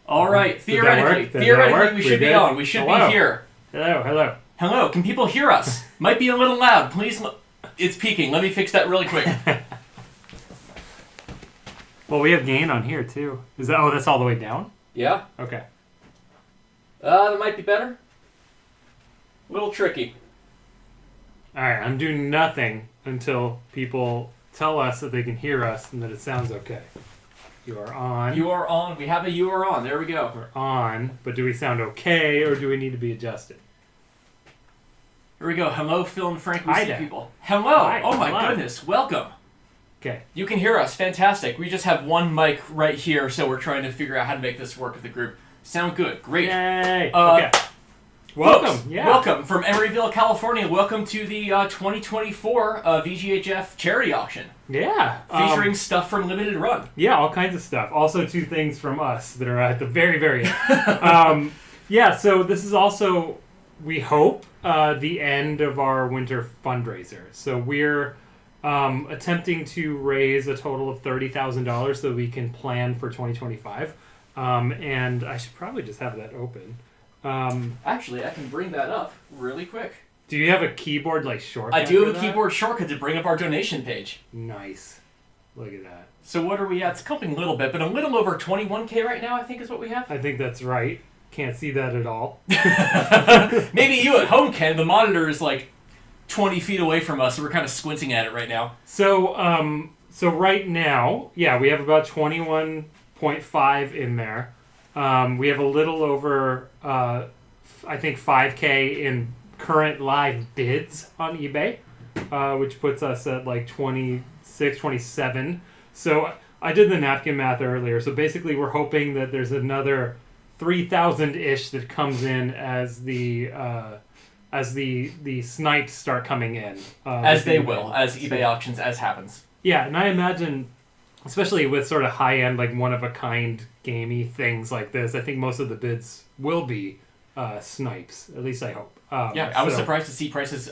All right. Theoretically, we should be on. We should be here. Hello. Can people hear us? Might be a little loud. Please. It's peaking. Let me fix that really quick. Well, we have gain on here too. Is that? Oh, that's all the way down. Yeah. Okay. That might be better. A little tricky. All right. I'm doing nothing until people tell us that they can hear us and that it sounds okay. You are on. You are on. We have a you are on. There we go. We're on, but do we sound okay or do we need to be adjusted? Here we go. Hello, Phil and Frank. We Hi see there. people. Hello. Hi. Oh my Hello. goodness. Welcome. Okay. You can hear us. Fantastic. We just have one mic right here, so we're trying to figure out how to make this work with the group. Sound good. Great. Yay. Okay. Welcome. Folks, Yeah. Welcome from Emeryville, California. Welcome to the 2024 VGHF charity auction. Yeah. Featuring stuff from Limited Run. Yeah, all kinds of stuff. Also, 2 things from us that are at the very, very end. Yeah, so this is also, we hope, the end of our winter fundraiser. So we're attempting to raise a total of $30,000 so we can plan for 2025. And I should probably just have that open. Actually, I can bring that up really quick. Do you have a keyboard shortcut? I do have for a that? keyboard shortcut to bring up our donation page. Nice. Look at that. So what are we at? It's comping a little bit, but a little over 21K right now, I think is what we have. I think that's right. Can't see that at all. Maybe you at home can. The monitor is 20 feet away from us, so we're kind of squinting at it right now. So, so right now, yeah, we have about 21.5 in there. We have a little over, I think, 5K in current live bids on eBay, which puts us at 26, 27. So I did the napkin math earlier. So basically, we're hoping that there's another 3,000-ish that comes in as the snipes start coming in. As they will, as eBay auctions, as happens. Yeah, and I imagine, especially with sort of high-end, one-of-a-kind gamey things like this, I think most of the bids will be snipes. At least I hope. Yeah, I was surprised to see prices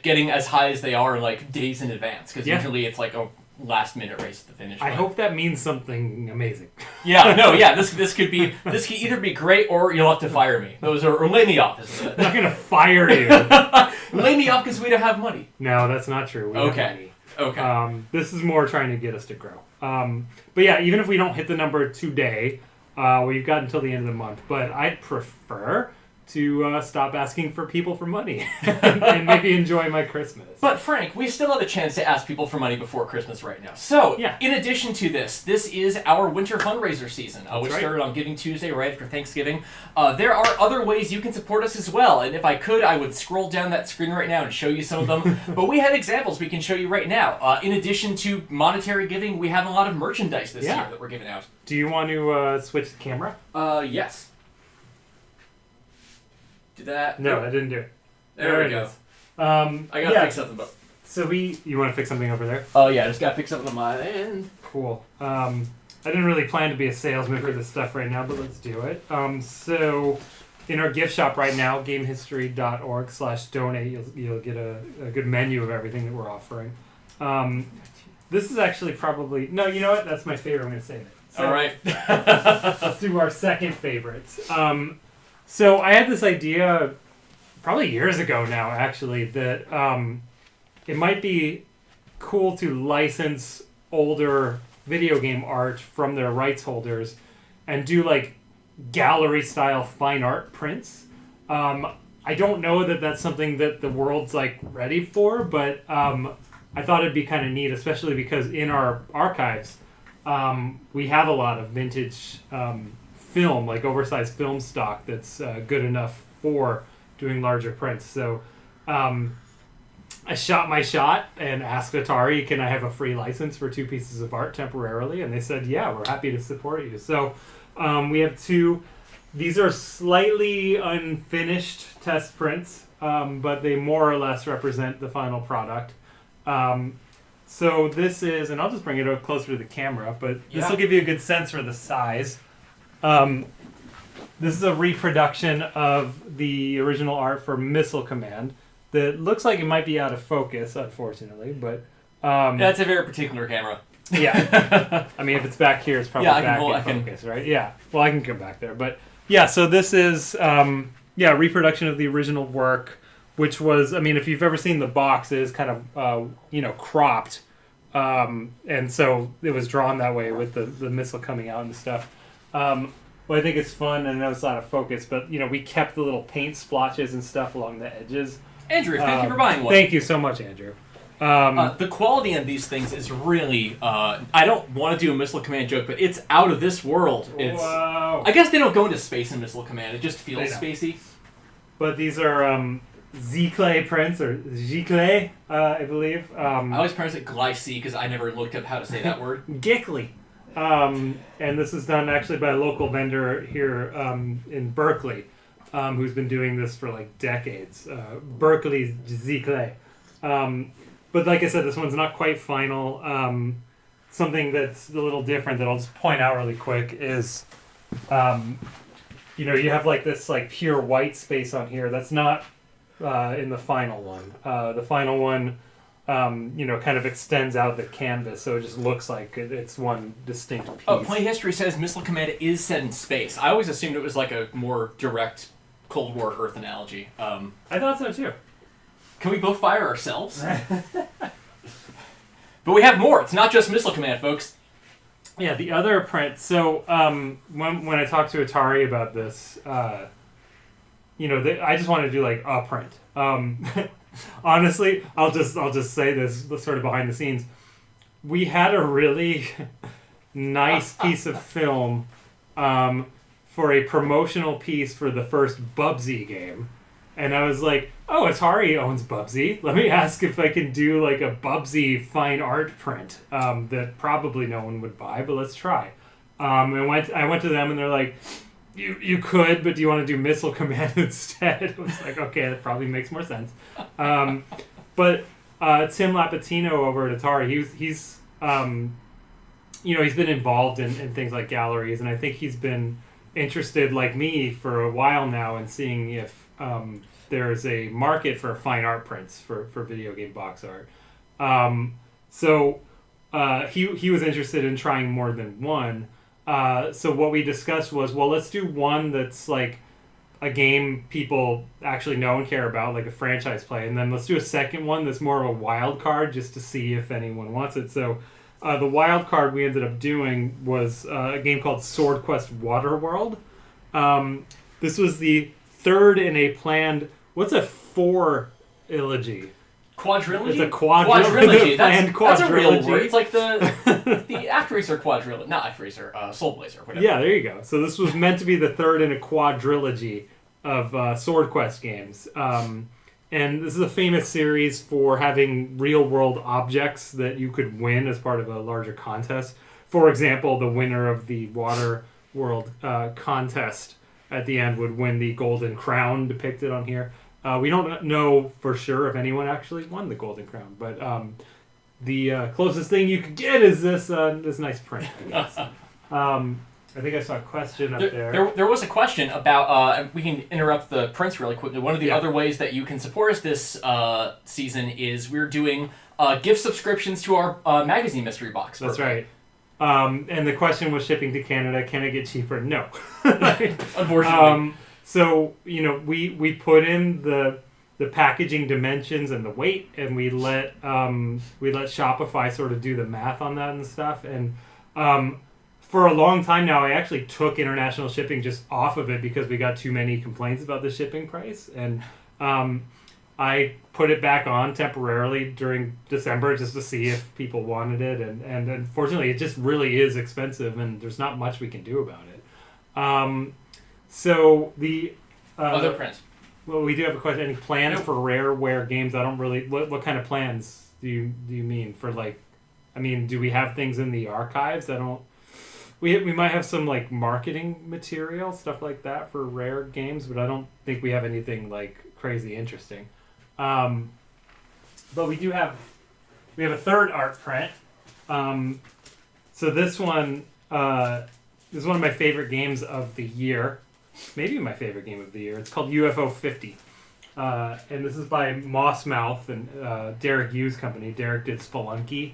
getting as high as they are days in advance, because usually it's a last-minute race at the finish. I hope that means something amazing. This could either be great or you'll have to fire me. Or lay me off. Isn't it? I'm not gonna fire you. Lay me off because we don't have money. No, that's not true. We have money. Okay. This is more trying to get us to grow. But yeah, even if we don't hit the number today, we've got until the end of the month. But I'd prefer to stop asking for people for money and maybe enjoy my Christmas. But Frank, we still have a chance to ask people for money before Christmas right now. So, in addition to this is our winter fundraiser season, which started on Giving Tuesday right after Thanksgiving. There are other ways you can support us as well, and if I could, I would scroll down that screen right now and show you some of them. But we have examples we can show you right now. In addition to monetary giving, we have a lot of merchandise this year that we're giving out. Do you want to switch the camera? Yes. Did that? No, I didn't do it. There we go. I gotta fix something, but... So you want to fix something over there? Oh yeah, I just gotta fix something on my end. Cool. I didn't really plan to be a salesman for this stuff right now, but let's do it. So in our gift shop right now, gamehistory.org/donate, you'll get a good menu of everything that we're offering. This is actually probably... No, you know what? That's my favorite. I'm going to save it. So, all right. Let's do our second favorites. So I had this idea probably years ago now, actually, that it might be cool to license older video game art from their rights holders and do gallery-style fine art prints. I don't know that that's something that the world's ready for, but I thought it'd be kind of neat, especially because in our archives we have a lot of vintage film, oversized film stock that's good enough for doing larger prints. So I shot my shot and asked Atari, can I have a free license for 2 pieces of art temporarily? And they said, yeah, we're happy to support you. So we have 2. These are slightly unfinished test prints, but they more or less represent the final product. So this is, and I'll just bring it up closer to the camera, but this will give you a good sense for the size. This is a reproduction of the original art for Missile Command that looks like it might be out of focus, unfortunately, but... That's a very particular camera. Yeah. I mean, if it's back here, it's probably back in focus, right? Yeah. Well, I can come back there. But, yeah, so this is, a reproduction of the original work, which was, I mean, if you've ever seen the box, it is kind of, cropped. And so it was drawn that way with the missile coming out and stuff. Well, I think it's fun, and I know it's out of focus, but, we kept the little paint splotches and stuff along the edges. Andrew, thank you for buying one. Thank you so much, Andrew. The quality of these things is really, I don't want to do a Missile Command joke, but it's out of this world. Wow. I guess they don't go into space in Missile Command. It just feels spacey. But these are Z-Clay prints, or G-Clay, I believe. I always pronounce it Glycine because I never looked up how to say that word. Gickley. And this is done actually by a local vendor here in Berkeley, who's been doing this for like decades. Berkeley's Z-Clay. But like I said, this one's not quite final. Something that's a little different that I'll just point out really quick is, you have like this like pure white space on here. That's not in the final one. The final one, kind of extends out the canvas, so it just looks like it's one distinct piece. Oh, Play History says Missile Command is set in space. I always assumed it was like a more direct Cold War Earth analogy. I thought so too. Can we both fire ourselves? But we have more. It's not just Missile Command, folks. Yeah, the other print. So when I talked to Atari about this, I just wanted to do like a print. Honestly, I'll just say this sort of behind the scenes. We had a really nice piece of film for a promotional piece for the first Bubsy game. And I was like, oh, Atari owns Bubsy. Let me ask if I can do like a Bubsy fine art print that probably no one would buy, but let's try. I went to them and they're like, you could, but do you want to do Missile Command instead? I was like, okay, that probably makes more sense. But Tim Lapatino over at Atari, he's been involved in things like galleries, and I think he's been interested, like me, for a while now in seeing if there's a market for fine art prints for video game box art. So he was interested in trying more than one. So what we discussed was, well, let's do one that's like a game people actually know and care about, like a franchise play, and then let's do a second one that's more of a wild card just to see if anyone wants it. So the wild card we ended up doing was a game called Sword Quest Waterworld. This was the third in a planned... What's a four-ilogy? Quadrilogy? It's a quadrilogy. That's a real word. It's like the ActRacer quadrilogy. Not ActRacer, Soul Blazer, whatever. Yeah, there you go. So this was meant to be the third in a quadrilogy of Sword Quest games. And this is a famous series for having real-world objects that you could win as part of a larger contest. For example, the winner of the Water World contest at the end would win the Golden Crown depicted on here. We don't know for sure if anyone actually won the Golden Crown, but the closest thing you could get is this nice print, I guess. I think I saw a question up there. There was a question about, we can interrupt the prints really quickly. One of the other ways that you can support us this season is we're doing gift subscriptions to our magazine mystery box. That's right. And the question was shipping to Canada. Can it get cheaper? No. Unfortunately. So, we put in the packaging dimensions and the weight, and we let Shopify sort of do the math on that and stuff. And for a long time now, I actually took international shipping just off of it because we got too many complaints about the shipping price. And I put it back on temporarily during December just to see if people wanted it. And unfortunately, it just really is expensive, and there's not much we can do about it. So the other prints. Well, we do have a question. Any plans for Rareware games? I don't really. What kind of plans do you mean for, like? I mean, do we have things in the archives? I don't. We might have some like marketing material, stuff like that for Rare games, but I don't think we have anything like crazy interesting. But we have a third art print. So this one is one of my favorite games of the year. Maybe my favorite game of the year. It's called UFO 50. And this is by Mossmouth and Derek Yu's company. Derek did Spelunky.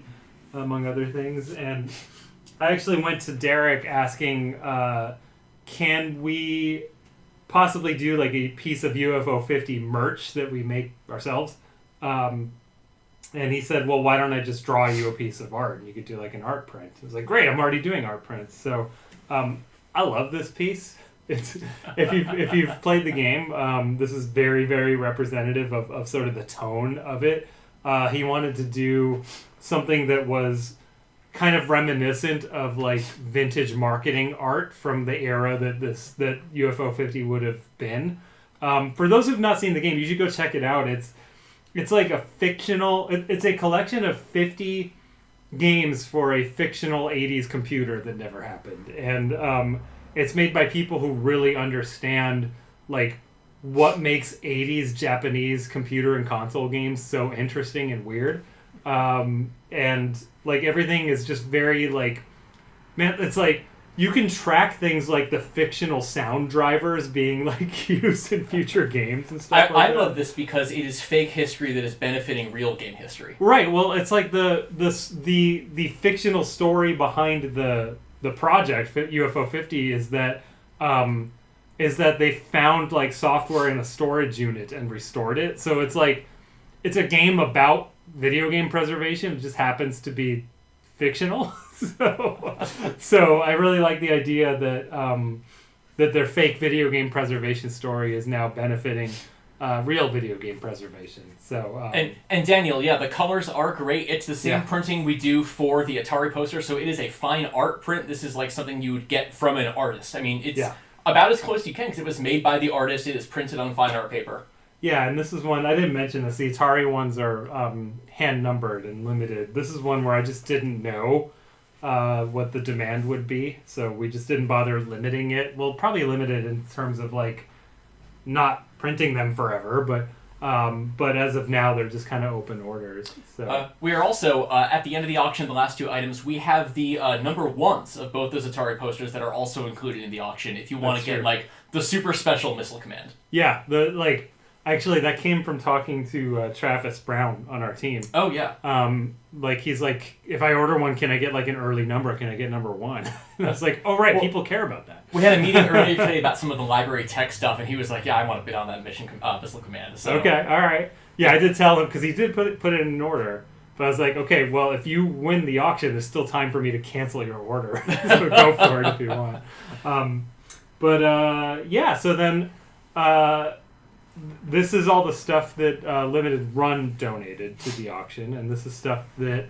among other things. And I actually went to Derek asking, can we possibly do like a piece of UFO 50 merch that we make ourselves? And he said, well, why don't I just draw you a piece of art? And you could do like an art print. I was like, great, I'm already doing art prints. So I love this piece. It's if you've played the game, this is very, very representative of sort of the tone of it. He wanted to do something that was kind of reminiscent of like vintage marketing art from the era that UFO 50 would have been. For those who've not seen the game, you should go check it out. It's like a fictional... It's a collection of 50 games for a fictional 80s computer that never happened. And it's made by people who really understand like what makes 80s Japanese computer and console games so interesting and weird. And like everything is just very like... Man, it's like... You can track things like the fictional sound drivers being like used in future games and stuff. I love this because it is fake history that is benefiting real game history. Right. Well, it's like the fictional story behind the project UFO 50 is that they found like software in a storage unit and restored it. So it's like it's a game about video game preservation. It just happens to be fictional. So I really like the idea that their fake video game preservation story is now benefiting real video game preservation. So and Daniel, yeah, the colors are great. It's the same printing we do for the Atari poster, so it is a fine art print. This is like something you would get from an artist. I mean, it's about as close as you can because it was made by the artist. It is printed on fine art paper. Yeah, and this is one, I didn't mention this, the Atari ones are hand-numbered and limited. This is one where I just didn't know what the demand would be, so we just didn't bother limiting it. Well, probably limited in terms of, like, not printing them forever, but as of now, they're just kind of open orders. So we are also, at the end of the auction, the last two items, we have the number ones of both those Atari posters that are also included in the auction if you want to get, like, the super special Missile Command. Yeah, actually, that came from talking to Travis Brown on our team. Oh, yeah. Like, he's like, if I order one, can I get, like, an early number? Can I get number one? And I was like, oh, right, people care about that. We had a meeting earlier today about some of the library tech stuff, and he was like, yeah, I want to bid on that Missile Command. So. Okay, all right. Yeah, I did tell him, because he did put it in order. But I was like, okay, well, if you win the auction, there's still time for me to cancel your order. So go for it if you want. So then... this is all the stuff that Limited Run donated to the auction, and this is stuff that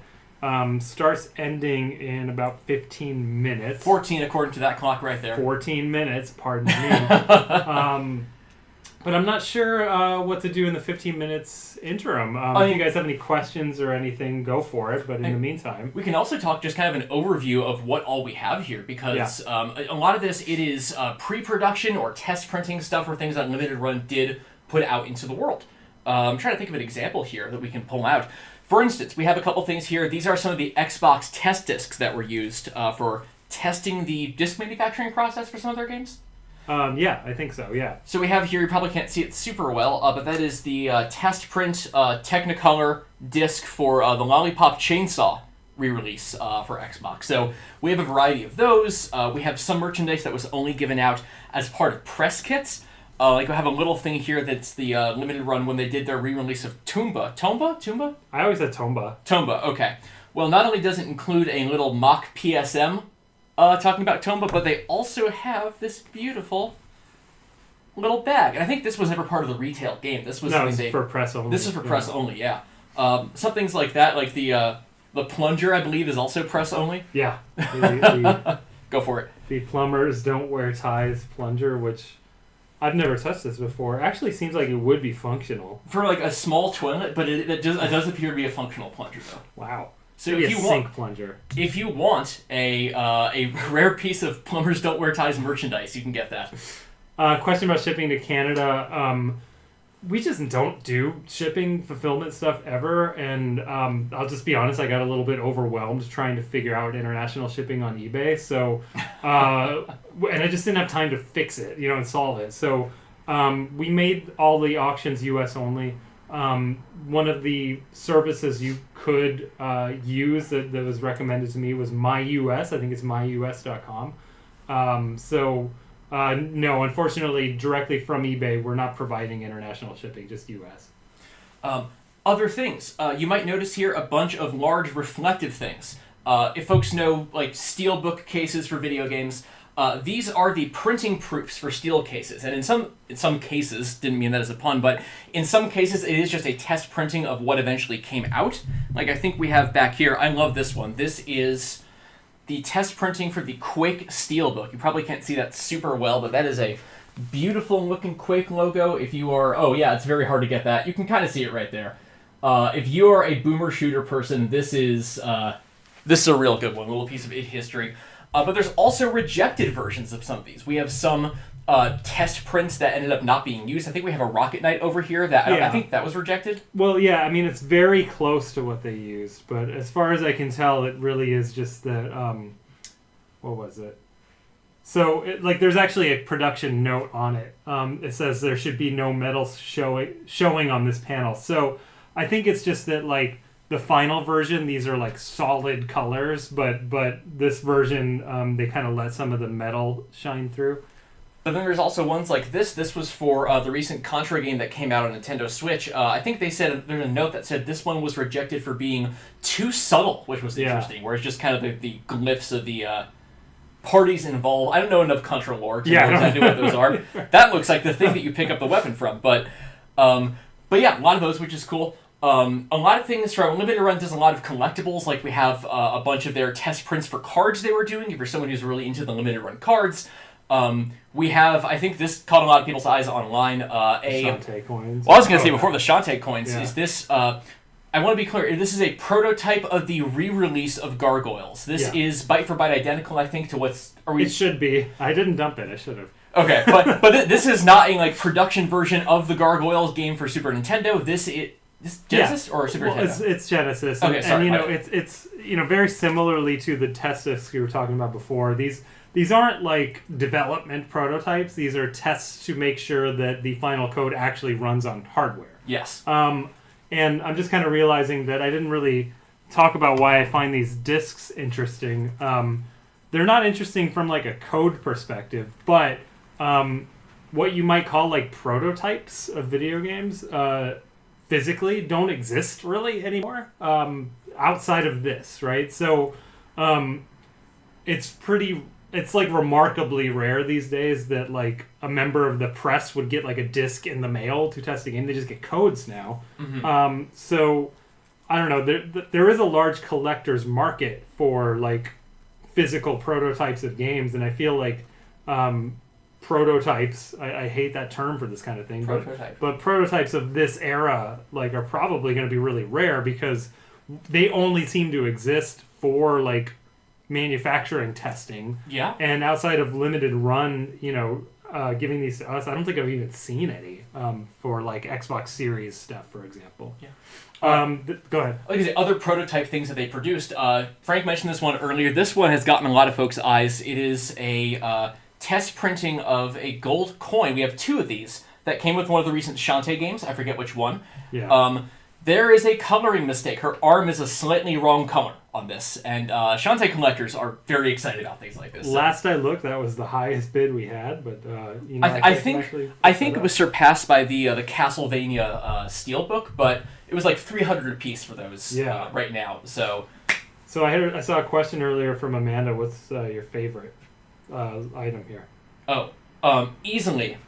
starts ending in about 15 minutes. 14, according to that clock right there. 14 minutes, pardon me. But I'm not sure what to do in the 15 minutes interim. If you guys have any questions or anything, go for it, but in the meantime... We can also talk just kind of an overview of what all we have here, because a lot of this, it is pre-production or test printing stuff or things that Limited Run did put out into the world. I'm trying to think of an example here that we can pull out. For instance, we have a couple things here. These are some of the Xbox test discs that were used for testing the disc manufacturing process for some of their games. Yeah, I think so, yeah. So we have here, you probably can't see it super well, but that is the test print Technicolor disc for the Lollipop Chainsaw re-release for Xbox. So we have a variety of those. We have some merchandise that was only given out as part of press kits. Like, we have a little thing here that's the Limited Run when they did their re-release of Tomba. Tomba? I always said Tomba. Tomba, okay. Well, not only does it include a little mock PSM talking about Tomba, but they also have this beautiful little bag. And I think this was never part of the retail game. This was for press only. This is for press only, yeah. Some things like that, like the plunger, I believe, is also press only. Yeah. Go for it. The Plumbers Don't Wear Ties plunger, which... I've never touched this before. It actually seems like it would be functional. For like a small toilet, but it does appear to be a functional plunger, though. Wow. So if you sink plunger. If you want a rare piece of Plumbers Don't Wear Ties merchandise, you can get that. Question about shipping to Canada. We just don't do shipping fulfillment stuff ever, and I'll just be honest, I got a little bit overwhelmed trying to figure out international shipping on eBay, so and I just didn't have time to fix it, and solve it. So we made all the auctions US only. One of the services you could use that was recommended to me was MyUS. I think it's myus.com. No, unfortunately, directly from eBay, we're not providing international shipping, just US. Other things. You might notice here a bunch of large reflective things. If folks know like steelbook cases for video games, these are the printing proofs for steel cases. And in some cases, didn't mean that as a pun, but in some cases it is just a test printing of what eventually came out. Like I think we have back here, I love this one. This is the test printing for the Quake steelbook. You probably can't see that super well, but that is a beautiful looking Quake logo. If you are, oh yeah, it's very hard to get that. You can kind of see it right there. If you are a boomer shooter person, this is a real good one, a little piece of history. But there's also rejected versions of some of these. We have some test prints that ended up not being used. I think we have a Rocket Knight over here that I think that was rejected. Well, yeah, I mean, it's very close to what they used, but as far as I can tell, it really is just that, what was it? So, there's actually a production note on it. It says there should be no metals showing on this panel. So, I think it's just that, the final version, these are solid colors, but this version, they kind of let some of the metal shine through. But then there's also ones like this. This was for the recent Contra game that came out on Nintendo Switch. I think they said, there's a note that said this one was rejected for being too subtle, which was interesting, where it's just kind of the glyphs of the parties involved. I don't know enough Contra lore to know exactly what those are. That looks like the thing that you pick up the weapon from. But yeah, a lot of those, which is cool. A lot of things from Limited Run does a lot of collectibles. Like we have a bunch of their test prints for cards they were doing. If you're someone who's really into the Limited Run cards, we have, I think this caught a lot of people's eyes online. Shantae coins. Well, I was going to say before the Shantae coins is this. I want to be clear. This is a prototype of the re-release of Gargoyles. This is byte for byte identical, I think, to what's. It should be. I didn't dump it. I should have. Okay, but this is not a production version of the Gargoyles game for Super Nintendo. This Genesis or Super Nintendo? It's Genesis. Okay, sorry. And it's very similarly to the test discs you were talking about before. These aren't development prototypes. These are tests to make sure that the final code actually runs on hardware. Yes. And I'm just kind of realizing that I didn't really talk about why I find these discs interesting. They're not interesting from a code perspective, but what you might call prototypes of video games physically don't exist really anymore outside of this, right? So it's remarkably rare these days that a member of the press would get a disc in the mail to test a game. They just get codes now. Mm-hmm. So I don't know. There is a large collector's market for physical prototypes of games, and I feel prototypes, I hate that term for this kind of thing, but prototypes of this era are probably going to be really rare because they only seem to exist for manufacturing testing. Yeah. And outside of Limited Run, giving these to us, I don't think I've even seen any for Xbox Series stuff, for example. Yeah. Go ahead. Like I say, other prototype things that they produced. Frank mentioned this one earlier. This one has gotten a lot of folks' eyes. It is a test printing of a gold coin. We have two of these that came with one of the recent Shantae games. I forget which one. Yeah. There is a coloring mistake. Her arm is a slightly wrong color on this, and Shantae collectors are very excited about things like this. Last I looked, that was the highest bid we had, but I think it was surpassed by the Castlevania Steelbook, but it was 300 a piece for those right now. So I saw a question earlier from Amanda. What's your favorite item here? Easily.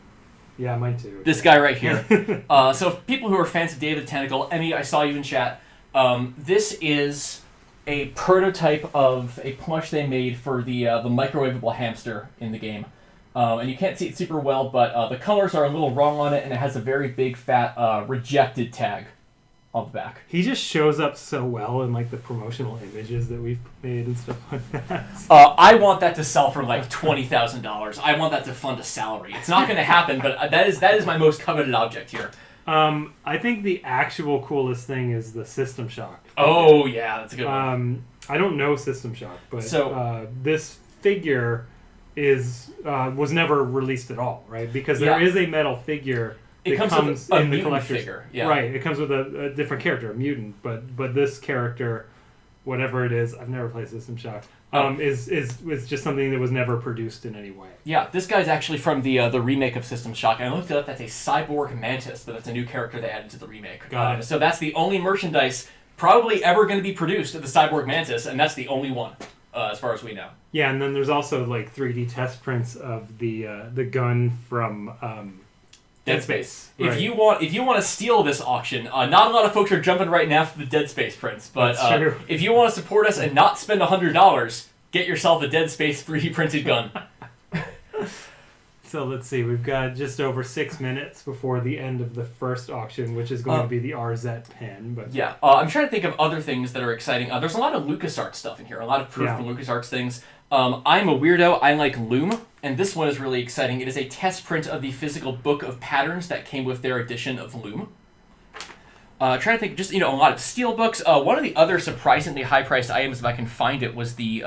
Yeah, mine too. This guy right here. So people who are fans of David the Tentacle, Emmy, I saw you in chat. This is a prototype of a plush they made for the microwavable hamster in the game. And you can't see it super well, but the colors are a little wrong on it, and it has a very big, fat, rejected tag on the back. He just shows up so well in the promotional images that we've made and stuff like that. I want that to sell for $20,000. I want that to fund a salary. It's not going to happen, but that is my most coveted object here. I think the actual coolest thing is the System Shock. Oh yeah, that's a good one. I don't know System Shock, but this figure was never released at all, right? Because there is a metal figure It comes with a mutant figure. Yeah. Right. It comes with a different character, a mutant. But this character, whatever it is, I've never played System Shock. Is just something that was never produced in any way. Yeah, this guy's actually from the remake of System Shock. And I looked it up. That's a cyborg mantis, but that's a new character they added to the remake. Got it. So that's the only merchandise probably ever going to be produced of the cyborg mantis, and that's the only one, as far as we know. Yeah, and then there's also like 3D test prints of the gun from Dead Space. Right. If you want to steal this auction, not a lot of folks are jumping right now for the Dead Space prints, but if you want to support us and not spend $100, get yourself a Dead Space 3D printed gun. So let's see, we've got just over 6 minutes before the end of the first auction, which is going to be the Arzette pen. But yeah, I'm trying to think of other things that are exciting. There's a lot of LucasArts stuff in here, a lot of proof from LucasArts things. I'm a weirdo. I like Loom, and this one is really exciting. It is a test print of the physical book of patterns that came with their edition of Loom. Trying to think, just a lot of steel books. One of the other surprisingly high-priced items, if I can find it, was the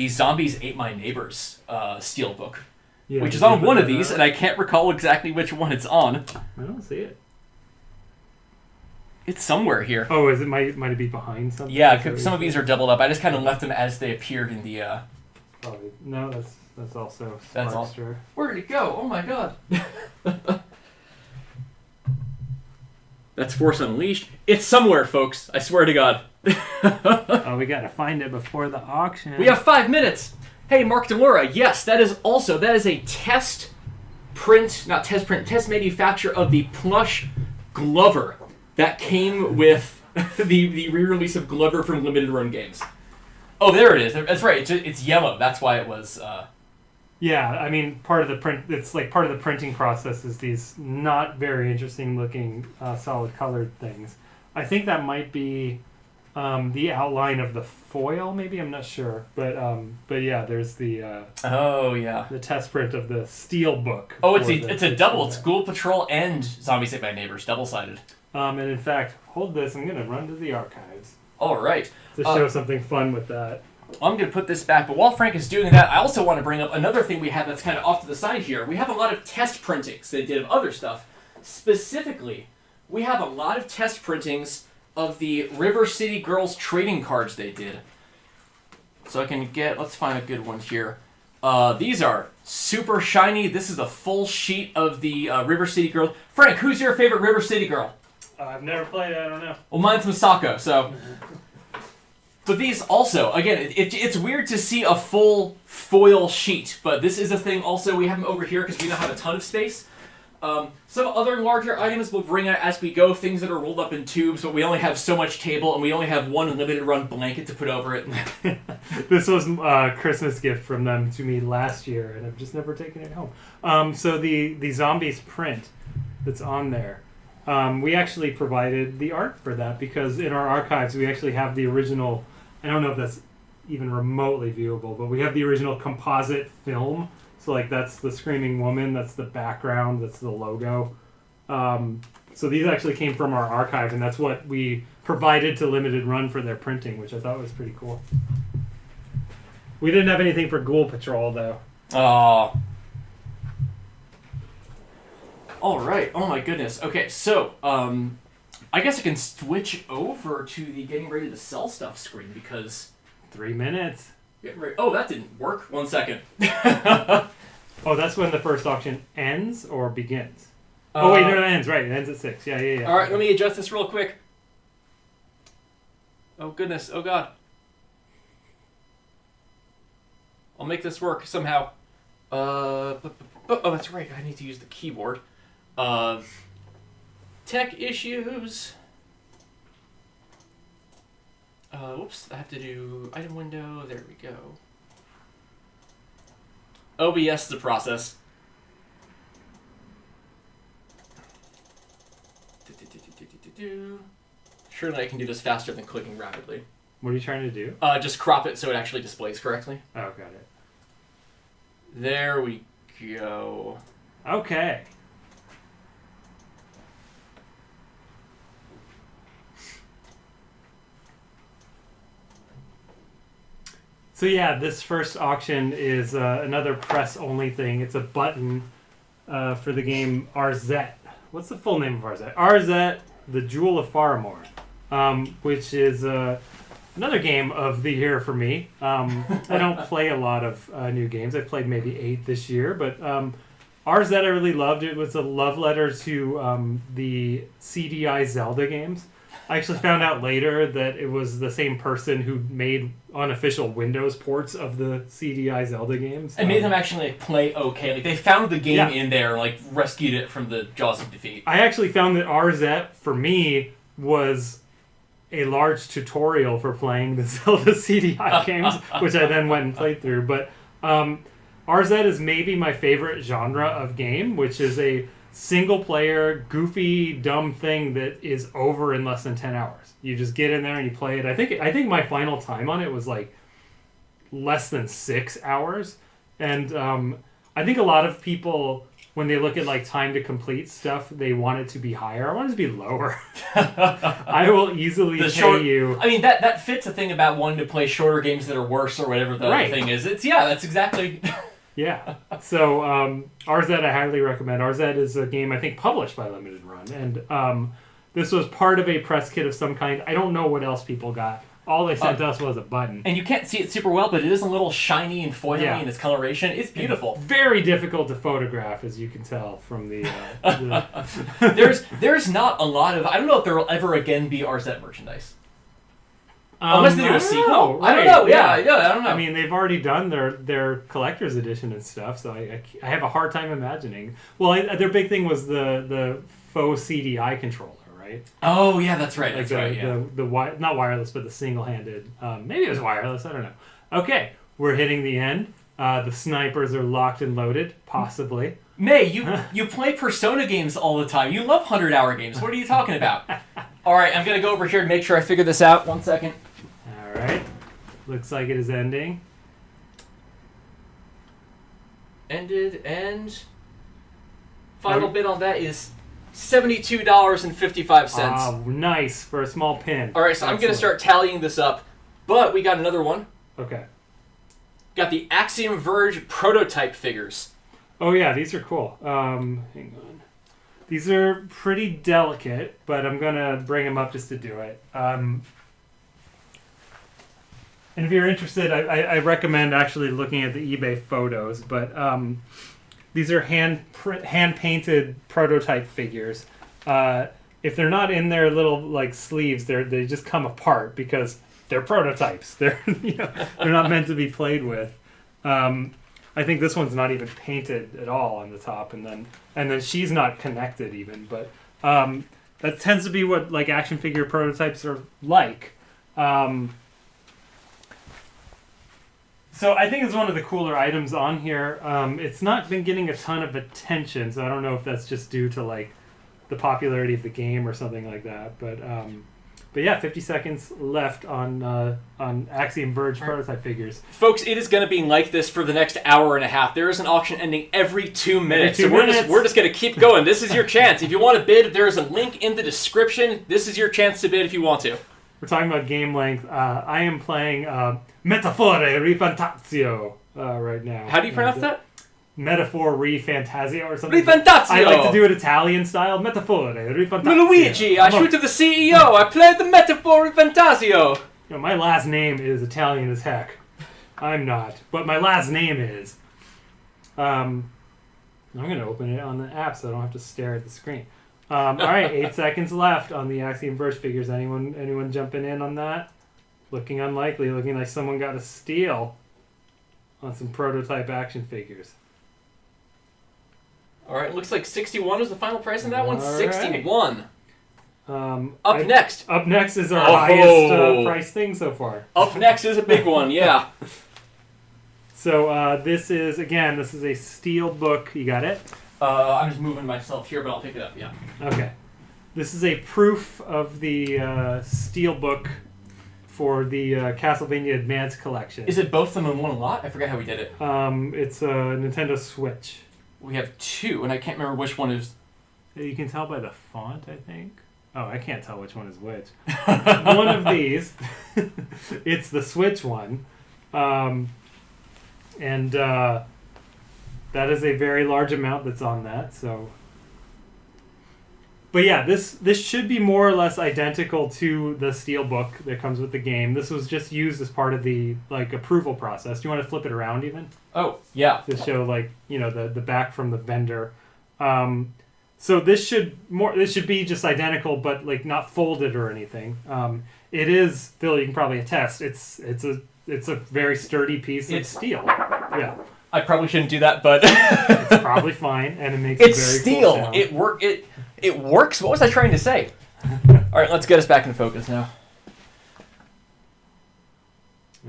Zombies Ate My Neighbors steel book. Yeah, which is on one of these, and I can't recall exactly which one it's on. I don't see it. It's somewhere here. Oh, might it be behind something? Yeah, some of these are doubled up. I just kind of left them as they appeared in the... Probably. No, that's also Sparkster. That's all. Where did it go? Oh my god. That's Force Unleashed. It's somewhere, folks. I swear to God. We gotta find it before the auction. We have 5 minutes. Hey, Mark DeLaura, yes, that is a test manufacture of the plush Glover that came with the re-release of Glover from Limited Run Games. Oh, there it is. That's right. It's yellow. That's why it was... Yeah, I mean, part of the print. It's like part of the printing process is these not very interesting looking solid colored things. I think that might be the outline of the foil. Maybe I'm not sure, but yeah, there's the the test print of the steel book. Oh, it's a double. It's Ghoul Patrol and Zombies Ate My Neighbors, double sided. And in fact, hold this. I'm gonna run to the archives. All right. To show something fun with that. I'm going to put this back, but while Frank is doing that, I also want to bring up another thing we have that's kind of off to the side here. We have a lot of test printings they did of other stuff. Specifically, we have a lot of test printings of the River City Girls trading cards they did. So let's find a good one here. These are super shiny. This is a full sheet of the River City Girls. Frank, who's your favorite River City Girl? I've never played it, I don't know. Well, mine's Misako, so... But these also, again, it's weird to see a full foil sheet, but this is a thing also. We have them over here because we don't have a ton of space. Some other larger items we'll bring out as we go, things that are rolled up in tubes, but we only have so much table, and we only have one limited run blanket to put over it. This was a Christmas gift from them to me last year, and I've just never taken it home. So the Zombies print that's on there, we actually provided the art for that because in our archives we actually have the original... I don't know if that's even remotely viewable, but we have the original composite film. So, like, that's the Screaming Woman, that's the background, that's the logo. So these actually came from our archive, and that's what we provided to Limited Run for their printing, which I thought was pretty cool. We didn't have anything for Ghoul Patrol, though. Oh. All right. Oh, my goodness. Okay, so, I guess I can switch over to the getting ready to sell stuff screen because... 3 minutes. Oh, that didn't work. 1 second. Oh, that's when the first auction ends or begins? Oh, wait, no, it ends. Right, it ends at 6. Yeah. All right, let me adjust this real quick. Oh, goodness. Oh, God. I'll make this work somehow. Oh, that's right. I need to use the keyboard. Tech issues. Whoops, I have to do item window. There we go. OBS is the process. Surely I can do this faster than clicking rapidly. What are you trying to do? Just crop it so it actually displays correctly. Oh, got it. There we go. Okay. So yeah, this first auction is another press-only thing. It's a button for the game Arzette. what's the full name of Arzette? Arzette, the Jewel of Faramore, which is another game of the year for me. I don't play a lot of new games. I've played maybe 8 this year, but Arzette I really loved. It was a love letter to the CDI Zelda games. I actually found out later that it was the same person who made unofficial Windows ports of the CDI Zelda games. And made them actually play okay. Like, they found the game in there and like rescued it from the jaws of defeat. I actually found that Arzette, for me, was a large tutorial for playing the Zelda CDI games, which I then went and played through. But Arzette is maybe my favorite genre of game, which is a single-player, goofy, dumb thing that is over in less than 10 hours. You just get in there and you play it. I think my final time on it was like less than 6 hours. And I think a lot of people, when they look at like time to complete stuff, they want it to be higher. I want it to be lower. I will easily pay you. I mean, that fits a thing about wanting to play shorter games that are worse or whatever the other thing is. That's exactly... Yeah. So Arzette I highly recommend. Arzette is a game I think published by Limited Run. And this was part of a press kit of some kind. I don't know what else people got. All they sent us was a button. And you can't see it super well, but it is a little shiny and foily in its coloration. It's beautiful. And very difficult to photograph, as you can tell from the... There's not a lot of... I don't know if there will ever again be Arzette merchandise. Unless they do a sequel. Right. I don't know. Yeah, I don't know. I mean, they've already done their collector's edition and stuff, so I have a hard time imagining. Well, their big thing was the faux CDI controller, right? Oh, yeah, that's right. Like that's right, the not wireless, but the single-handed. Maybe it was wireless. I don't know. Okay, we're hitting the end. The snipers are locked and loaded, possibly. May, you play Persona games all the time. You love 100-hour games. What are you talking about? All right, I'm going to go over here and make sure I figure this out. 1 second. All right. Looks like it is ending. Ended, and final bid on that is $72.55. Oh, nice for a small pin. All right, so I'm going to start tallying this up, but we got another one. Okay. Got the Axiom Verge prototype figures. Oh yeah, these are cool. Hang on. These are pretty delicate, but I'm going to bring them up just to do it. And if you're interested, I recommend actually looking at the eBay photos. But these are hand-painted prototype figures. If they're not in their little like sleeves, they just come apart because they're prototypes. They're they're not meant to be played with. I think this one's not even painted at all on the top, and then she's not connected even. But that tends to be what like action figure prototypes are like. So I think it's one of the cooler items on here. It's not been getting a ton of attention, so I don't know if that's just due to like the popularity of the game or something like that. But yeah, 50 seconds left on Axiom Verge prototype figures. Folks, it is going to be like this for the next hour and a half. There is an auction ending every 2 minutes. We're just going to keep going. This is your chance. If you want to bid, there is a link in the description. This is your chance to bid if you want to. We're talking about game length. I am playing Metaphore Rifantasio right now. How do you pronounce that? Metaphor Rifantasio or something. Rifantasio! I like to do it Italian style. Metaphore Rifantasio. Luigi, I shoot to the CEO. I played the Metaphor Rifantasio. My last name is Italian as heck. I'm not. But my last name is. I'm going to open it on the app so I don't have to stare at the screen. All right, 8 seconds left on the Axiom Verge figures. Anyone jumping in on that? Looking unlikely. Looking like someone got a steal on some prototype action figures. All right, looks like 61 is the final price on that one. All 61. Right. Up next. Up next is our highest price thing so far. Up next is a big one, yeah. So this is a steel book. You got it? I'm just moving myself here, but I'll pick it up, yeah. Okay. This is a proof of the steel book for the Castlevania Advance Collection. Is it both of them in one lot? I forget how we did it. It's a Nintendo Switch. We have two, and I can't remember which one is... You can tell by the font, I think. Oh, I can't tell which one is which. One of these, it's the Switch one. And that is a very large amount that's on that, so But yeah, this should be more or less identical to the steelbook that comes with the game. This was just used as part of the approval process. Do you want to flip it around even? Oh, yeah. To show the back from the vendor. So this should be just identical, but not folded or anything. It is, Phil, you can probably attest. It's a very sturdy piece of steel. Yeah. I probably shouldn't do that, but it's probably fine, and it makes it's a very steel. Cool sound. It works. What was I trying to say? All right, let's get us back in focus now.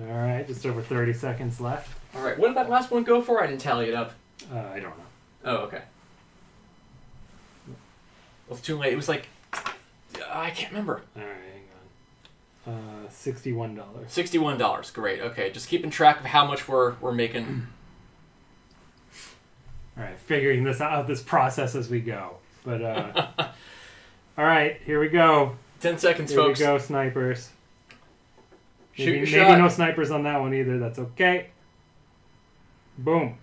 All right, just over 30 seconds left. All right, what did that last one go for? I didn't tally it up. I don't know. Oh, okay. Well, it's too late. It was I can't remember. All right, hang on. $61. $61. Great. Okay, just keeping track of how much we're making. All right, figuring this process as we go. But all right, here we go. 10 seconds, here folks. Here we go, snipers. Shoot your shot. Maybe no snipers on that one either. That's okay. Boom.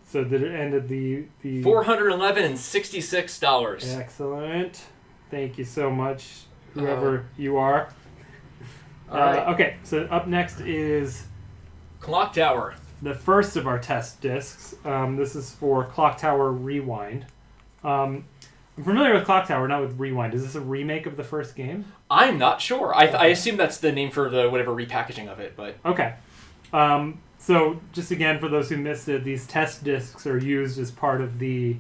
So did it end at the $411 and $66. Excellent. Thank you so much, whoever you are. All right. Okay, so up next is Clock Tower. The first of our test discs. This is for Clock Tower Rewind. I'm familiar with Clock Tower, not with Rewind. Is this a remake of the first game? I'm not sure. I assume that's the name for the whatever repackaging of it, but okay. So just again, for those who missed it, these test discs are used as part of the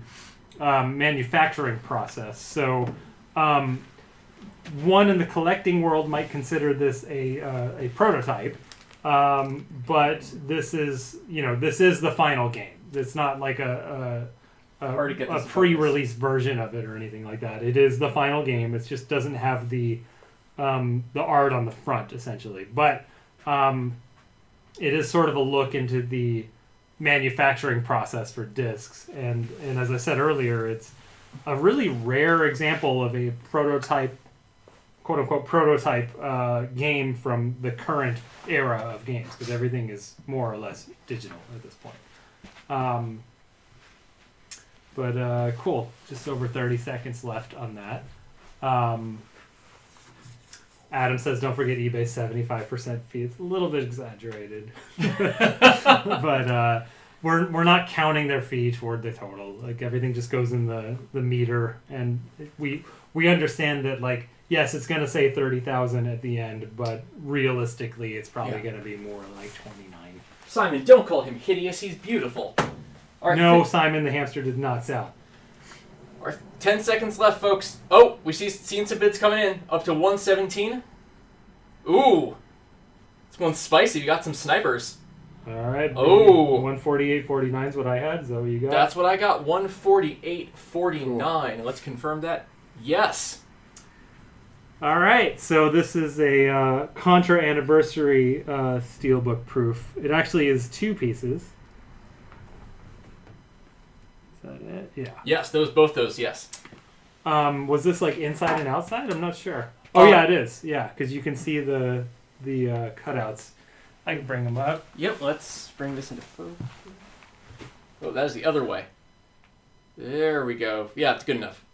manufacturing process. So one in the collecting world might consider this a prototype. But this is the final game. It's not like a pre-release version of it or anything like that. It is the final game. It just doesn't have the art on the front, essentially. But it is sort of a look into the manufacturing process for discs. And as I said earlier, it's a really rare example of a prototype, quote-unquote prototype game from the current era of games, because everything is more or less digital at this point. But cool. Just over 30 seconds left on that. Adam says, don't forget eBay's 75% fee. It's a little bit exaggerated. But we're not counting their fee toward the total. Everything just goes in the meter. And we understand that, yes, it's going to say 30,000 at the end, but realistically, it's probably going to be more like 29. Simon, don't call him hideous. He's beautiful. All right, no, Simon the hamster did not sell. 10 seconds left, folks. Oh, we seen some bids coming in. Up to 117. Ooh. This one's spicy. We got some snipers. All right. Oh. 148.49 is what I had. Is that what you got? That's what I got. 148.49. Cool. Let's confirm that. Yes. All right. So this is a Contra Anniversary Steelbook proof. It actually is two pieces. Is that it? Yeah. Yes, both those, yes. Was this inside and outside? I'm not sure. Oh, yeah, it is. Yeah, because you can see the cutouts. I can bring them up. Yep, let's bring this into focus. Oh, that is the other way. There we go. Yeah, it's good enough.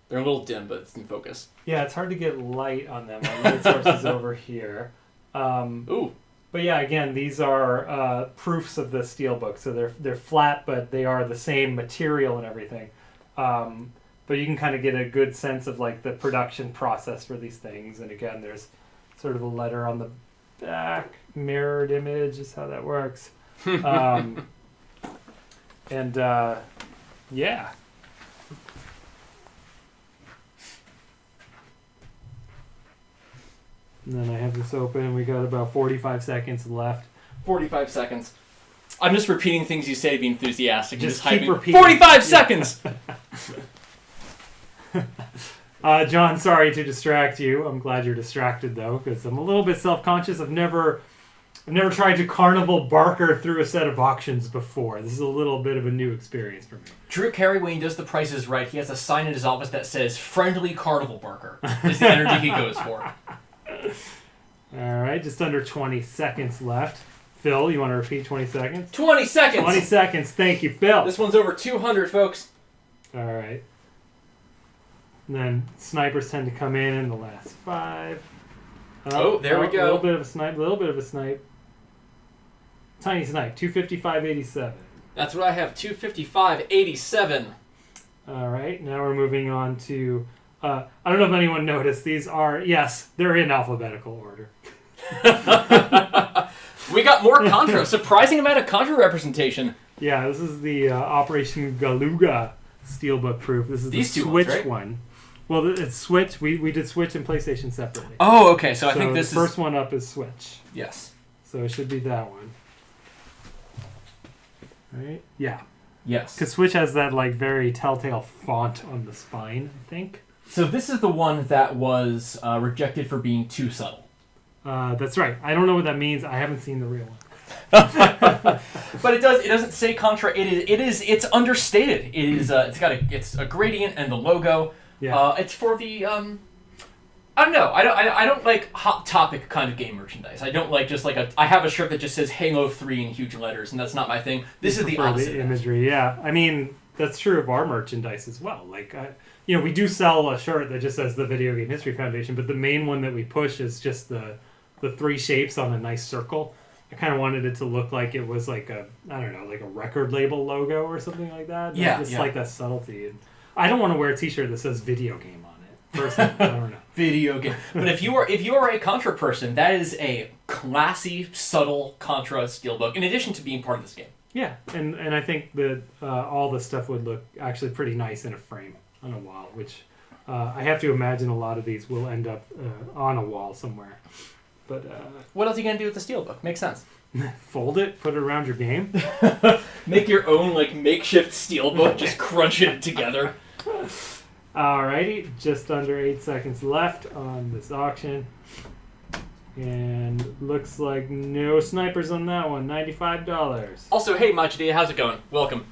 They're a little dim, but it's in focus. Yeah, it's hard to get light on them. My light source is over here. Ooh. But yeah, again, these are proofs of the steelbook. So they're flat, but they are the same material and everything. But you can kind of get a good sense of the production process for these things. And again, there's sort of a letter on the back, mirrored image is how that works. Yeah. And then I have this open. We got about 45 seconds left. 45 seconds. I'm just repeating things you say to be enthusiastic. Just keep hyping. Repeating. 45 seconds! John, sorry to distract you. I'm glad you're distracted, though, because I'm a little bit self-conscious. I've never tried to carnival Barker through a set of auctions before. This is a little bit of a new experience for me. Drew Carey, when he does the prices right, he has a sign in his office that says, Friendly Carnival Barker. Is the energy he goes for. All right, just under 20 seconds left. Phil, you want to repeat 20 seconds? 20 seconds! 20 seconds. Thank you, Phil. This one's over 200, folks. All right. And then snipers tend to come in the last 5. There we go. A little bit of a snipe. Tiny snipe, 255.87. That's what I have, 255.87. All right, now we're moving on to... I don't know if anyone noticed. These are... Yes, they're in alphabetical order. We got more Contra. Surprising amount of Contra representation. Yeah, this is the Operation Galuga Steelbook proof. This is These the two Switch ones, right? one. Well, it's Switch. We did Switch and PlayStation separately. Oh, okay. So I think this the first one up is Switch. Yes. So it should be that one. Right? Yeah. Yes. Because Switch has that like very telltale font on the spine, I think. So this is the one that was rejected for being too subtle. That's right. I don't know what that means. I haven't seen the real one. But it doesn't say Contra. It's understated. It is it's a gradient and the logo. Yeah. It's for the I don't know. I don't like hot topic kind of game merchandise. I don't like just like I have a shirt that just says Halo 3 in huge letters, and that's not my thing. This is the opposite. The imagery, yeah. I mean, that's true of our merchandise as well. Like, we do sell a shirt that just says the Video Game History Foundation, but the main one that we push is just the 3 shapes on a nice circle. I kind of wanted it to look like it was like a record label logo or something like that. Yeah, just like that subtlety. And I don't want to wear a T-shirt that says video game on it. Personally, I don't know. Video game. But if you are a Contra person, that is a classy, subtle Contra steelbook. In addition to being part of this game. Yeah, and I think that all the stuff would look actually pretty nice in a frame on a wall, which I have to imagine a lot of these will end up on a wall somewhere. But what else are you gonna do with the steelbook? Makes sense. Fold it, put it around your game. Make your own like makeshift steelbook. Just crunch it together. Alrighty, just under 8 seconds left on this auction. And looks like no snipers on that one. $95. Also, hey Machide, how's it going? Welcome.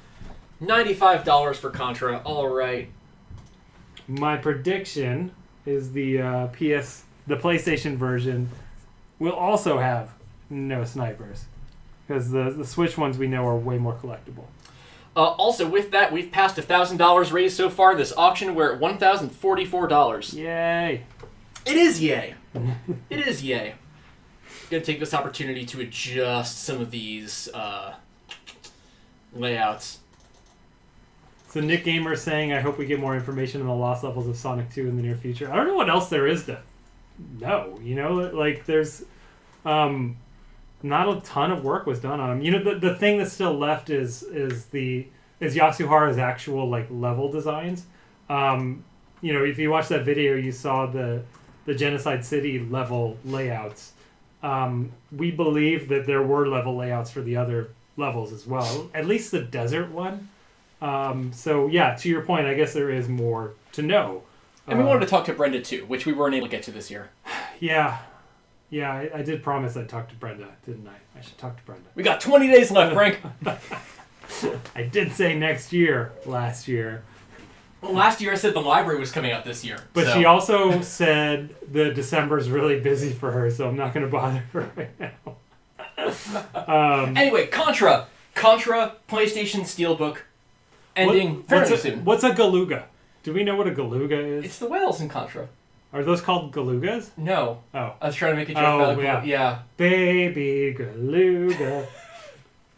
$95 for Contra. All right. My prediction is the PlayStation version will also have no snipers, because the Switch ones we know are way more collectible. Also, with that, we've passed $1,000 raised so far this auction. We're at $1,044. Yay! It is yay. It is yay. Gonna take this opportunity to adjust some of these layouts. So Nick Gamer is saying, I hope we get more information on the lost levels of Sonic 2 in the near future. I don't know what else there is to know. Like there's not a ton of work was done on them. The thing that's still left is Yasuhara's actual like level designs. If you watch that video, you saw the Genocide City level layouts. We believe that there were level layouts for the other levels as well, at least the desert one. So yeah, to your point, I guess there is more to know. And we wanted to talk to Brenda too, which we weren't able to get to this year. Yeah, I did promise I'd talk to Brenda, didn't I? I should talk to Brenda. We got 20 days left, Frank. I did say next year, last year. Well, last year I said the library was coming out this year. But she also said the December's really busy for her, so I'm not going to bother her right now. Anyway, Contra, PlayStation Steelbook, ending fairly soon. What's a Galuga? Do we know what a Galuga is? It's the whales in Contra. Are those called Galugas? No. Oh. I was trying to make a joke about it. Yeah. Baby Galuga.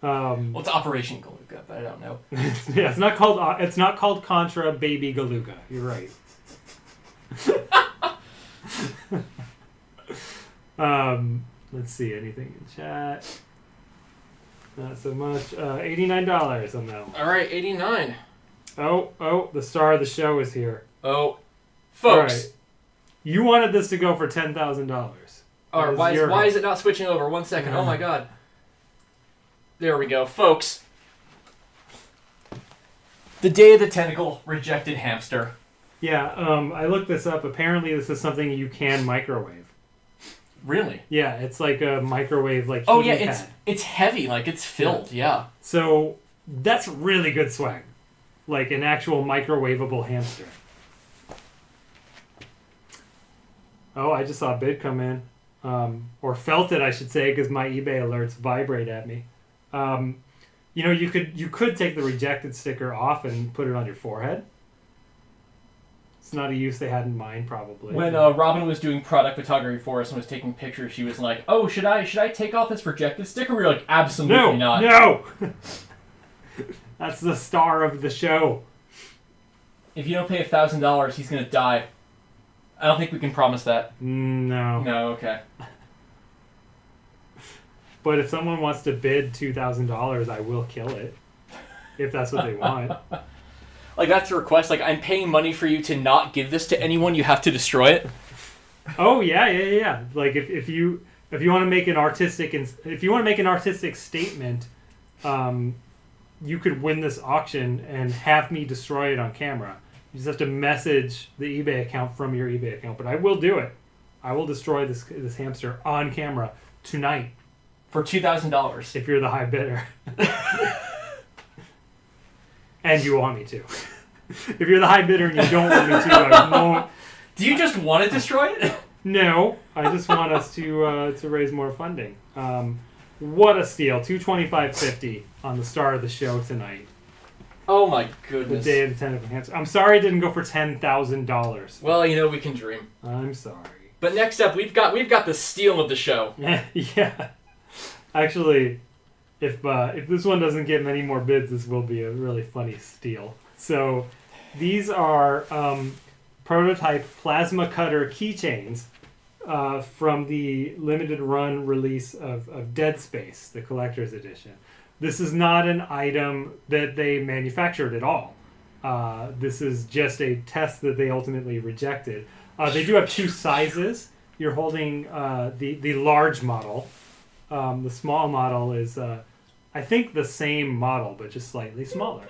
Well, it's Operation Galuga, but I don't know. Yeah, it's not called Contra Baby Galuga. You're right. Let's see, anything in chat? Not so much. $89 on that one. All right, 89. Oh, the star of the show is here. Oh, folks. Right. You wanted this to go for $10,000. All right, why is it not switching over? 1 second. Oh my god. There we go, folks. The Day of the Tentacle rejected hamster. Yeah, I looked this up. Apparently, this is something you can microwave. Really? Yeah, it's like a microwave, like. Oh yeah, it's heavy, like it's filled. Yeah. So that's really good swag, like an actual microwavable hamster. Oh, I just saw a bid come in, or felt it, I should say, because my eBay alerts vibrate at me. You could take the rejected sticker off and put it on your forehead. It's not a use they had in mind, probably. When Robin was doing product photography for us and was taking pictures, she was like, "Oh, should I take off this projected sticker?" We were like, "Absolutely not." No. That's the star of the show. If you don't pay $1,000, he's gonna die. I don't think we can promise that. No. No. Okay. But if someone wants to bid $2,000, I will kill it. If that's what they want. Like, that's a request. Like, I'm paying money for you to not give this to anyone. You have to destroy it. Oh yeah. Like if you want to make an artistic statement, you could win this auction and have me destroy it on camera. You just have to message the eBay account from your eBay account. But I will do it. I will destroy this hamster on camera tonight for $2,000 if you're the high bidder. And you want me to. If you're the high bidder and you don't want me to, I won't. Do you just want to destroy it? No, I just want us to raise more funding. What a steal! $225.50 on the star of the show tonight. Oh my goodness! The day of the tentacle hamster. I'm sorry it didn't go for $10,000. Well, we can dream. I'm sorry. But next up, we've got the steal of the show. Yeah. Actually, if this one doesn't get many more bids, this will be a really funny steal. So, these are prototype plasma cutter keychains from the limited run release of Dead Space, the collector's edition. This is not an item that they manufactured at all. This is just a test that they ultimately rejected. They do have two sizes. You're holding the large model. The small model is, I think, the same model, but just slightly smaller.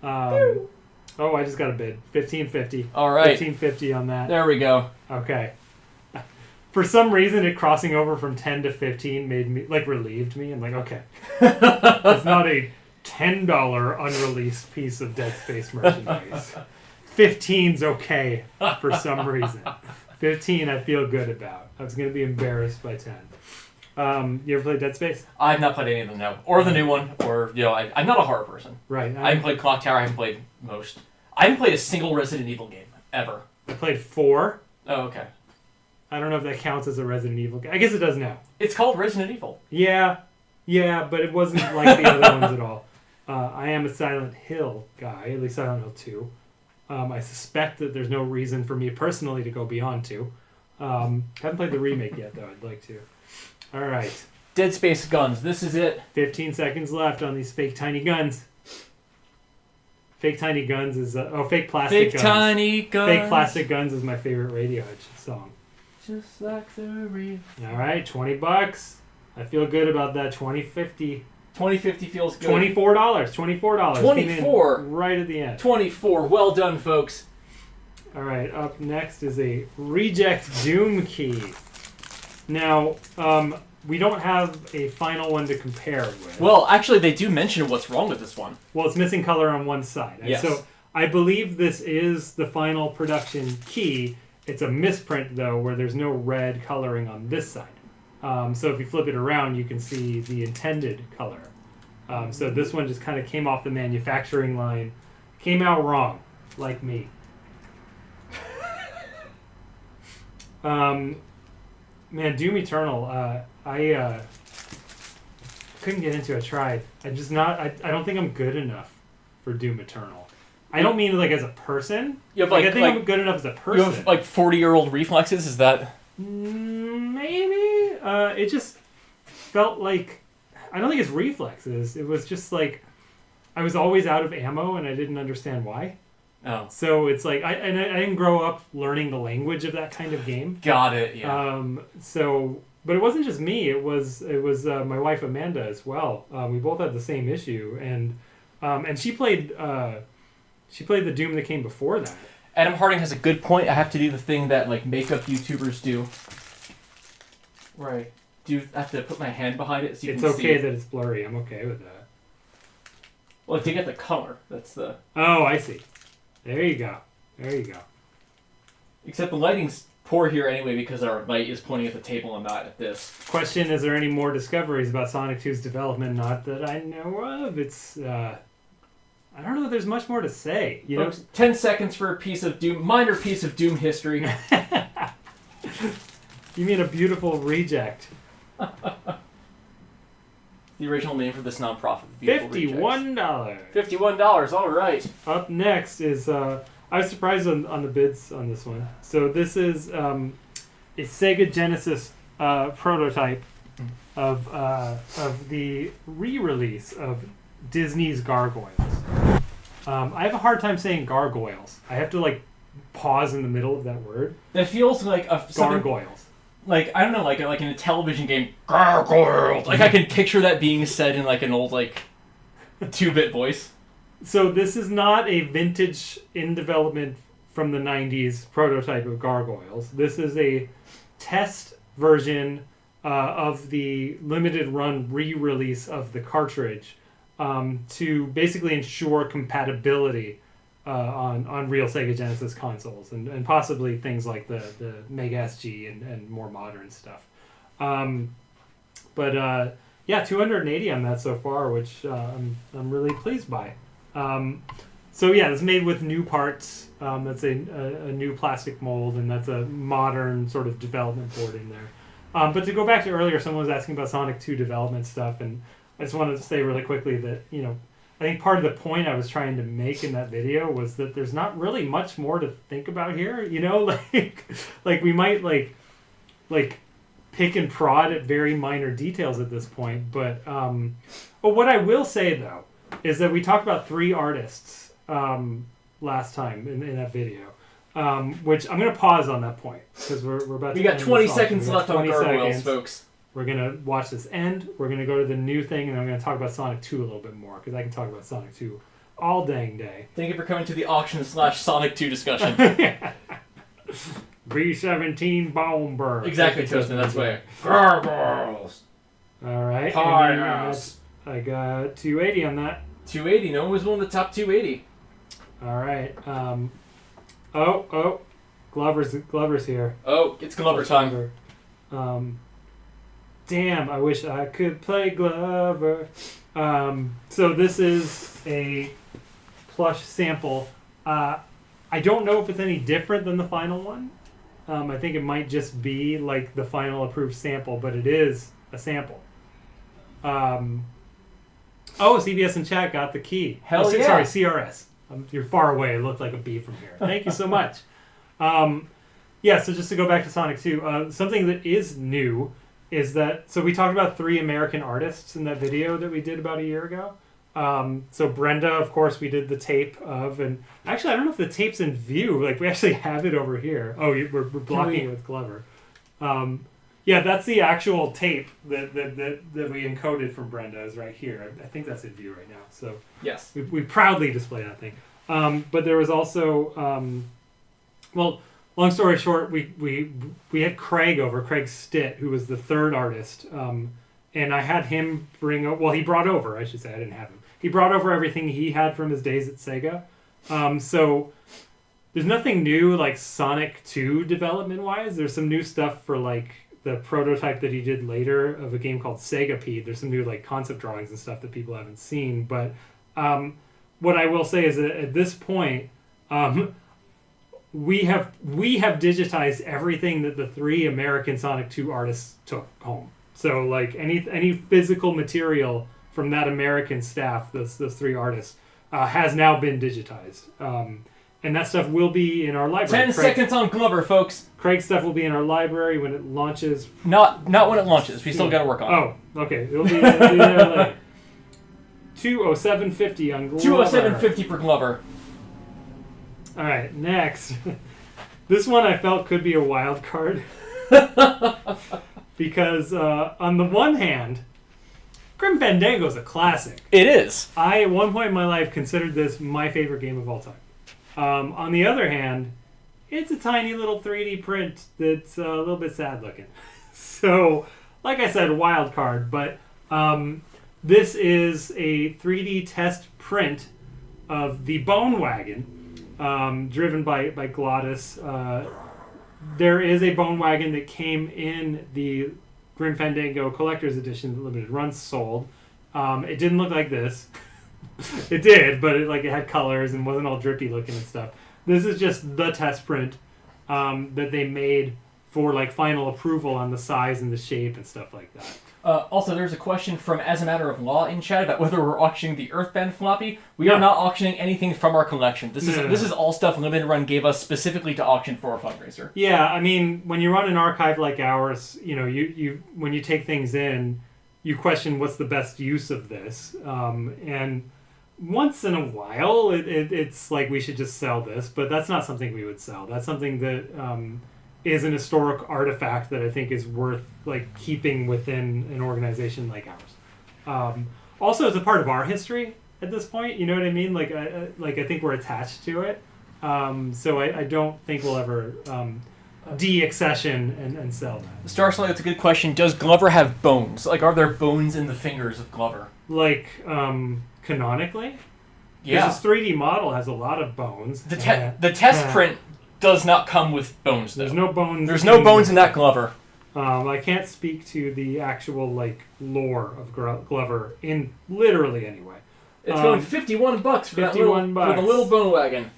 Oh, I just got a bid. $15.50. All right. $15.50 on that. There we go. Okay. For some reason, it crossing over from 10 to 15 made me, relieved me. I'm like, okay. It's not a $10 unreleased piece of Dead Space merchandise. 15's okay for some reason. 15 I feel good about. I was going to be embarrassed by 10. You ever played Dead Space? I've not played any of them, no. Or the new one, or, I'm not a horror person. Right. I haven't played Clock Tower, I haven't played most. I haven't played a single Resident Evil game, ever. I played 4. Oh, okay. I don't know if that counts as a Resident Evil game. I guess it does now. It's called Resident Evil. Yeah, but it wasn't like the other ones at all. I am a Silent Hill guy, at least Silent Hill 2. I suspect that there's no reason for me personally to go beyond 2. Haven't played the remake yet, though. I'd like to. All right. Dead Space guns. This is it. 15 seconds left on these fake tiny guns. Fake tiny guns is... fake plastic guns. Fake tiny guns. Fake plastic guns is my favorite Radiohead song. Just like the real. All right, $20. I feel good about that. $20.50. $20.50 feels good. $24. $24. 24. Right at the end. 24. Well done, folks. All right, up next is a reject Doom key. Now, we don't have a final one to compare with. Well, actually, they do mention what's wrong with this one. Well, it's missing color on one side. Yes. So I believe this is the final production key. It's a misprint, though, where there's no red coloring on this side. So if you flip it around, you can see the intended color. So this one just kind of came off the manufacturing line. Came out wrong, like me. Man, Doom Eternal, I couldn't get into it. I tried. I don't think I'm good enough for Doom Eternal. I don't mean as a person. You have I think I'm good enough as a person. You have 40-year-old reflexes. Is that? Maybe. It just felt like I don't think it's reflexes. It was just I was always out of ammo and I didn't understand why. Oh. So it's I didn't grow up learning the language of that kind of game. Got it. Yeah. But it wasn't just me. It was my wife Amanda as well. We both had the same issue, and she played the Doom that came before that. Adam Harding has a good point. I have to do the thing that makeup YouTubers do. Right. I have to put my hand behind it so you can see. It's okay that it's blurry. I'm okay with that. Well, to get the color, that's the. Oh, I see. There you go. Except the lighting's poor here anyway because our light is pointing at the table and not at this. Question, is there any more discoveries about Sonic 2's development? Not that I know of. It's I don't know if there's much more to say. You Folks, 10 seconds for a piece of Doom, minor piece of Doom history. You mean a beautiful reject. The original name for this nonprofit. $51. $51, all right. Up next is, I was surprised on the bids on this one. So this is a Sega Genesis prototype of the re-release of Disney's Gargoyles. I have a hard time saying gargoyles. I have to like pause in the middle of that word. That feels like a gargoyles. Like I don't know, like in a television game, gargoyles. Like I can picture that being said in like an old like 2-bit voice. So this is not a vintage in development from the 90s prototype of Gargoyles. This is a test version of the limited run re-release of the cartridge to basically ensure compatibility on real Sega Genesis consoles and possibly things like the Mega SG and more modern stuff. But yeah, 280 on that so far, which I'm really pleased by. So yeah, it's made with new parts. That's a new plastic mold, and that's a modern sort of development board in there. But to go back to earlier, someone was asking about Sonic 2 development stuff, and I just wanted to say really quickly that, you know, I think part of the point I was trying to make in that video was that there's not really much more to think about here, you know, like we might like pick and prod at very minor details at this point, but what I will say though is that we talked about 3 artists last time in that video. Which I'm going to pause on that point because we're about to. We got 20 seconds left on Gargoyles, folks. We're going to watch this end. We're going to go to the new thing, and I'm going to talk about Sonic 2 a little bit more because I can talk about Sonic 2 all dang day. Thank you for coming to the auction/Sonic 2 discussion. B-17 Bomber. Exactly, Toastman. That's why. Gargoyles. All right. Firehouse. I got 280 on that. 280. No one was willing to top 280. All right. Oh, Glover's here. Oh, it's Glover time. Damn, I wish I could play Glover. So this is a plush sample. I don't know if it's any different than the final one. I think it might just be like the final approved sample, but it is a sample. CBS in chat got the key. Hell yeah. Sorry, CRS. You're far away. It looked like a B from here. Thank you so much. Yeah, so just to go back to Sonic 2, something that is new is that, so we talked about 3 American artists in that video that we did about a year ago. So Brenda, of course, we did the tape of, and actually, I don't know if the tape's in view. Like, we actually have it over here. Oh, we're blocking it with Glover. Yeah, that's the actual tape that we encoded from Brenda is right here. I think that's in view right now. So yes, we proudly display that thing. But there was also, well, long story short, we had Craig over, Craig Stitt, who was the 3rd artist. And I had him he brought over, I should say, I didn't have him. He brought over everything he had from his days at Sega. So there's nothing new like Sonic 2 development-wise. There's some new stuff for like the prototype that he did later of a game called Segapede. There's some new like concept drawings and stuff that people haven't seen. But what I will say is that at this point, we have digitized everything that the 3 American Sonic 2 artists took home. So like any physical material from that American staff, those 3 artists, has now been digitized. And that stuff will be in our library. 10 seconds on Glover, folks. Craig's stuff will be in our library when it launches. Not when it launches. We still got to work on it. Oh, okay. It'll be there later. 207.50 on Glover. 207.50 for Glover. All right, next. This one I felt could be a wild card. Because on the one hand, Grim Fandango is a classic. It is. I, at one point in my life, considered this my favorite game of all time. On the other hand, it's a tiny little 3D print that's a little bit sad looking. So, like I said, wild card, but this is a 3D test print of the Bone Wagon, driven by Glottis. There is a Bone Wagon that came in the Grim Fandango Collector's Edition that limited runs sold. It didn't look like this. It did, but it had colors and wasn't all drippy looking and stuff. This is just the test print that they made for like final approval on the size and the shape and stuff like that. Also, there's a question from As a Matter of Law in chat about whether we're auctioning the Earthbound floppy. We are not auctioning anything from our collection. This is all stuff Limited Run gave us specifically to auction for a fundraiser. Yeah, I mean, when you run an archive like ours, you when you take things in, you question what's the best use of this. And once in a while, it's like we should just sell this, but that's not something we would sell. That's something that is an historic artifact that I think is worth like keeping within an organization like ours. Also, it's a part of our history at this point. You know what I mean? Like I think we're attached to it. So I don't think we'll ever de-accession and sell that. Star Slide, that's a good question. Does Glover have bones? Like, are there bones in the fingers of Glover? Like, canonically? Yeah. This 3D model has a lot of bones. The test print does not come with bones, though. There's no bones. There's no bones in that Glover. I can't speak to the actual, like, lore of Glover in literally any way. It's going $51 for the little bone wagon.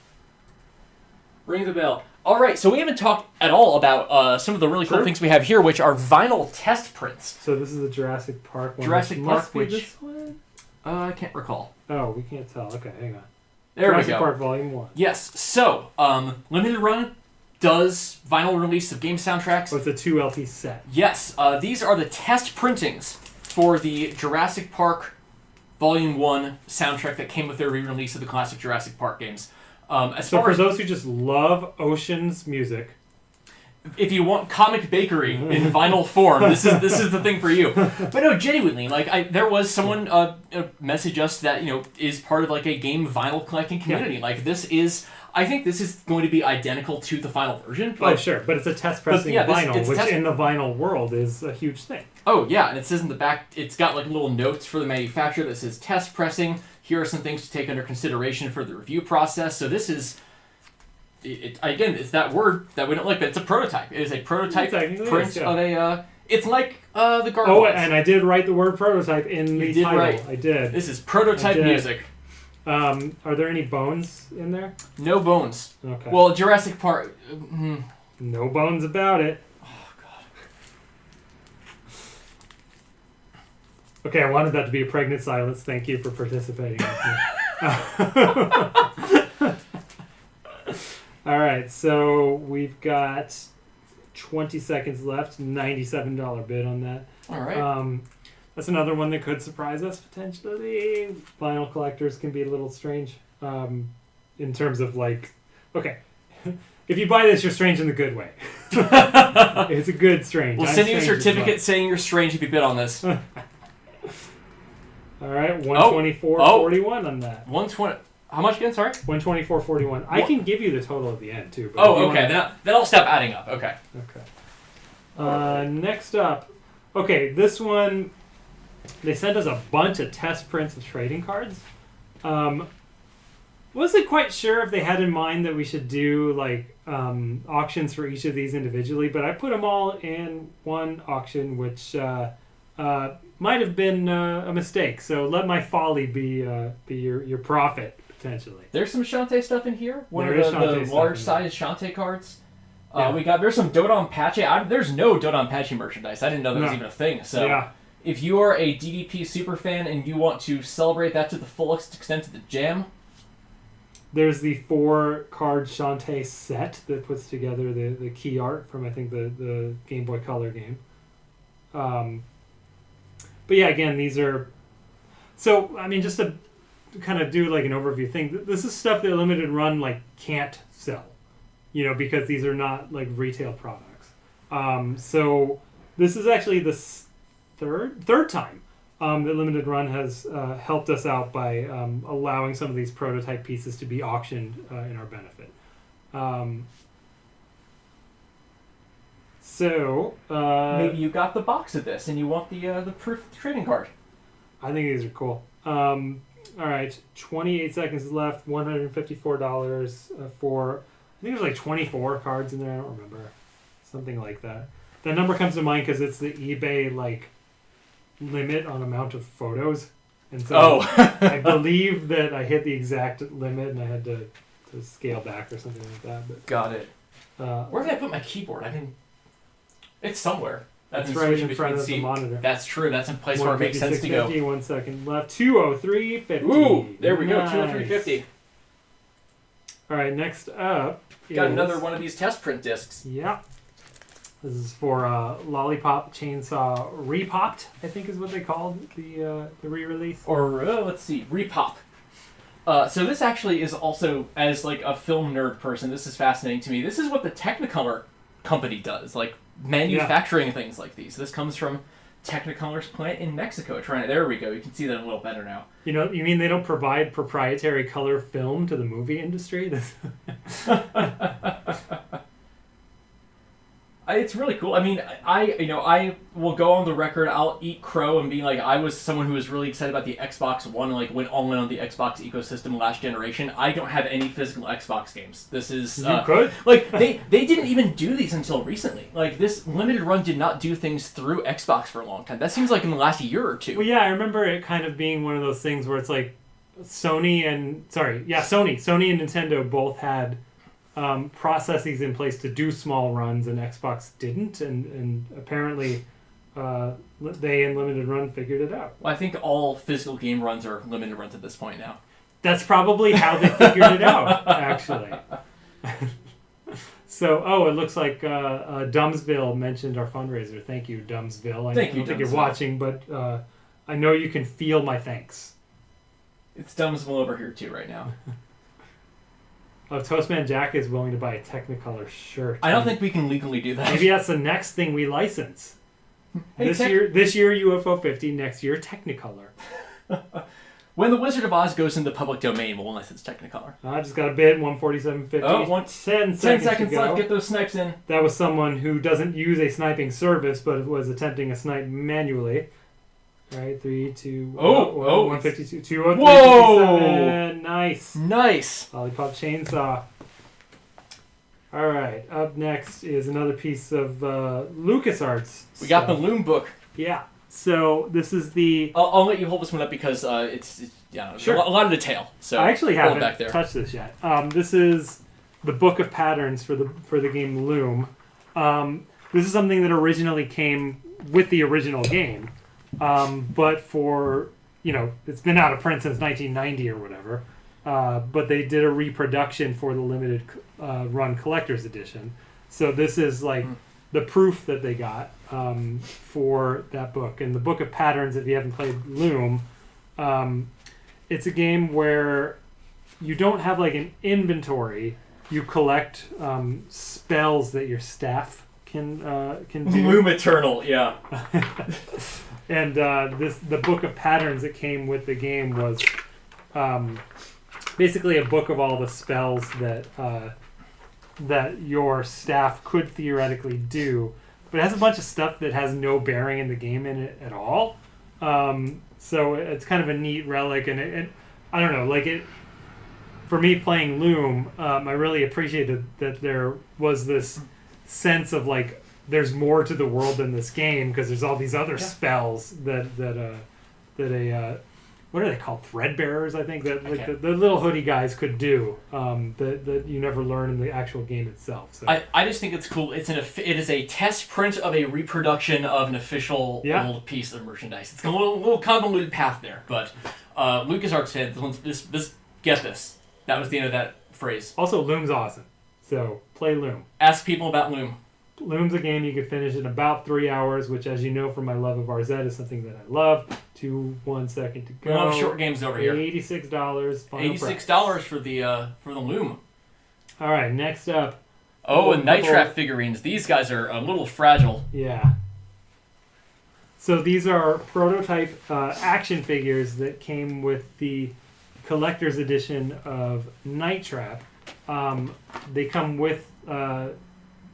Ring the bell. All right, so we haven't talked at all about some of the really cool things we have here, which are vinyl test prints. So this is the Jurassic Park one. Jurassic Park, which this one? I can't recall. Oh, we can't tell. Okay, hang on. There Jurassic we go. Park Volume 1. Yes, so Limited Run does vinyl release of game soundtracks. Oh, it's a 2 LP set. Yes, these are the test printings for the Jurassic Park Volume 1 soundtrack that came with their re-release of the classic Jurassic Park games. So for those who just love Ocean's music, if you want comic bakery in vinyl form, this is the thing for you. But no, genuinely, like there was someone message us that is part of like a game vinyl collecting community. Yeah. Like I think this is going to be identical to the final version. But, sure, but it's a test pressing vinyl, which in the vinyl world is a huge thing. Oh yeah, and it says in the back, it's got like little notes for the manufacturer that says test pressing. Here are some things to take under consideration for the review process. So this is, again, it's that word that we don't like, but it's a prototype. It is a prototype print of a. It's like the Gargoyles. Oh, and I did write the word prototype in the title. Right. I did. This is prototype music. Are there any bones in there? No bones. Okay. Well, Jurassic Park. No bones about it. Oh God. Okay, I wanted that to be a pregnant silence. Thank you for participating. All right, so we've got 20 seconds left. $97 bid on that. All right. That's another one that could surprise us potentially. Vinyl collectors can be a little strange in terms of like, okay, if you buy this, you're strange in the good way. It's a good strange. We'll send you a certificate saying you're strange if you bid on this. All right, 124.41 on that. 120. How much again? Sorry. 124.41. I can give you the total at the end too. But okay. Then I'll stop adding up. Okay. Okay. Next up, okay, this one. They sent us a bunch of test prints of trading cards. Wasn't quite sure if they had in mind that we should do like auctions for each of these individually, but I put them all in one auction, which might have been a mistake. So let my folly be your profit potentially. There's some Shantae stuff in here. One of the large size Shantae cards. There's some Dodon Pache. There's no Dodon Pache merchandise. I didn't know that was even a thing. So if you are a DDP superfan and you want to celebrate that to the fullest extent of the jam, there's the 4-card Shantae set that puts together the key art from I think the Game Boy Color game. But yeah, again, these are... So, I mean, just to kind of do like an overview thing, this is stuff that Limited Run like can't sell, because these are not like retail products. So this is actually the third time that Limited Run has helped us out by allowing some of these prototype pieces to be auctioned in our benefit. Maybe you got the box of this and you want the proof trading card. I think these are cool. All right, 28 seconds left. $154 for. I think there's like 24 cards in there. I don't remember, something like that. That number comes to mind because it's the eBay like limit on amount of photos, And so I believe that I hit the exact limit and I had to scale back or something like that. But, got it. Where did I put my keyboard? It's somewhere. That's right in front of the monitor. That's true. That's a place where it makes sense to go. 1 second left. 203.50. Ooh, there we go. 203.50. All right, next up got another one of these test print discs. Yeah. This is for Lollipop Chainsaw Repopped, I think is what they called the re-release. Or, let's see, Repop. So this actually is also, as like a film nerd person, this is fascinating to me. This is what the Technicolor company does, like manufacturing things like these. This comes from Technicolor's plant in Mexico. There we go. You can see that a little better now. You mean they don't provide proprietary color film to the movie industry? It's really cool. I mean, I will go on the record. I'll eat crow and be like, I was someone who was really excited about the Xbox One and like went all in on the Xbox ecosystem last generation. I don't have any physical Xbox games. This is you could like they didn't even do these until recently. Like this limited run did not do things through Xbox for a long time. That seems like in the last year or two. Well, yeah, I remember it kind of being one of those things where it's like Sony and Nintendo both had processes in place to do small runs, and Xbox didn't, and apparently they and Limited Run figured it out. Well, I think all physical game runs are limited runs at this point now. That's probably how they figured it out, actually. So, it looks like Dumbsville mentioned our fundraiser. Thank you, Dumbsville. I don't think you're watching, but I know you can feel my thanks. It's Dumbsville over here, too, right now. Toastman Jack is willing to buy a Technicolor shirt. I don't think we can legally do that. Maybe that's the next thing we license. Hey, this year UFO 50, next year Technicolor. When the Wizard of Oz goes into public domain, we'll license Technicolor. I just got a bid, 147.50. Oh, 10 seconds left. Get those snipes in. That was someone who doesn't use a sniping service, but was attempting a snipe manually. All right, 3, 2, 152, 203. Whoa! Nice. Lollipop Chainsaw. All right, up next is another piece of LucasArts. We got the Loom book. Yeah. So this is the. I'll let you hold this one up because it's sure. a lot of detail. So I actually haven't touched this yet. This is the book of patterns for the game Loom. This is something that originally came with the original game. But for, it's been out of print since 1990 or whatever. But they did a reproduction for the limited run collector's edition. So this is like the proof that they got for that book. And the Book of Patterns, if you haven't played Loom, it's a game where you don't have like an inventory. You collect spells that your staff can do. Loom Eternal, yeah. And the Book of Patterns that came with the game was basically a book of all the spells that your staff could theoretically do, but it has a bunch of stuff that has no bearing in the game in it at all. So it's kind of a neat relic, and I don't know, like it. For me playing Loom, I really appreciated that there was this sense of like. There's more to the world than this game because there's all these other spells that what are they called? Threadbearers, I think, that like the little hoodie guys could do that you never learn in the actual game itself. So. I just think it's cool. It is a test print of a reproduction of an official old piece of merchandise. It's a little convoluted path there, but LucasArts fans, this get this. That was the end of that phrase. Also, Loom's awesome, so play Loom. Ask people about Loom. Loom's a game you can finish in about 3 hours, which, as you know from my love of Arzette, is something that I love. 1 second to go. We love short games over here. $86. $86 for the Loom. All right, next up. And Night Trap figurines. These guys are a little fragile. Yeah. So these are prototype action figures that came with the collector's edition of Night Trap. They come with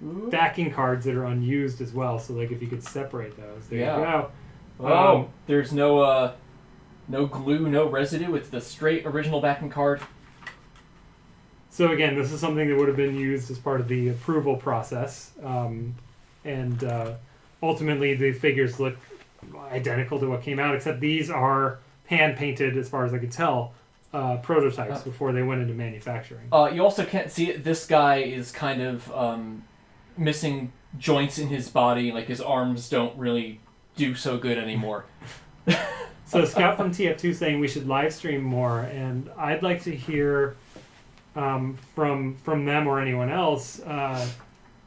backing cards that are unused as well. So like if you could separate those, there you go. There's no glue, no residue. It's the straight original backing card. So again, this is something that would have been used as part of the approval process, and ultimately the figures look identical to what came out, except these are hand painted, as far as I could tell, prototypes before they went into manufacturing. You also can't see it. This guy is kind of missing joints in his body. Like his arms don't really do so good anymore. So Scout from TF2 saying we should live stream more, and I'd like to hear from them or anyone else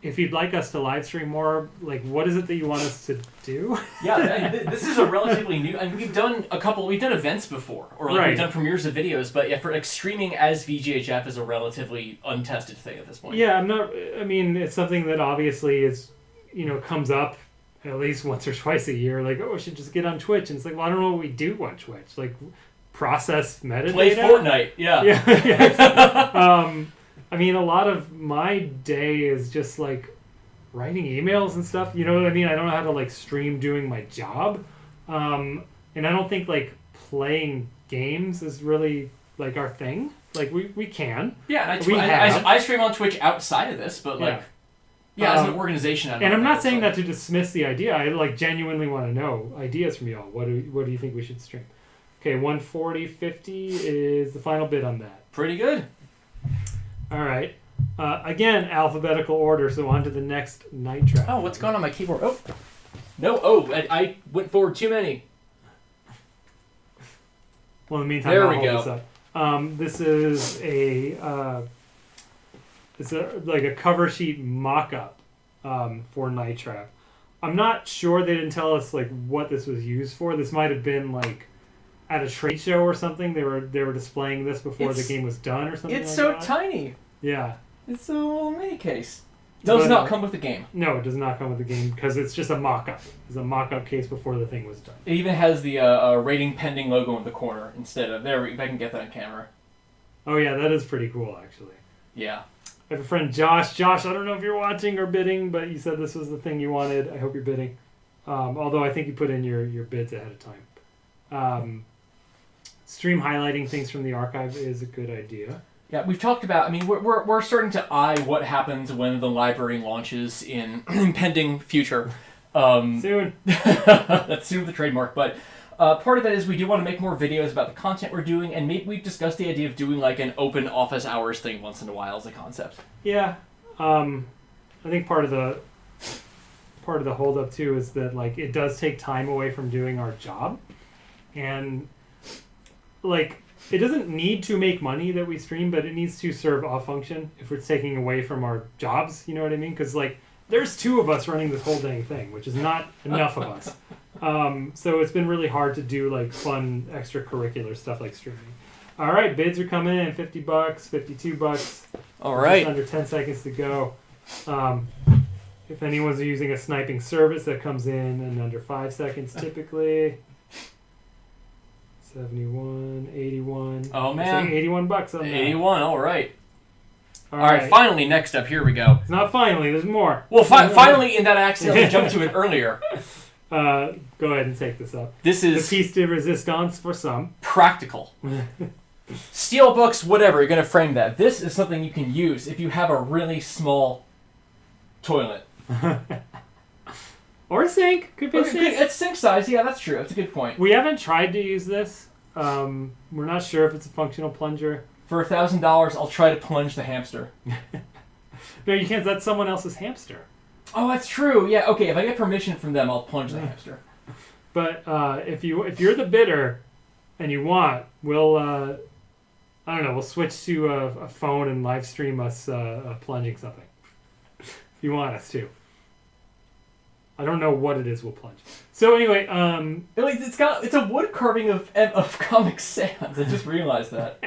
if you'd like us to live stream more. Like, what is it that you want us to do? Yeah, this is a relatively new. I mean, we've done events before, or like we've done premieres of videos, but yeah, for like streaming as VGHF is a relatively untested thing at this point. Yeah, I mean, it's something that obviously is, comes up at least once or twice a year. Like, oh, we should just get on Twitch, and it's like, well, I don't know what we do on Twitch. Like, process metadata. Play Fortnite. Yeah. Yeah. I mean, a lot of my day is just like writing emails and stuff. You know what I mean? I don't know how to like stream doing my job, and I don't think like playing games is really like our thing. Like we can. Yeah, I stream on Twitch outside of this, but like. Yeah, as an organization. And I'm not saying that to dismiss the idea. I like genuinely want to know ideas from y'all. What do you think we should stream? Okay, 140.50 is the final bid on that. Pretty good. All right. Again, alphabetical order. So on to the next Night Trap. Oh, what's going on my keyboard? Oh, no. Oh, I went forward too many. Well, in the meantime, there I'll we hold go. This up. This is it's like a cover sheet mock-up for Night Trap. I'm not sure, they didn't tell us like what this was used for. This might have been like at a trade show or something. They were displaying this before the game was done or something. It's like so that. tiny. Yeah. It's a little mini case. Does not come with the game. No, it does not come with the game because it's just a mock-up. It's a mock-up case before the thing was done. It even has the rating pending logo in the corner instead of there. If I can get that on camera. Oh yeah, that is pretty cool actually. Yeah. I have a friend, Josh. Josh, I don't know if you're watching or bidding, but you said this was the thing you wanted. I hope you're bidding. Although I think you put in your bids ahead of time. Stream highlighting things from the archive is a good idea. Yeah, we've talked about, I mean, we're starting to eye what happens when the library launches in impending future. Soon. That's soon the trademark, but part of that is we do want to make more videos about the content we're doing, and maybe we've discussed the idea of doing like an open office hours thing once in a while as a concept. Yeah. I think part of the hold up too is that like it does take time away from doing our job. And like it doesn't need to make money that we stream, but it needs to serve a function if it's taking away from our jobs, you know what I mean? Because like there's 2 of us running this whole dang thing, which is not enough of us. So it's been really hard to do like fun extracurricular stuff like streaming. All right, bids are coming in. $50, $52. All right. Just under 10 seconds to go. If anyone's using a sniping service, that comes in under 5 seconds typically. 71, 81. Oh man, $81 on that. 81. All right. All right. Finally, next up, here we go. It's not finally. There's more. Well, finally, in that I accidentally jumped to it earlier. Go ahead and take this up. This is the piece de resistance for some. Practical. Steel books, whatever, you're going to frame that. This is something you can use if you have a really small toilet. Or a sink. Could be a sink. It's sink size, yeah, that's true. That's a good point. We haven't tried to use this. We're not sure if it's a functional plunger. For $1,000, I'll try to plunge the hamster. No, you can't. That's someone else's hamster. Oh, that's true. Yeah, okay, if I get permission from them, I'll plunge the hamster. But if you're the bidder and you want, we'll I don't know, we'll switch to a phone and live stream us plunging something. If you want us to. I don't know what it is we'll plunge. So anyway, it's a wood carving of Comic Sans. I just realized that.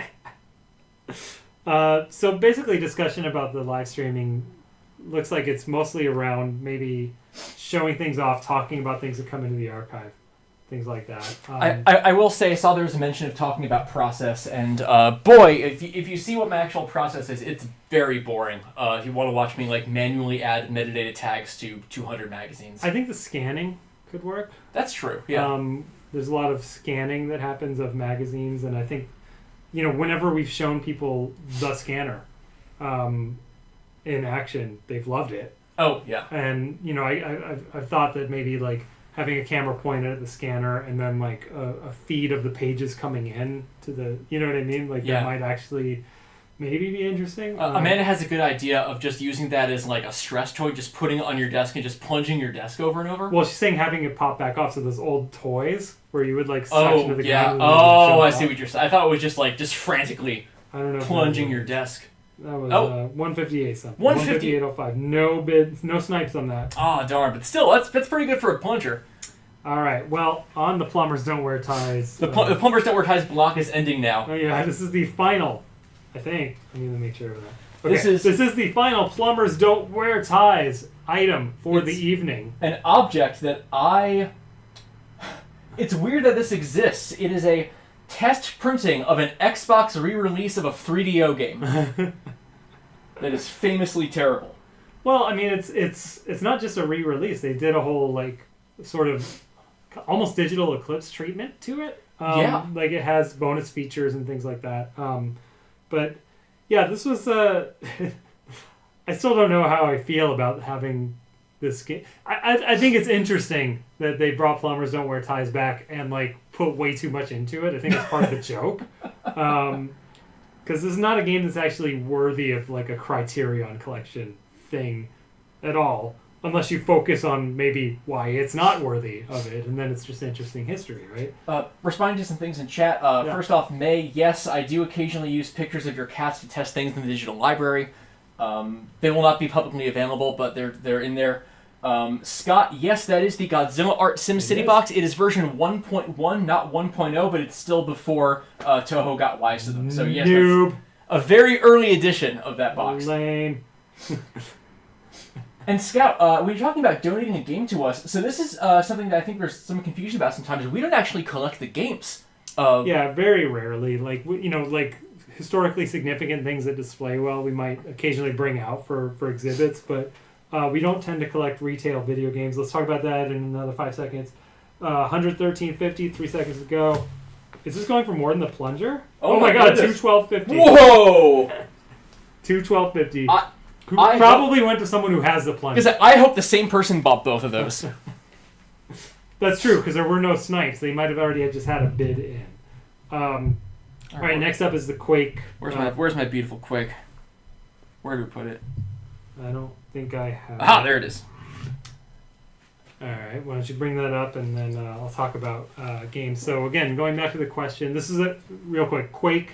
So basically, discussion about the live streaming looks like it's mostly around maybe showing things off, talking about things that come into the archive, things like that. I will say, I saw there was a mention of talking about process, and boy, if you see what my actual process is, it's very boring. If you want to watch me like manually add metadata tags to 200 magazines. I think the scanning could work. That's true, yeah. There's a lot of scanning that happens of magazines, and I think, whenever we've shown people the scanner in action, they've loved it. Oh, yeah. And, I've thought that maybe like having a camera pointed at the scanner and then like a feed of the pages coming in to the, you know what I mean? Like that might actually maybe be interesting. Amanda has a good idea of just using that as like a stress toy, just putting it on your desk and just plunging your desk over and over. Well, she's saying having it pop back off, so those old toys where you would like suck into the ground. Oh, I see what you're saying. I thought it was just frantically plunging your desk. That was 158 something. 158.05. No bids, no snipes on that. Oh, darn. But still, that's pretty good for a plunger. All right. Well, on the Plumbers Don't Wear Ties. The Plumbers Don't Wear Ties block is ending now. Oh, yeah. This is the final, I think. I need to make sure of that. Okay. This is the final Plumbers Don't Wear Ties item for the evening. An object that It's weird that this exists. It is a test printing of an Xbox re-release of a 3DO game that is famously terrible. Well, I mean, it's not just a re-release. They did a whole like sort of almost digital Eclipse treatment to it. Like it has bonus features and things like that. But yeah, this was I still don't know how I feel about having this game. I think it's interesting that they brought Plumbers Don't Wear Ties back and like put way too much into it. I think it's part of the joke. Because this is not a game that's actually worthy of like a Criterion Collection thing at all. Unless you focus on maybe why it's not worthy of it, and then it's just interesting history, right? Responding to some things in chat. First off, May, yes, I do occasionally use pictures of your cats to test things in the digital library. They will not be publicly available, but they're in there. Scott, yes, that is the Godzilla Art SimCity box. It is version 1.1, not 1.0, but it's still before Toho got wise to them. So yes, that's a very early edition of that box. Lame. And Scout, we were talking about donating a game to us. So this is something that I think there's some confusion about sometimes. We don't actually collect the games. Yeah, very rarely. Like, like historically significant things that display well, we might occasionally bring out for exhibits, but we don't tend to collect retail video games. Let's talk about that in another 5 seconds. 113.50, 3 seconds to go. Is this going for more than the plunger? Oh my god, 212.50. Whoa! 212.50. Probably went to someone who has the plunger. Because I hope the same person bought both of those. That's true, because there were no snipes. They might have already just had a bid in. All right, next up is the Quake. Where's my beautiful Quake? Where do we put it? I don't think I have. Ah, there it is. All right, why don't you bring that up, and then I'll talk about games. So again, going back to the question, this is real quick. Quake,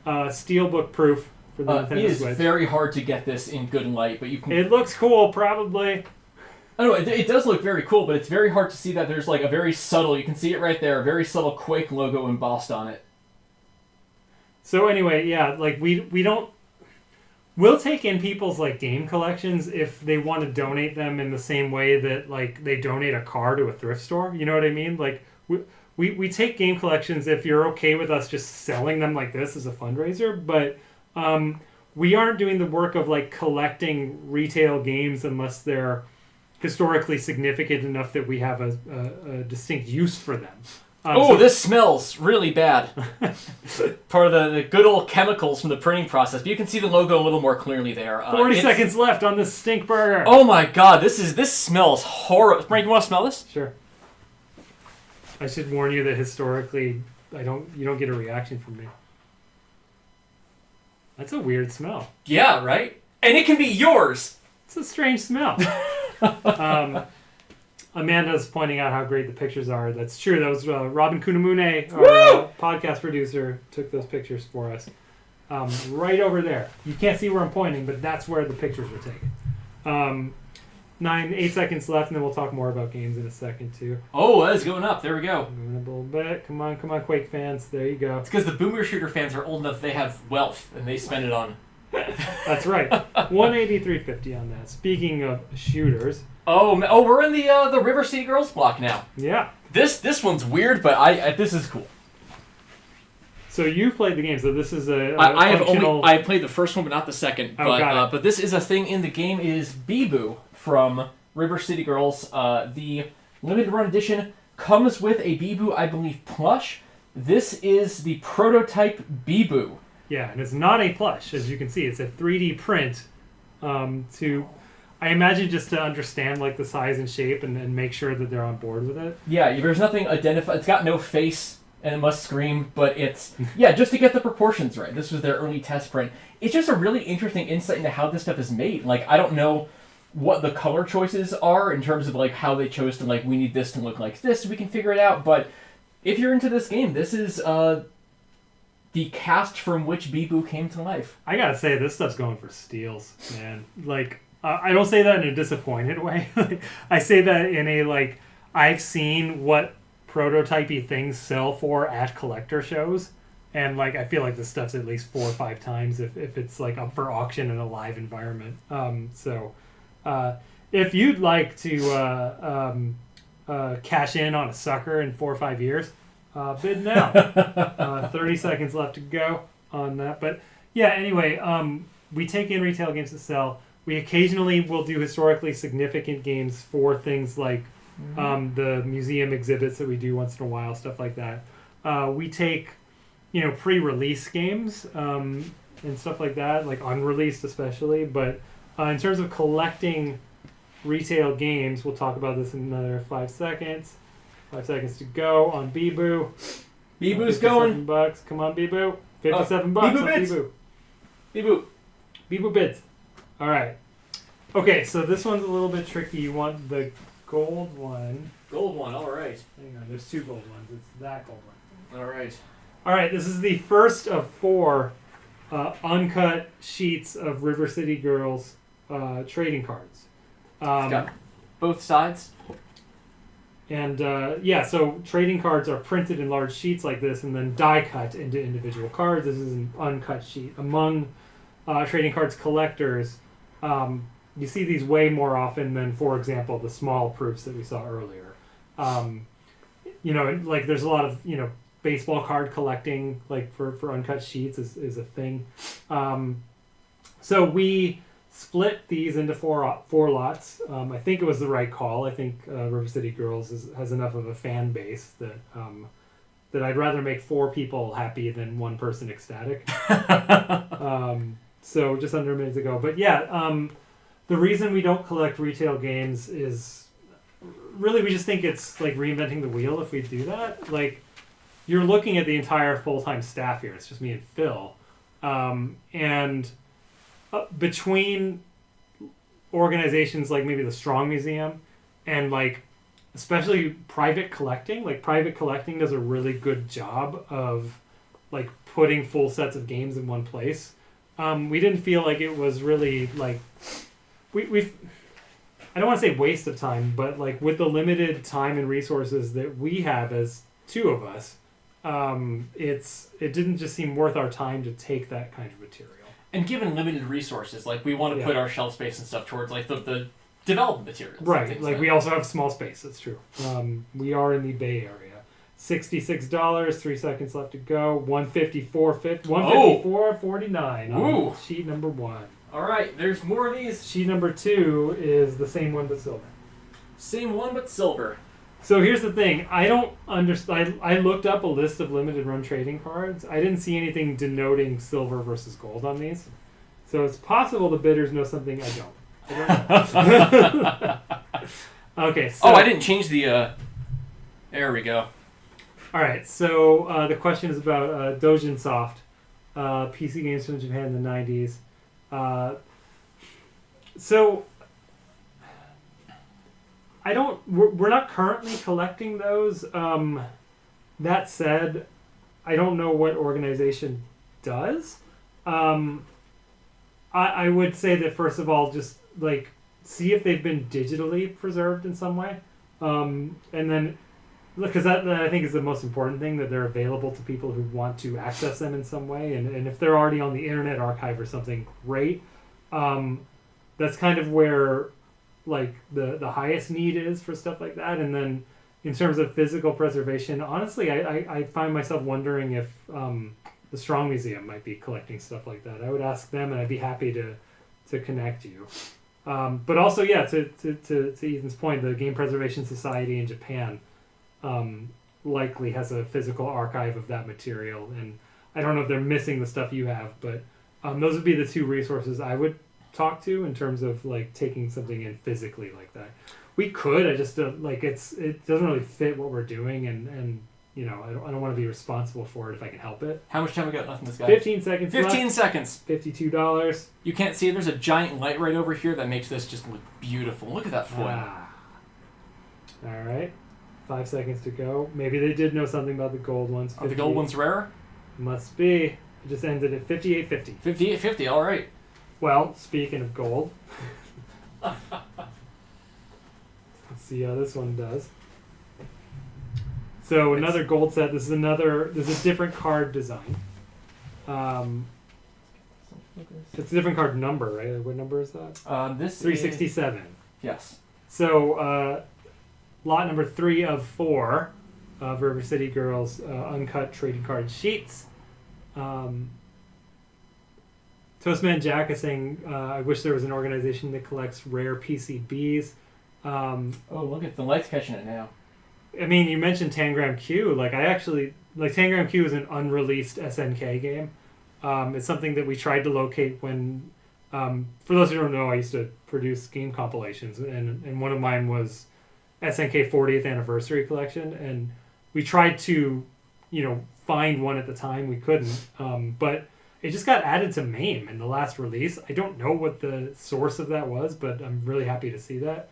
Steelbook proof. It is very hard to get this in good light, but you can... It looks cool, probably. I don't know, it does look very cool, but it's very hard to see that there's like a very subtle, you can see it right there, a very subtle Quake logo embossed on it. So anyway, yeah, like we don't... We'll take in people's like game collections if they want to donate them in the same way that like they donate a car to a thrift store. You know what I mean? Like we take game collections if you're okay with us just selling them like this as a fundraiser, but... we aren't doing the work of like collecting retail games unless they're historically significant enough that we have a distinct use for them. This smells really bad. Part of the good old chemicals from the printing process. But you can see the logo a little more clearly there. 40 seconds left on this stink burger. Oh my god, this smells horrible. Frank, you want to smell this? Sure. I should warn you that historically, you don't get a reaction from me. That's a weird smell. Yeah, right? And it can be yours! It's a strange smell. Amanda's pointing out how great the pictures are. That's true. That was Robin Kunamune, our podcast producer, took those pictures for us. Right over there. You can't see where I'm pointing, but that's where the pictures were taken. 8 seconds left, and then we'll talk more about games in a second, too. Oh, that is going up. There we go. Moving a little bit. Come on, Quake fans. There you go. It's because the Boomer Shooter fans are old enough they have wealth, and they spend it on... That's right. 183.50 on that. Speaking of shooters... Oh, we're in the River City Girls block now. Yeah. This one's weird, but this is cool. So you played the game, so this is I have played the first one, but not the second. But this is a thing in the game. It is Bee-Boo from River City Girls. The limited run edition comes with a Bee-Boo, I believe, plush. This is the prototype Bee-Boo. Yeah, and it's not a plush, as you can see. It's a 3D print. I imagine just to understand like the size and shape and make sure that they're on board with it. Yeah, there's nothing identified. It's got no face and it must scream, but it's just to get the proportions right. This was their early test print. It's just a really interesting insight into how this stuff is made. Like, I don't know what the color choices are in terms of like how they chose to like, we need this to look like this. We can figure it out. But if you're into this game, this is the cast from which Bee-Boo came to life. I gotta say, this stuff's going for steals, man. Like, I don't say that in a disappointed way. I say that in a like, I've seen what prototypey things sell for at collector shows, and like I feel like this stuff's at least 4 or 5 times if it's like up for auction in a live environment. So if you'd like to cash in on a sucker in 4 or 5 years, bid now. 30 seconds left to go on that. But yeah, anyway, we take in retail games to sell. We occasionally will do historically significant games for things like the museum exhibits that we do once in a while, stuff like that. We take, pre-release games and stuff like that, like unreleased especially. But in terms of collecting retail games, we'll talk about this in another 5 seconds. 5 seconds to go on Bee-Boo. Bee-Boo's going. $57. Come on, Bee-Boo. $57 Bee-Boo on bids. Bee-Boo. Bee-Boo. Bee-Boo bids. All right. Okay, so this one's a little bit tricky. You want the gold one. Gold one, all right. Hang on, there's 2 gold ones. It's that gold one. All right. All right, this is the first of 4 uncut sheets of River City Girls trading cards. It's got both sides. And so trading cards are printed in large sheets like this and then die cut into individual cards. This is an uncut sheet. Among trading cards collectors, you see these way more often than, for example, the small proofs that we saw earlier. Like there's a lot of, baseball card collecting, like for uncut sheets is a thing. So we split these into four lots. I think it was the right call. I think River City Girls has enough of a fan base that I'd rather make 4 people happy than 1 person ecstatic. So just under a minute to go. But yeah, the reason we don't collect retail games is really we just think it's like reinventing the wheel if we do that. Like, you're looking at the entire full-time staff here. It's just me and Phil. And between organizations like maybe the Strong Museum and like especially private collecting does a really good job of like putting full sets of games in one place. We didn't feel like it was really like we've I don't want to say waste of time, but like with the limited time and resources that we have as 2 of us, it didn't just seem worth our time to take that kind of material. And given limited resources, like we want to put our shelf space and stuff towards like the development materials. Right. Like we also have small space. That's true. We are in the Bay Area. $66. 3 seconds left to go. 154.49 on sheet number 1. All right. There's more of these. Sheet number 2 is the same one but silver. Same one but silver. So here's the thing. I don't understand. I looked up a list of limited run trading cards. I didn't see anything denoting silver versus gold on these. So it's possible the bidders know something I don't. Okay. So, I didn't change the... There we go. All right. So the question is about Dojin Soft, PC games from Japan in the 90s. We're not currently collecting those. That said, I don't know what organization does. I would say that first of all, just like see if they've been digitally preserved in some way. And then, because that I think is the most important thing, that they're available to people who want to access them in some way. And if they're already on the Internet Archive or something, great. That's kind of where like the highest need is for stuff like that. And then in terms of physical preservation, honestly, I find myself wondering if the Strong Museum might be collecting stuff like that. I would ask them, and I'd be happy to connect you. But also, yeah, to Ethan's point, the Game Preservation Society in Japan likely has a physical archive of that material, and I don't know if they're missing the stuff you have, but those would be the 2 resources I would talk to in terms of like taking something in physically like that. We could. I just don't like it doesn't really fit what we're doing, and you know I don't want to be responsible for it if I can help it. How much time we got left in this guy? 15 seconds. 15 seconds. $52. You can't see it. There's a giant light right over here that makes this just look beautiful. Look at that foil. All right. 5 seconds to go. Maybe they did know something about the gold ones. Are the gold ones rarer? Must be. It just ended at 58.50. 58.50. All right. Well, speaking of gold, let's see how this one does. So another gold set. This is a different card design. It's a different card number, right? What number is that? This 367. Yes. So lot number 3 of 4 of River City Girls uncut trading card sheets. Toastman Jack is saying, I wish there was an organization that collects rare PCBs. Oh, look at the light's catching it now. I mean, you mentioned Tangram Q. Like, Tangram Q is an unreleased SNK game. It's something that we tried to locate when, for those who don't know, I used to produce game compilations, and one of mine was SNK 40th Anniversary Collection, and we tried to, find one at the time. We couldn't, but it just got added to MAME in the last release. I don't know what the source of that was, but I'm really happy to see that.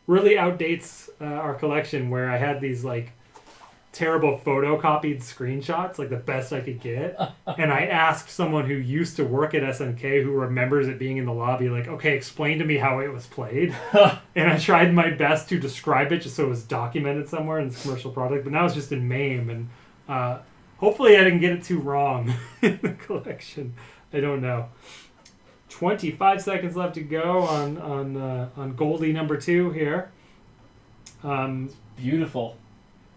Really outdates our collection, where I had these like terrible photocopied screenshots, like the best I could get, and I asked someone who used to work at SNK who remembers it being in the lobby, like, okay, explain to me how it was played. And I tried my best to describe it just so it was documented somewhere in this commercial product, but now it's just in MAME, and hopefully I didn't get it too wrong in the collection. I don't know. 25 seconds left to go on Goldie number 2 here. Beautiful.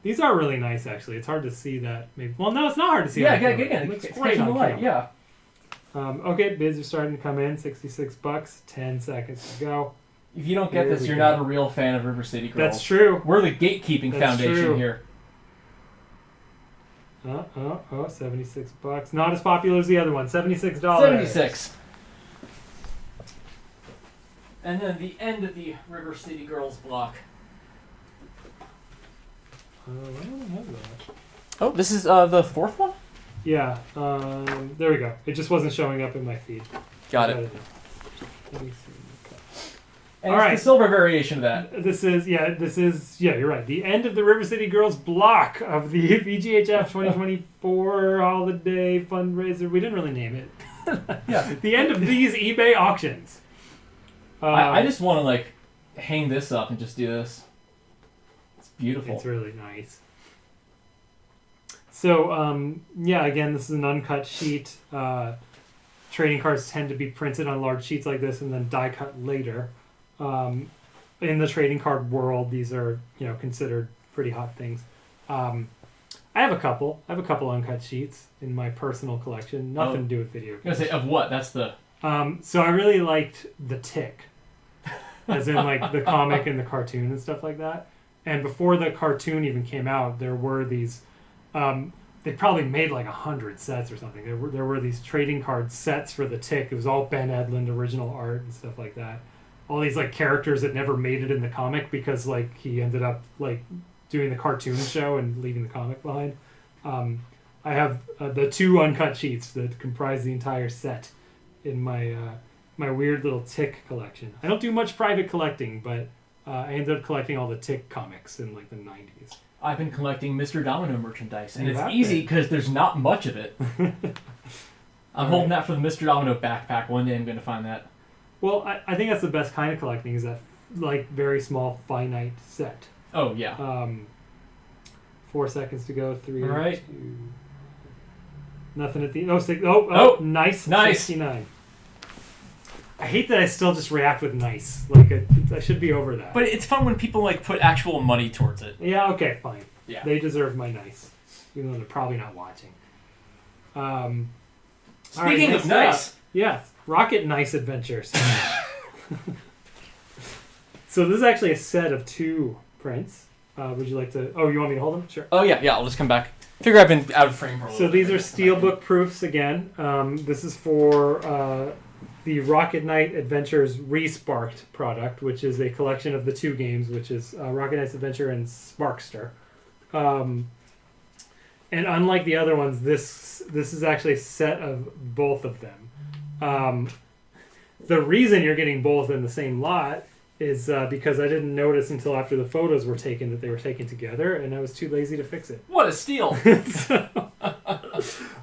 These are really nice, actually. It's hard to see that. Maybe. Well, no, it's not hard to see. Yeah, again, it's great on the light. Yeah. Okay, bids are starting to come in. $66. 10 seconds to go. If you don't get this, you're not a real fan of River City Girls. That's true. We're the gatekeeping foundation here. $76. Not as popular as the other one. $76. 76. And then the end of the River City Girls block. I don't have that. Oh, this is the 4th one? Yeah. There we go. It just wasn't showing up in my feed. Got it. Let me see. And it's the silver variation of that. This is, you're right. The end of the River City Girls block of the VGHF 2024 holiday fundraiser. We didn't really name it. Yeah. The end of these eBay auctions. I just want to hang this up and just do this. It's beautiful. It's really nice. So, again, this is an uncut sheet. Trading cards tend to be printed on large sheets like this and then die cut later. In the trading card world, these are considered pretty hot things. I have a couple uncut sheets in my personal collection. Nothing to do with video games. I was gonna say, of what? That's the. So I really liked The Tick, as in the comic and the cartoon and stuff like that. And before the cartoon even came out, there were these. They probably made 100 sets or something. There were these trading card sets for The Tick. It was all Ben Edlund original art and stuff like that. All these characters that never made it in the comic because he ended up doing the cartoon show and leaving the comic behind. I have the 2 uncut sheets that comprise the entire set in my my weird little Tick collection. I don't do much private collecting, but I ended up collecting all the Tick comics in the 90s. I've been collecting Mr. Domino merchandise, and it's easy because there's not much of it. I'm holding out for the Mr. Domino backpack. One day I'm going to find that. Well, I think that's the best kind of collecting, is that very small finite set. Oh yeah. 4 seconds to go. 3. All right. 2. Nothing at the. Nice. 69. I hate that I still just react with nice. I should be over that. But it's fun when people put actual money towards it. Yeah. Okay. Fine. Yeah. They deserve my nice, even though they're probably not watching. Speaking of nice. Yeah. Rocket Nice Adventures. So this is actually a set of 2 prints. Would you like to... Oh, you want me to hold them? Sure. Oh, yeah. I'll just come back. Figure I've been out of frame for a little bit. So these are steelbook proofs again. This is for the Rocket Knight Adventures Resparked product, which is a collection of the two games, which is Rocket Knight's Adventure and Sparkster. And unlike the other ones, this is actually a set of both of them. The reason you're getting both in the same lot is because I didn't notice until after the photos were taken that they were taken together, and I was too lazy to fix it. What a steal!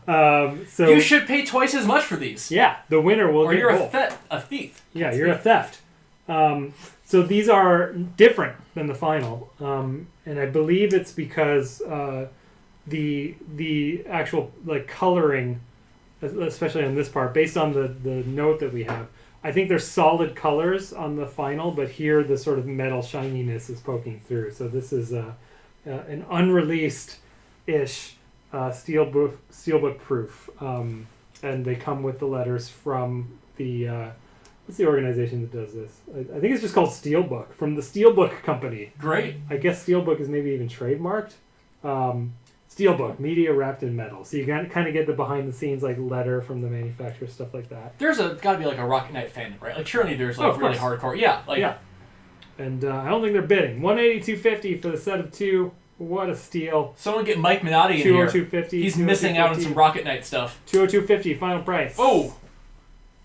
So you should pay twice as much for these. Yeah, the winner will get both. Or you're a thief. Yeah, you're a theft. So these are different than the final, and I believe it's because the actual coloring, especially on this part, based on the note that we have. I think there's solid colors on the final, but here the sort of metal shininess is poking through. So this is an unreleased-ish steelbook proof, and they come with the letters from the what's the organization that does this? I think it's just called Steelbook, from the Steelbook Company. Great. I guess Steelbook is maybe even trademarked. Steelbook, media wrapped in metal. So you kind of get the behind-the-scenes letter from the manufacturer, stuff like that. There's got to be a Rocket Knight fan, right? Surely there's really hardcore. Yeah. Yeah. And I don't think they're bidding. $182.50 for the set of two. What a steal. Someone get Mike Minotti in here. $202.50. He's missing out on some Rocket Knight stuff. $202.50 final price. Oh.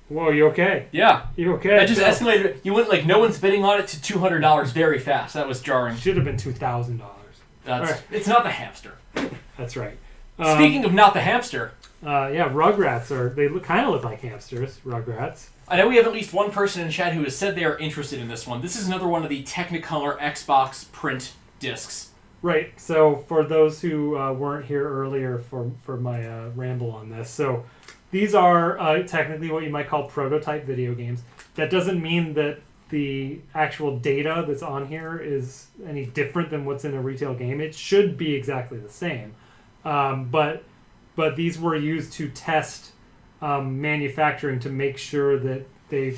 Whoa, you okay? Yeah. You okay? That just escalated. You went no one's bidding on it to $200 very fast. That was jarring. Should have been $2,000. Right. It's not the hamster. That's right. Speaking of not the hamster. Rugrats they kind of look like hamsters, Rugrats. I know we have at least one person in chat who has said they are interested in this one. This is another one of the Technicolor Xbox print discs. Right. So for those who weren't here earlier for my ramble on this, so these are technically what you might call prototype video games. That doesn't mean that the actual data that's on here is any different than what's in a retail game. It should be exactly the same. But these were used to test manufacturing to make sure that they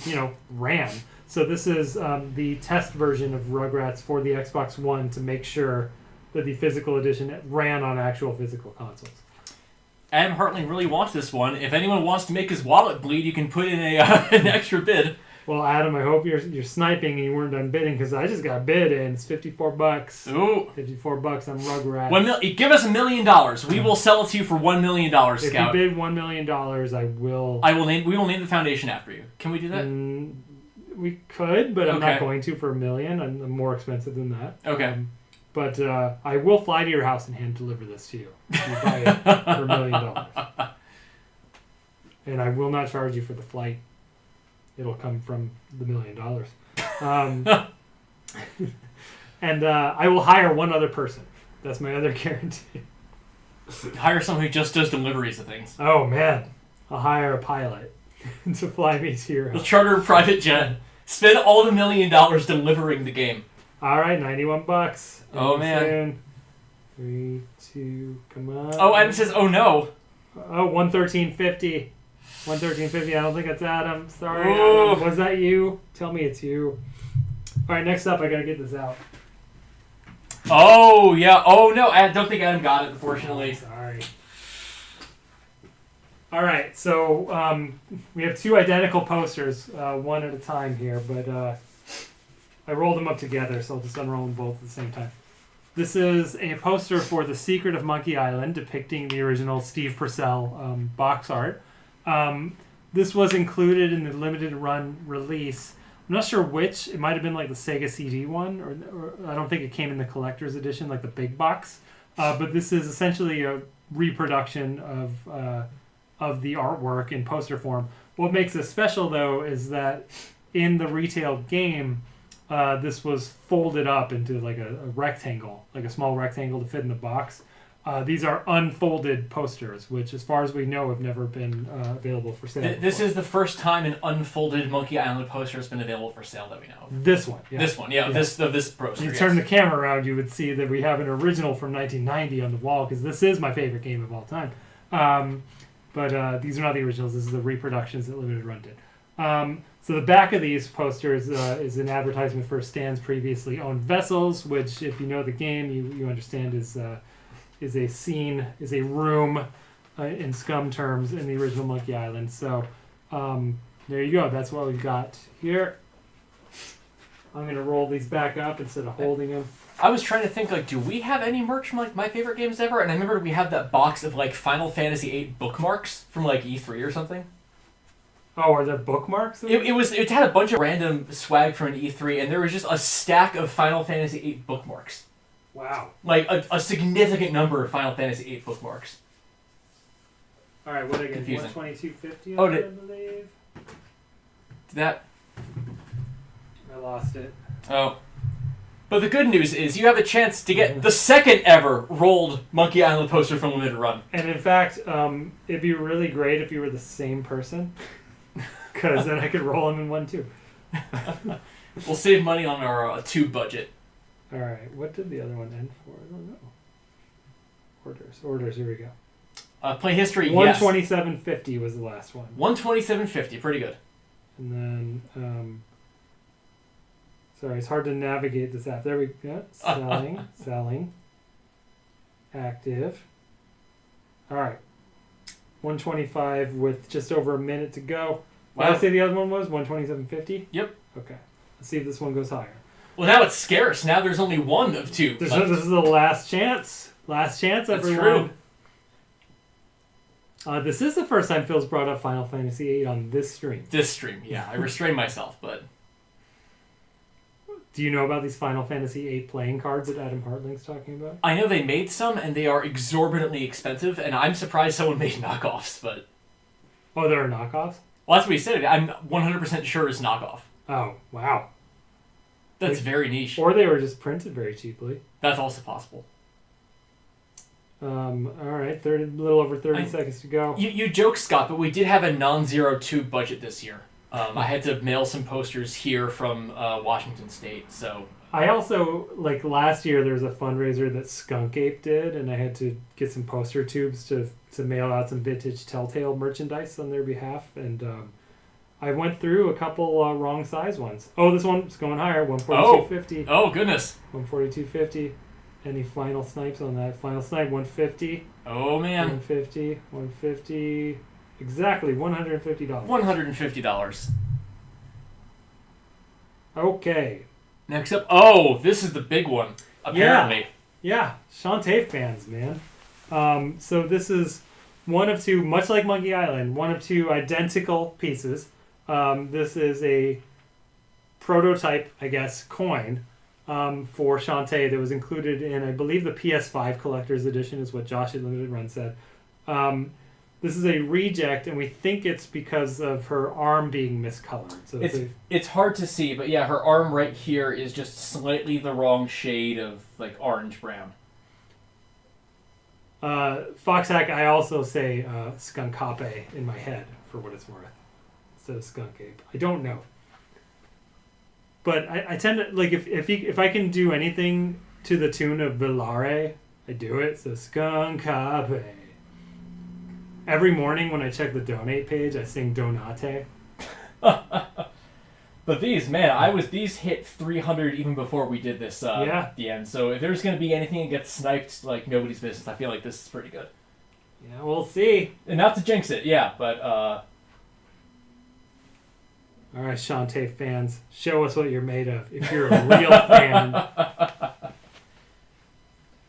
ran. So this is the test version of Rugrats for the Xbox One to make sure that the physical edition ran on actual physical consoles. Adam Hartling really wants this one. If anyone wants to make his wallet bleed, you can put in an extra bid. Well, Adam, I hope you're sniping and you weren't done bidding, because I just got bid in. It's $54. Ooh. $54 on Rugrats. Give us $1 million. We will sell it to you for $1 million, Scout. If you bid $1 million, I will. We will name the foundation after you. Can we do that? We could, but I'm not going to for $1 million. I'm more expensive than that. Okay. But I will fly to your house and hand deliver this to you if you buy it for $1 million. And I will not charge you for the flight. It'll come from the $1 million. And I will hire one other person. That's my other guarantee. Hire someone who just does deliveries of things. Oh, man. I'll hire a pilot to fly me to your house. We'll charter a private jet. Spend all the $1 million delivering the game. All right, $91. Oh, man. 3, 2, come on. Oh, Adam says, oh, no. Oh, $113.50. $113.50. I don't think that's Adam. Sorry, Adam. Was that you? Tell me it's you. All right, next up, I got to get this out. Oh, yeah. Oh, no. I don't think Adam got it, unfortunately. Sorry. All right, so we have two identical posters, one at a time here, but I rolled them up together, so I'll just unroll them both at the same time. This is a poster for The Secret of Monkey Island, depicting the original Steve Purcell box art. This was included in the limited run release. I'm not sure which. It might have been the Sega CD one, or I don't think it came in the collector's edition, the big box. But this is essentially a reproduction of the artwork in poster form. What makes this special, though, is that in the retail game, this was folded up into a rectangle, a small rectangle to fit in the box. These are unfolded posters, which, as far as we know, have never been available for sale. This is the first time an unfolded Monkey Island poster has been available for sale that we know of. This one. Yeah. This one, yeah. This poster. If you turn the camera around, you would see that we have an original from 1990 on the wall, because this is my favorite game of all time. But these are not the originals. This is the reproductions that Limited Run did. So the back of these posters is an advertisement for Stan's previously owned vessels, which, if you know the game, you understand is a scene, is a room in SCUM terms in the original Monkey Island. So There you go. That's what we've got here. I'm going to roll these back up instead of holding them. I was trying to think, like, do we have any merch from, like, my favorite games ever? And I remember we had that box of, like, Final Fantasy VIII bookmarks from, like, E3 or something. Oh, are there bookmarks? It had a bunch of random swag from an E3, and there was just a stack of Final Fantasy VIII bookmarks. Wow. Like, a significant number of Final Fantasy VIII bookmarks. All right, what again? Confusing. 122.50, Oh, I believe. That... I lost it. Oh. But the good news is you have a chance to get the second ever rolled Monkey Island poster from Limited Run. And in fact, it'd be really great if you were the same person. Because then I could roll them in one too. We'll save money on our tube budget. Alright, what did the other one end for? I don't know. Orders, here we go. Play history, yes. 127.50 was the last one. 127.50, pretty good. And then, sorry, it's hard to navigate this app. There we go. Selling. Active. Alright. 125 with just over a minute to go. What did I say the other one was? 127.50? Yep. Okay. Let's see if this one goes higher. Well, now it's scarce. Now there's only one of two. This is the last chance. Last chance, everyone. That's true. This is the first time Phil's brought up Final Fantasy VIII on this stream. This stream, yeah. I restrained myself, but... Do you know about these Final Fantasy VIII playing cards that Adam Hartling's talking about? I know they made some, and they are exorbitantly expensive, and I'm surprised someone made knockoffs, but... Oh, there are knockoffs? Well, that's what he said. I'm 100% sure it's knockoff. Oh, wow. That's very niche. Or they were just printed very cheaply. That's also possible. Alright, a little over 30 seconds to go. You joke, Scott, but we did have a non-zero tube budget this year. I had to mail some posters here from Washington State, so... I also, like last year, there was a fundraiser that Skunk Ape did, and I had to get some poster tubes to mail out some vintage Telltale merchandise on their behalf, and I went through a couple wrong size ones. Oh, this one's going higher, 142.50. Oh, goodness. 142.50. Any final snipes on that? Final snipe, 150. Oh, man. 150. Exactly, $150. $150. Okay. Next up, oh, this is the big one, apparently. Yeah, Shantae fans, man. So this is one of two, much like Monkey Island, one of two identical pieces. This is a prototype, I guess, coin for Shantae that was included in, I believe, the PS5 Collector's Edition is what Josh at Limited Run said. This is a reject, and we think it's because of her arm being miscolored. So it's hard to see, but yeah, her arm right here is just slightly the wrong shade of, like, orange-brown. Foxhack, I also say Skunkape in my head, for what it's worth, instead of Skunk Ape. I don't know. But I tend to, like, if I can do anything to the tune of Bellare, I do it. So Skunkape. Every morning when I check the donate page, I sing Donate. But these, man, these hit 300 even before we did this at the end. So if there's going to be anything that gets sniped like nobody's business, I feel like this is pretty good. Yeah, we'll see. And not to jinx it, yeah, but... All right, Shantae fans, show us what you're made of. If you're a real fan.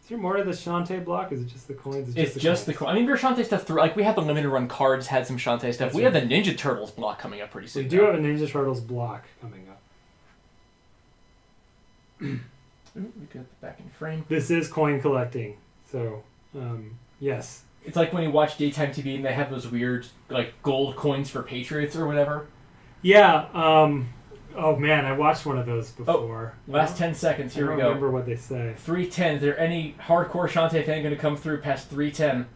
Is there more to the Shantae block? Is it just the coins? It's just the coins. I mean, there's Shantae stuff through. Like, we had the Limited Run cards, had some Shantae stuff. We have the Ninja Turtles block coming up pretty soon. We do have a Ninja Turtles block coming up. Ooh, we got the back in frame. This is coin collecting. So, yes. It's like when you watch daytime TV and they have those weird, like, gold coins for Patriots or whatever. Yeah, oh man, I watched one of those before. Oh, last 10 seconds, here we go. I don't remember what they say. 310. Is there any hardcore Shantae fan going to come through past 310?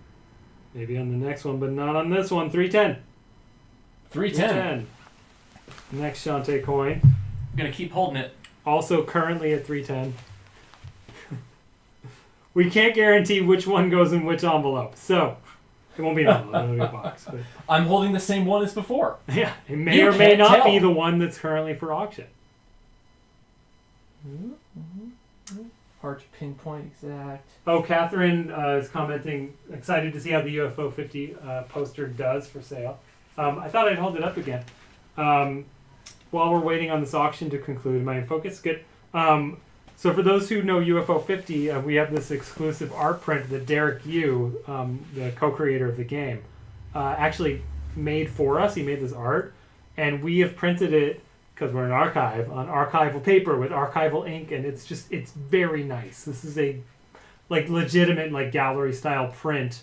Maybe on the next one, but not on this one. 310. 310. Next Shantae coin. I'm going to keep holding it. Also currently at 310. We can't guarantee which one goes in which envelope, so... It won't be an envelope, it'll be a box. But I'm holding the same one as before. Yeah, it may or may not be the one that's currently for auction. Hard to pinpoint exact. Oh, Catherine is commenting, excited to see how the UFO 50 poster does for sale. I thought I'd hold it up again. While we're waiting on this auction to conclude, am I in focus? Good. So for those who know UFO 50, we have this exclusive art print that Derek Yu, the co-creator of the game, actually made for us. He made this art, and we have printed it, because we're an archive, on archival paper with archival ink, and it's very nice. This is a legitimate gallery style print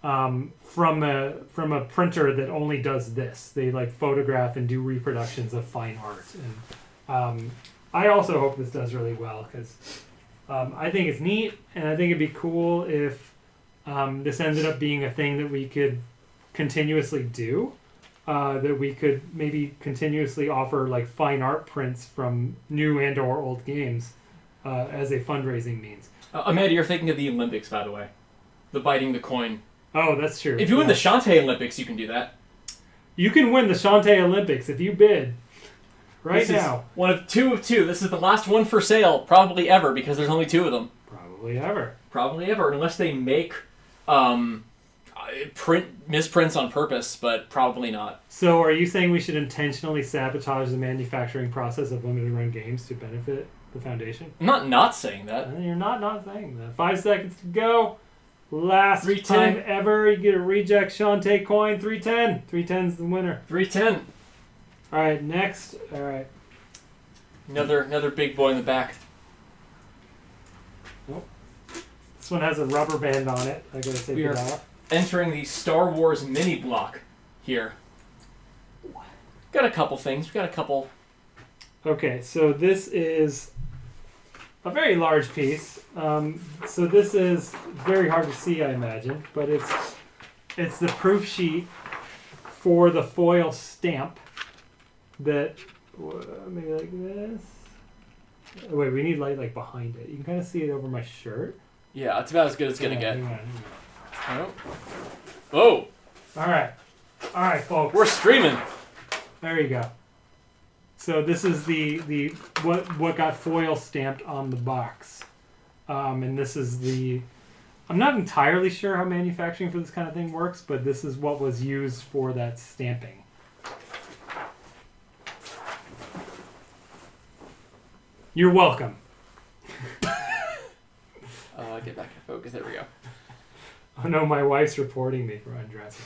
from a printer that only does this. They photograph and do reproductions of fine art, and I also hope this does really well, because I think it's neat, and I think it'd be cool if this ended up being a thing that we could continuously do. That we could maybe continuously offer fine art prints from new and or old games as a fundraising means. Amanda, you're thinking of the Olympics, by the way. The biting the coin. Oh, that's true. If you win the Shantae Olympics, you can do that. You can win the Shantae Olympics if you bid. This now. Is one of two. This is the last one for sale, probably ever, because there's only 2 of them. Probably ever, unless they make misprints on purpose, but probably not. So are you saying we should intentionally sabotage the manufacturing process of limited run games to benefit the Foundation? I'm not saying that. You're not saying that. 5 seconds to go. Last time ever, you get a reject Shantae coin. 310. 310's the winner. 310. All right, next. All right. Another big boy in the back. Nope. This one has a rubber band on it. I gotta say we are entering the Star Wars mini block here. Got a couple things. We got a couple. Okay, so this is a very large piece. So this is very hard to see, I imagine, but it's the proof sheet for the foil stamp that maybe like this. Oh, wait, we need light behind it. You can kind of see it over my shirt. Yeah, it's about as good as it's gonna get. Hang on. Oh. All right, folks. We're streaming. There you go. So this is the what got foil stamped on the box, and this is the. I'm not entirely sure how manufacturing for this kind of thing works, but this is what was used for that stamping. You're welcome. Get back in focus. There we go. Oh no, my wife's reporting me for undressing.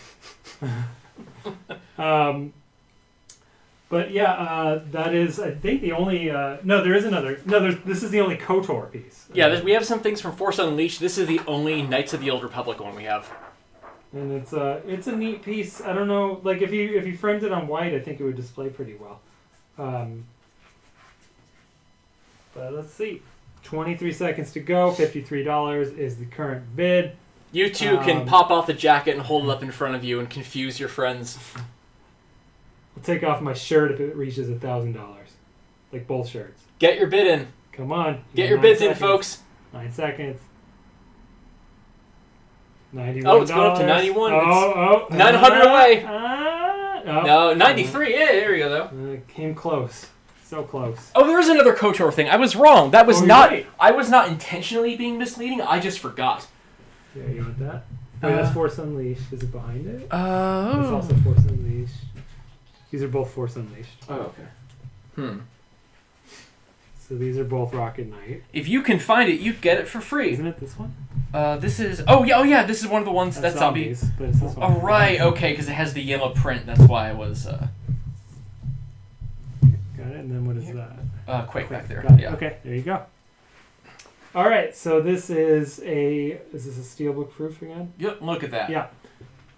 But yeah, that is, I think, the only... no, there is another. No, this is the only KOTOR piece. Yeah, we have some things from Force Unleashed. This is the only Knights of the Old Republic one we have. And it's a neat piece. I don't know, if you framed it on white, I think it would display pretty well. But let's see. 23 seconds to go. $53 is the current bid. You too can pop off the jacket and hold it up in front of you and confuse your friends. I'll take off my shirt if it reaches $1,000. Like both shirts. Get your bid in. Come on. Get your bids in, folks. 9 seconds. $91. Oh, it's going up to 91. Oh. 900 away. Oh. No, 93. Yeah, there we go, though. Came close. So close. Oh, there is another KOTOR thing. I was wrong. That was right. I was not intentionally being misleading. I just forgot. Yeah, you want that? That's Force Unleashed. Is it behind it? Oh. It's also Force Unleashed. These are both Force Unleashed. Oh, okay. So these are both Rocket Knight. If you can find it, you get it for free. Isn't it this one? This is... Oh, yeah, this is one of the ones that's zombie. But it's this one. Oh, right, okay, because it has the yellow print. That's why I was... Got it, and then what is that? Quake back there. Yeah. Okay, there you go. All right, so this is a... Is this a steelbook proof again? Yep, look at that. Yeah.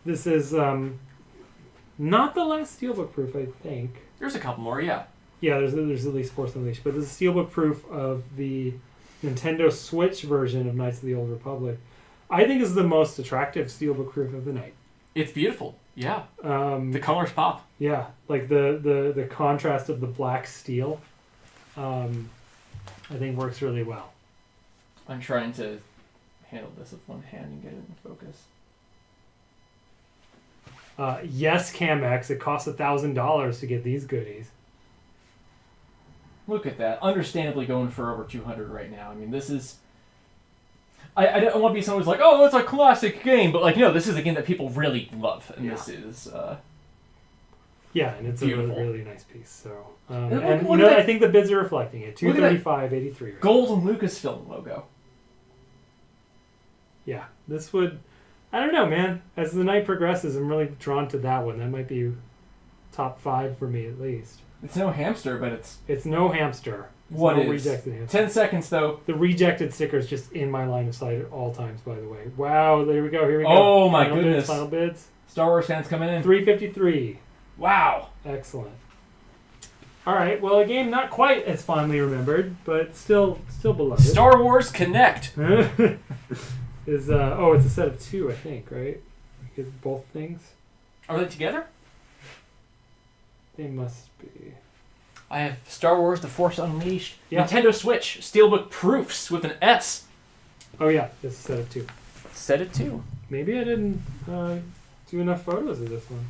This is not the last steelbook proof, I think. There's a couple more, yeah. Yeah, there's at least Force Unleashed, but this is steelbook proof of the Nintendo Switch version of Knights of the Old Republic. I think is the most attractive steelbook proof of the night. It's beautiful, yeah. The colors pop. Yeah, like the contrast of the black steel, I think works really well. I'm trying to handle this with one hand and get it in focus. Yes, Camex, it costs $1,000 to get these goodies. Look at that. Understandably going for over 200 right now. I mean, this is... I don't want to be someone who's like, oh, it's a classic game. But, this is a game that people really love. And this is... Yeah, and it's beautiful. a really nice piece. So, I think the bids are reflecting it. $235.83. Right gold Lucasfilm logo. Yeah, this would. I don't know, man. As the night progresses, I'm really drawn to that one. That might be top 5 for me at least. It's no hamster, but it's no hamster. What is? Rejected hamster. 10 seconds though. The rejected sticker is just in my line of sight at all times. By the way. Wow. There we go. Here we go. Oh my goodness. Final bids. Star Wars fans coming in. $353. Wow. Excellent. All right. Well, a game not quite as fondly remembered, but still beloved. Star Wars Connect. Is it's a set of 2, I think, right? Is both things? Are they together? They must be. I have Star Wars: The Force Unleashed. Yeah. Nintendo Switch Steelbook Proofs with an S. Oh yeah, this is a set of 2. Set it 2. Maybe I didn't do enough photos of this one.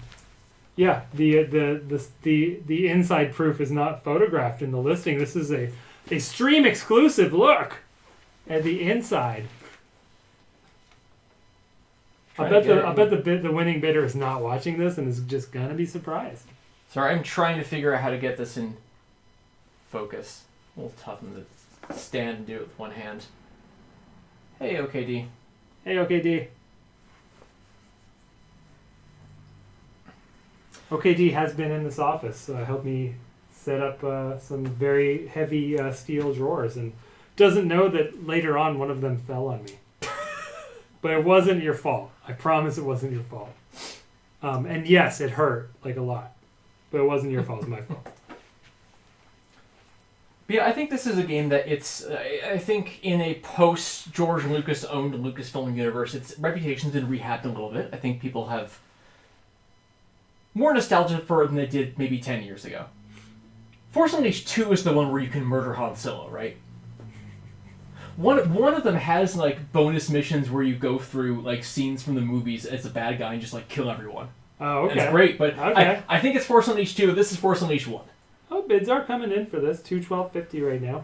Yeah, the inside proof is not photographed in the listing. This is a stream exclusive look at the inside. I bet the winning bidder is not watching this and is just gonna be surprised. Sorry, I'm trying to figure out how to get this in focus. A little tough to stand and do it with one hand. Hey, OKD. Hey, OKD. OKD has been in this office. Helped me set up some very heavy steel drawers, and doesn't know that later on one of them fell on me. But it wasn't your fault. I promise it wasn't your fault. And yes, it hurt like a lot. But it wasn't your fault. It was my fault. But yeah, I think this is a game that I think in a post-George Lucas-owned Lucasfilm universe, its reputation's been rehabbed a little bit. I think people have more nostalgia for it than they did maybe 10 years ago. Force Unleashed 2 is the one where you can murder Han Solo, right? One of them has like bonus missions where you go through like scenes from the movies as a bad guy and just like kill everyone. Oh, okay. And it's great, but okay. I think it's Force Unleashed 2. This is Force Unleashed 1. Oh, bids are coming in for this. $212.50 right now.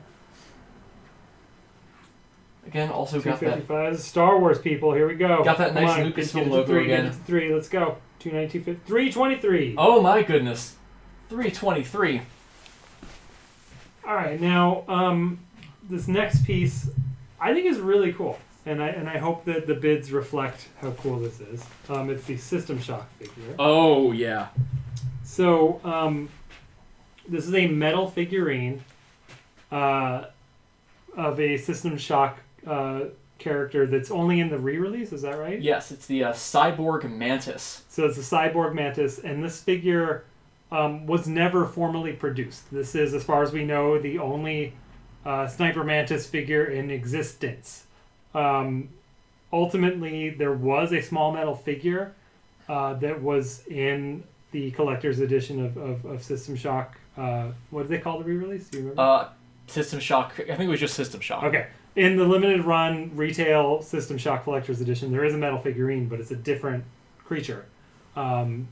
Again, also got that. $255. Star Wars people. Here we go. Got that nice Lucasfilm logo again. Get it to 3. Let's go. $219.50. $323. Oh my goodness. $323. All right, now this next piece I think is really cool, and I hope that the bids reflect how cool this is. It's the System Shock figure. Oh yeah. So this is a metal figurine of a System Shock character that's only in the re-release. Is that right? Yes, it's the Cyborg Mantis. So it's a Cyborg Mantis, and this figure was never formally produced. This is, as far as we know, the only Sniper Mantis figure in existence. Ultimately, there was a small metal figure that was in the collector's edition of System Shock. What did they call the re-release? Do you remember? System Shock. I think it was just System Shock. Okay. In the limited run retail System Shock collector's edition, there is a metal figurine, but it's a different creature.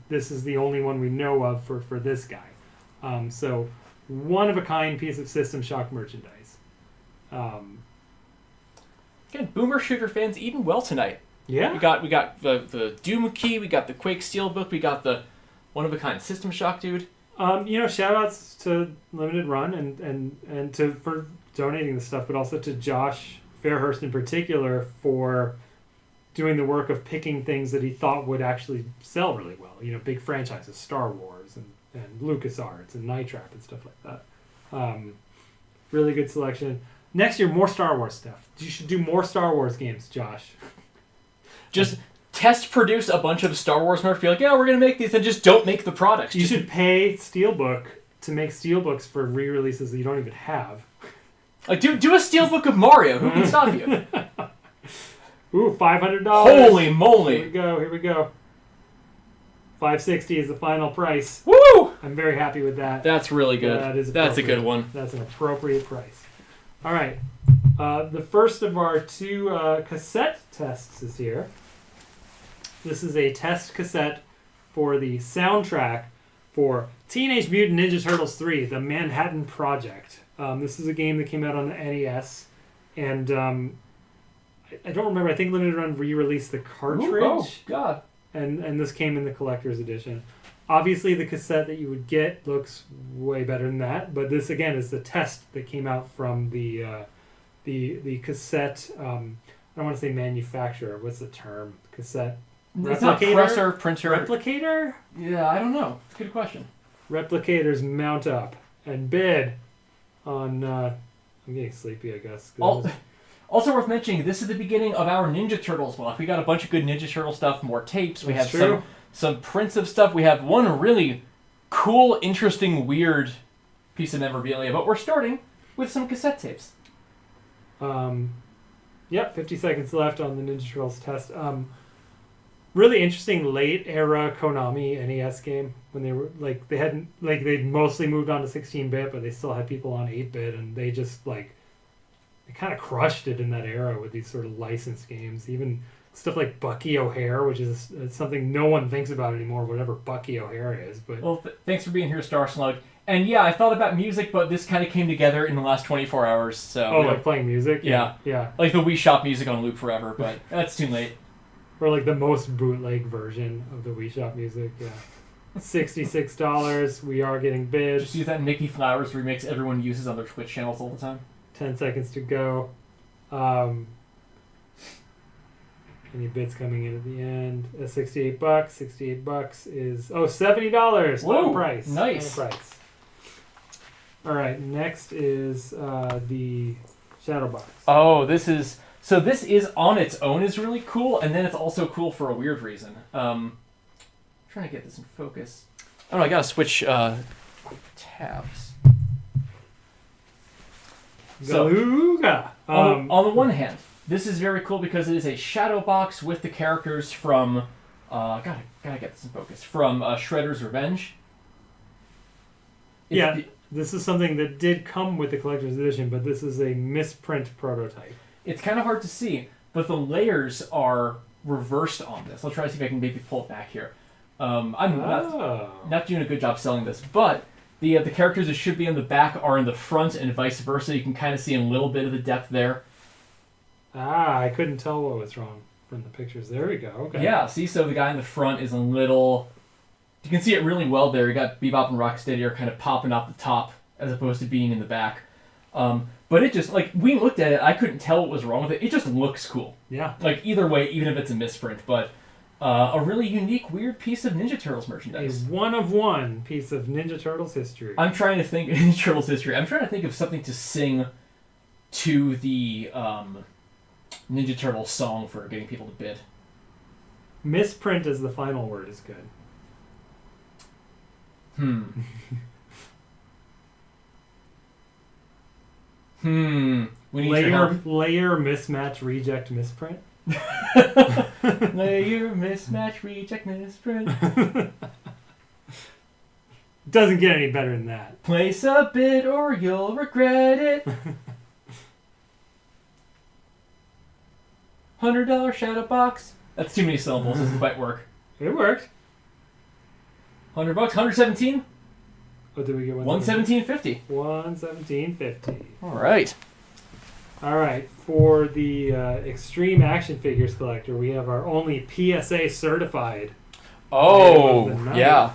This is the only one we know of for this guy. So one-of-a-kind piece of System Shock merchandise. Again, Boomer Shooter fans eating well tonight. Yeah. We got the Doom Key, we got the Quake Steelbook, we got the one-of-a-kind System Shock dude. Shout outs to Limited Run and for donating the stuff, but also to Josh Fairhurst in particular for doing the work of picking things that he thought would actually sell really well. Big franchises, Star Wars and LucasArts and Night Trap and stuff like that. Really good selection. Next year, more Star Wars stuff. You should do more Star Wars games, Josh. Just test produce a bunch of Star Wars merch. Be like, yeah, we're going to make these, and just don't make the products. You should pay Steelbook to make Steelbooks for re-releases that you don't even have. Like, do a Steelbook of Mario. Who can stop you? Ooh, $500. Holy moly. Here we go. $560 is the final price. Woo! I'm very happy with that. That's really good. That's a good one. That's an appropriate price. All right. The first of our 2 cassette tests is here. This is a test cassette for the soundtrack for Teenage Mutant Ninja Turtles 3, The Manhattan Project. This is a game that came out on the NES, and I don't remember. I think Limited Run re-released the cartridge. Ooh, oh, God. And this came in the collector's edition. Obviously, the cassette that you would get looks way better than that, but this again is the test that came out from the cassette. I don't want to say manufacturer. What's the term? Cassette. It's not presser, printer. Replicator? Yeah, I don't know. It's a good question. Replicators mount up and bid on. I'm getting sleepy, I guess. Also worth mentioning, this is the beginning of our Ninja Turtles block. We got a bunch of good Ninja Turtle stuff, more tapes. We have some prints of stuff. We have one really cool, interesting, weird piece of memorabilia. But we're starting with some cassette tapes. Yep, 50 seconds left on the Ninja Turtles test. Really interesting late era Konami NES game when they were they'd mostly moved on to 16-bit, but they still had people on 8-bit, and they just they kind of crushed it in that era with these sort of licensed games. Even stuff like Bucky O'Hare, which is something no one thinks about anymore, whatever Bucky O'Hare is. But well, thanks for being here, Star Slug. And yeah, I thought about music, but this kind of came together in the last 24 hours. So like playing music? Yeah. Like the Wii Shop music on loop forever, but that's too late. Or like the most bootleg version of the Wii Shop music, yeah. $66. We are getting bids. Just use that Mickey Flowers remix everyone uses on their Twitch channels all the time. 10 seconds to go. Any bids coming in at the end? $68. $68 is $70. Final price. Nice. Final price. All right. Next is the Shadow Box. Oh, this is on its own is really cool, and then it's also cool for a weird reason. Trying to get this in focus. Oh, I gotta switch tabs. Galuga. On the one hand, this is very cool because it is a shadow box with the characters from gotta get this in focus, from Shredder's Revenge. This is something that did come with the collector's edition, but this is a misprint prototype. It's kind of hard to see, but the layers are reversed on this. I'll try to see if I can maybe pull it back here. I'm not doing a good job selling this, but the characters that should be in the back are in the front and vice versa. You can kind of see a little bit of the depth there. I couldn't tell what was wrong from the pictures. There we go. Okay. Yeah, see, so the guy in the front is a little... You can see it really well there. You got Bebop and Rocksteady are kind of popping out the top as opposed to being in the back. But it just, we looked at it, I couldn't tell what was wrong with it. It just looks cool. Yeah. Either way, even if it's a misprint. But a really unique, weird piece of Ninja Turtles merchandise. A one-of-one piece of Ninja Turtles history. I'm trying to think... Ninja Turtles history. I'm trying to think of something to sing to the Ninja Turtles song for getting people to bid. Misprint as the final word is good. We need your help. Layer, mismatch, reject, misprint. Layer, mismatch, reject, misprint. Doesn't get any better than that. Place a bid or you'll regret it. $100 shadow box. That's too many syllables. Doesn't quite work. It worked. $100. 117. Oh, did we get 117.50? 117.50. All right. All right. For the Extreme Action Figures collector, we have our only PSA certified. Oh, yeah.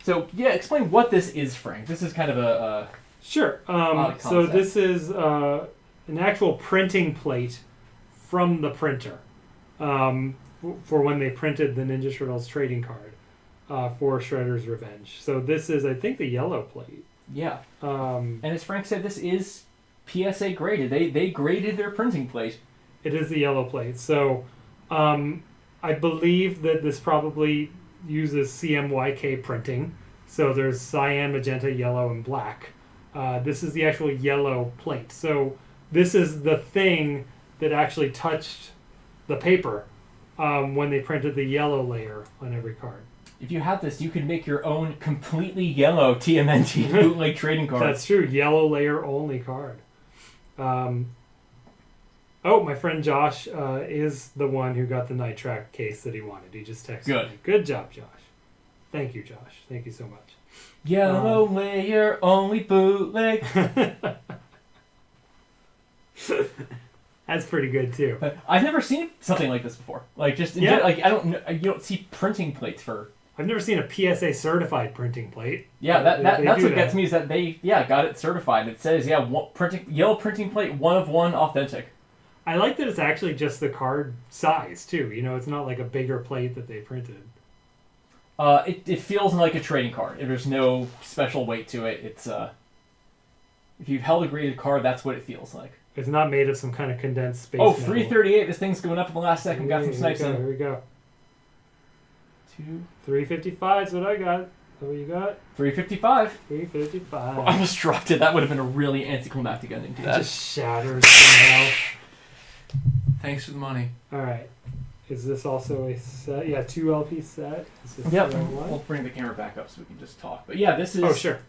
So, explain what this is, Frank. This is kind of a sure. So this is an actual printing plate from the printer for when they printed the Ninja Turtles trading card. For Shredder's Revenge. So this is, I think, the yellow plate. Yeah. And as Frank said, this is PSA graded. They graded their printing plate. It is the yellow plate. So I believe that this probably uses CMYK printing. So there's cyan, magenta, yellow, and black. This is the actual yellow plate. So this is the thing that actually touched the paper when they printed the yellow layer on every card. If you have this, you could make your own completely yellow TMNT bootleg trading card. That's true. Yellow layer only card. My friend Josh is the one who got the Night Track case that he wanted. He just texted me. Good job, Josh. Thank you, Josh. Thank you so much. Yellow layer only bootleg. That's pretty good too. I've never seen something like this before. You don't see printing plates for I've never seen a PSA certified printing plate. Yeah, that's what gets me is that they got it certified. It says yellow printing plate 1 of 1 authentic. I like that it's actually just the card size too. You know, it's not like a bigger plate that they printed. It feels like a trading card. There's no special weight to it. It's if you've held a graded card, that's what it feels like. It's not made of some kind of condensed space. Oh, 338. This thing's going up at the last second. Got some snipes in. Here we go. 355 is what I got. What you got? 355. 355. I almost dropped it. That would have been a really anticlimactic ending to that. It just shatters somehow. Thanks for the money. All right. Is this also a set? Yeah, 2 LP set. Yep. We'll bring the camera back up so we can just talk. But yeah, this is... Oh, sure.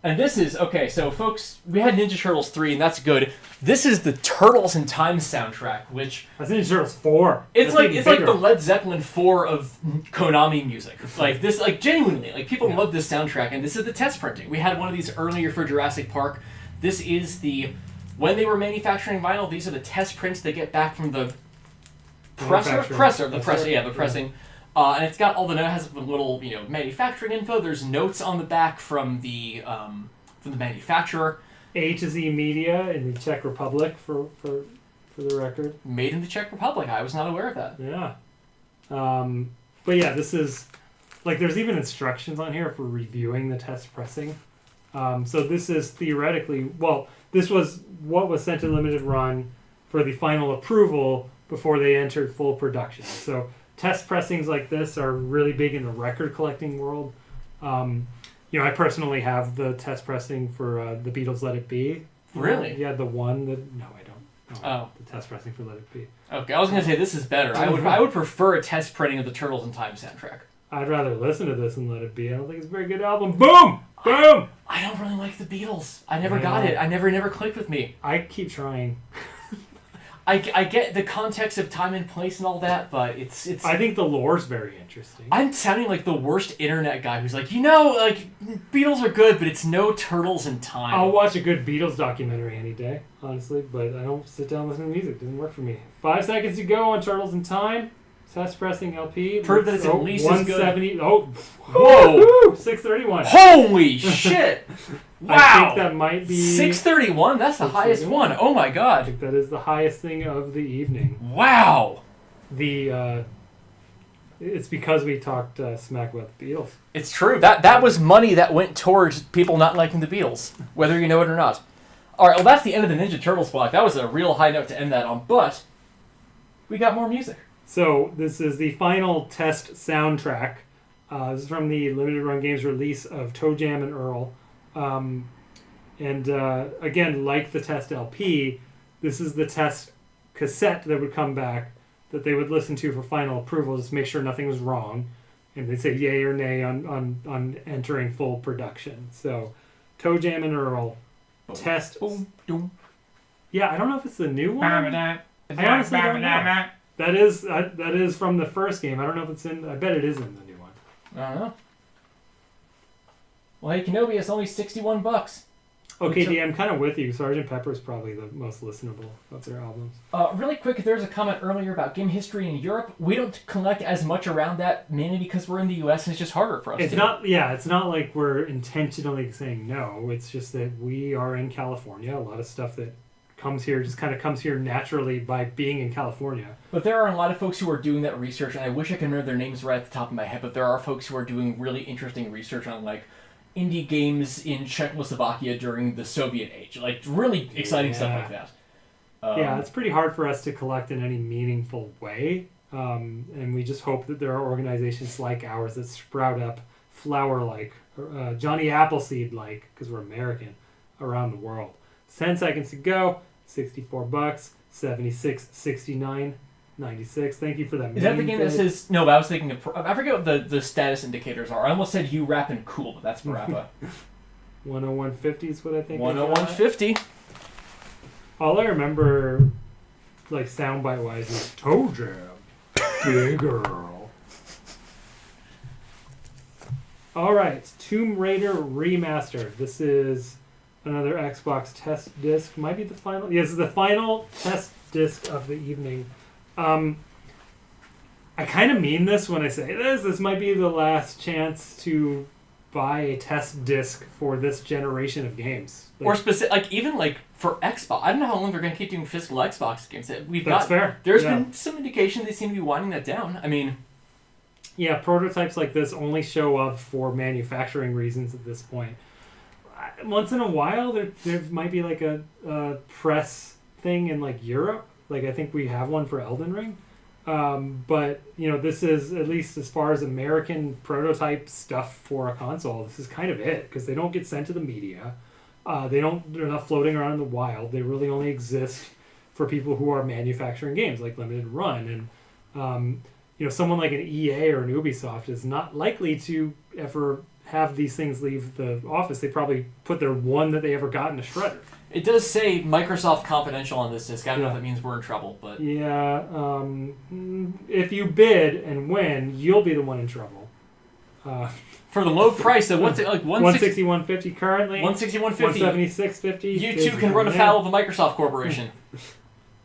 And this is... Okay, so folks, we had Ninja Turtles 3, and that's good. This is the Turtles in Time soundtrack, which... That's Ninja Turtles 4. It's like the Led Zeppelin 4 of Konami music. Like, this... Like, genuinely. Like, people love this soundtrack, and this is the test printing. We had one of these earlier for Jurassic Park. This is the... When they were manufacturing vinyl, these are the test prints they get back from the... pressing. And it's got all the notes, has the little, manufacturing info. There's notes on the back from the manufacturer. A to Z Media in the Czech Republic for the record. Made in the Czech Republic. I was not aware of that. Yeah. But yeah, this is like there's even instructions on here for reviewing the test pressing. So this is theoretically this was what was sent to limited run for the final approval before they entered full production. So test pressings like this are really big in the record collecting world. I personally have the test pressing for the Beatles' Let It Be. Really? Yeah, the one that... No, I don't. Oh. The test pressing for Let It Be. Okay, I was going to say this is better. I would prefer a test printing of the Turtles in Time soundtrack. I'd rather listen to this than Let It Be. I don't think it's a very good album. Boom! Boom! I don't really like the Beatles. I never got it. I never clicked with me. I keep trying. I get the context of time and place and all that, but it's. I think the lore's very interesting. I'm sounding like the worst internet guy who's like, Beatles are good, but it's no Turtles in Time. I'll watch a good Beatles documentary any day, honestly, but I don't sit down and listen to music. It doesn't work for me. 5 seconds to go on Turtles in Time. Test pressing LP. Prove that it's at least as good. 170. Oh, whoa! 631. Holy shit! Wow! I think that might be 631. That's the highest one. Oh my god! I think that is the highest thing of the evening. Wow! It's because we talked smack about the Beatles. It's true. That was money that went towards people not liking the Beatles, whether you know it or not. All right. Well, that's the end of the Ninja Turtles block. That was a real high note to end that on, but we got more music. So this is the final test soundtrack. This is from the Limited Run Games release of Toe Jam and Earl. Again, like the test LP, this is the test cassette that would come back that they would listen to for final approval, just make sure nothing was wrong. And they'd say yay or nay on entering full production. So Toe Jam and Earl, test. Yeah, I don't know if it's the new one. I honestly don't know. That is from the first game. I don't know if it's in... I bet it is in the new one. I don't know. Well, hey, Kenobi, it's only $61. Okay, D, I'm kind of with you. Sgt. Pepper's probably the most listenable of their albums. Really quick, there's a comment earlier about game history in Europe. We don't collect as much around that, mainly because we're in the U.S. and it's just harder for us. It's not like we're intentionally saying no. It's just that we are in California. A lot of stuff that comes here naturally by being in California. But there are a lot of folks who are doing that research, and I wish I could remember their names right at the top of my head, but there are folks who are doing really interesting research on, indie games in Czechoslovakia during the Soviet age. Really exciting stuff like that. It's pretty hard for us to collect in any meaningful way, and we just hope that there are organizations like ours that sprout up flower-like, Johnny Appleseed-like, because we're American, around the world. 10 seconds to go. $64, 76, 69, 96. Thank you for that. Is that the game that says... No, I was thinking of... I forget what the status indicators are. I almost said you rapping cool, but that's Parappa. 101.50 is what I think. 101.50. All I remember, soundbite-wise, is Toe Jam. Big girl. All right. Tomb Raider Remastered. This is... another Xbox test disc. Might be the final... Yes, this is the final test disc of the evening. I kind of mean this when I say this. This might be the last chance to buy a test disc for this generation of games. Or even for Xbox. I don't know how long they're going to keep doing physical Xbox games. That's fair. There's been some indication they seem to be winding that down. I mean... Yeah, prototypes like this only show up for manufacturing reasons at this point. Once in a while, there might be like a press thing in like Europe. Like I think we have one for Elden Ring. But this is, at least as far as American prototype stuff for a console, this is kind of it, because they don't get sent to the media. They're not floating around in the wild. They really only exist for people who are manufacturing games like Limited Run. And someone like an EA or an Ubisoft is not likely to ever have these things leave the office. They probably put their one that they ever got in a shredder. It does say Microsoft Confidential on this disc. I don't know if that means we're in trouble, but... Yeah, if you bid and win, you'll be the one in trouble. For the low price of what's it, like 160, 150 currently. 160, 150. 176, 50. You two can run afoul of the Microsoft Corporation.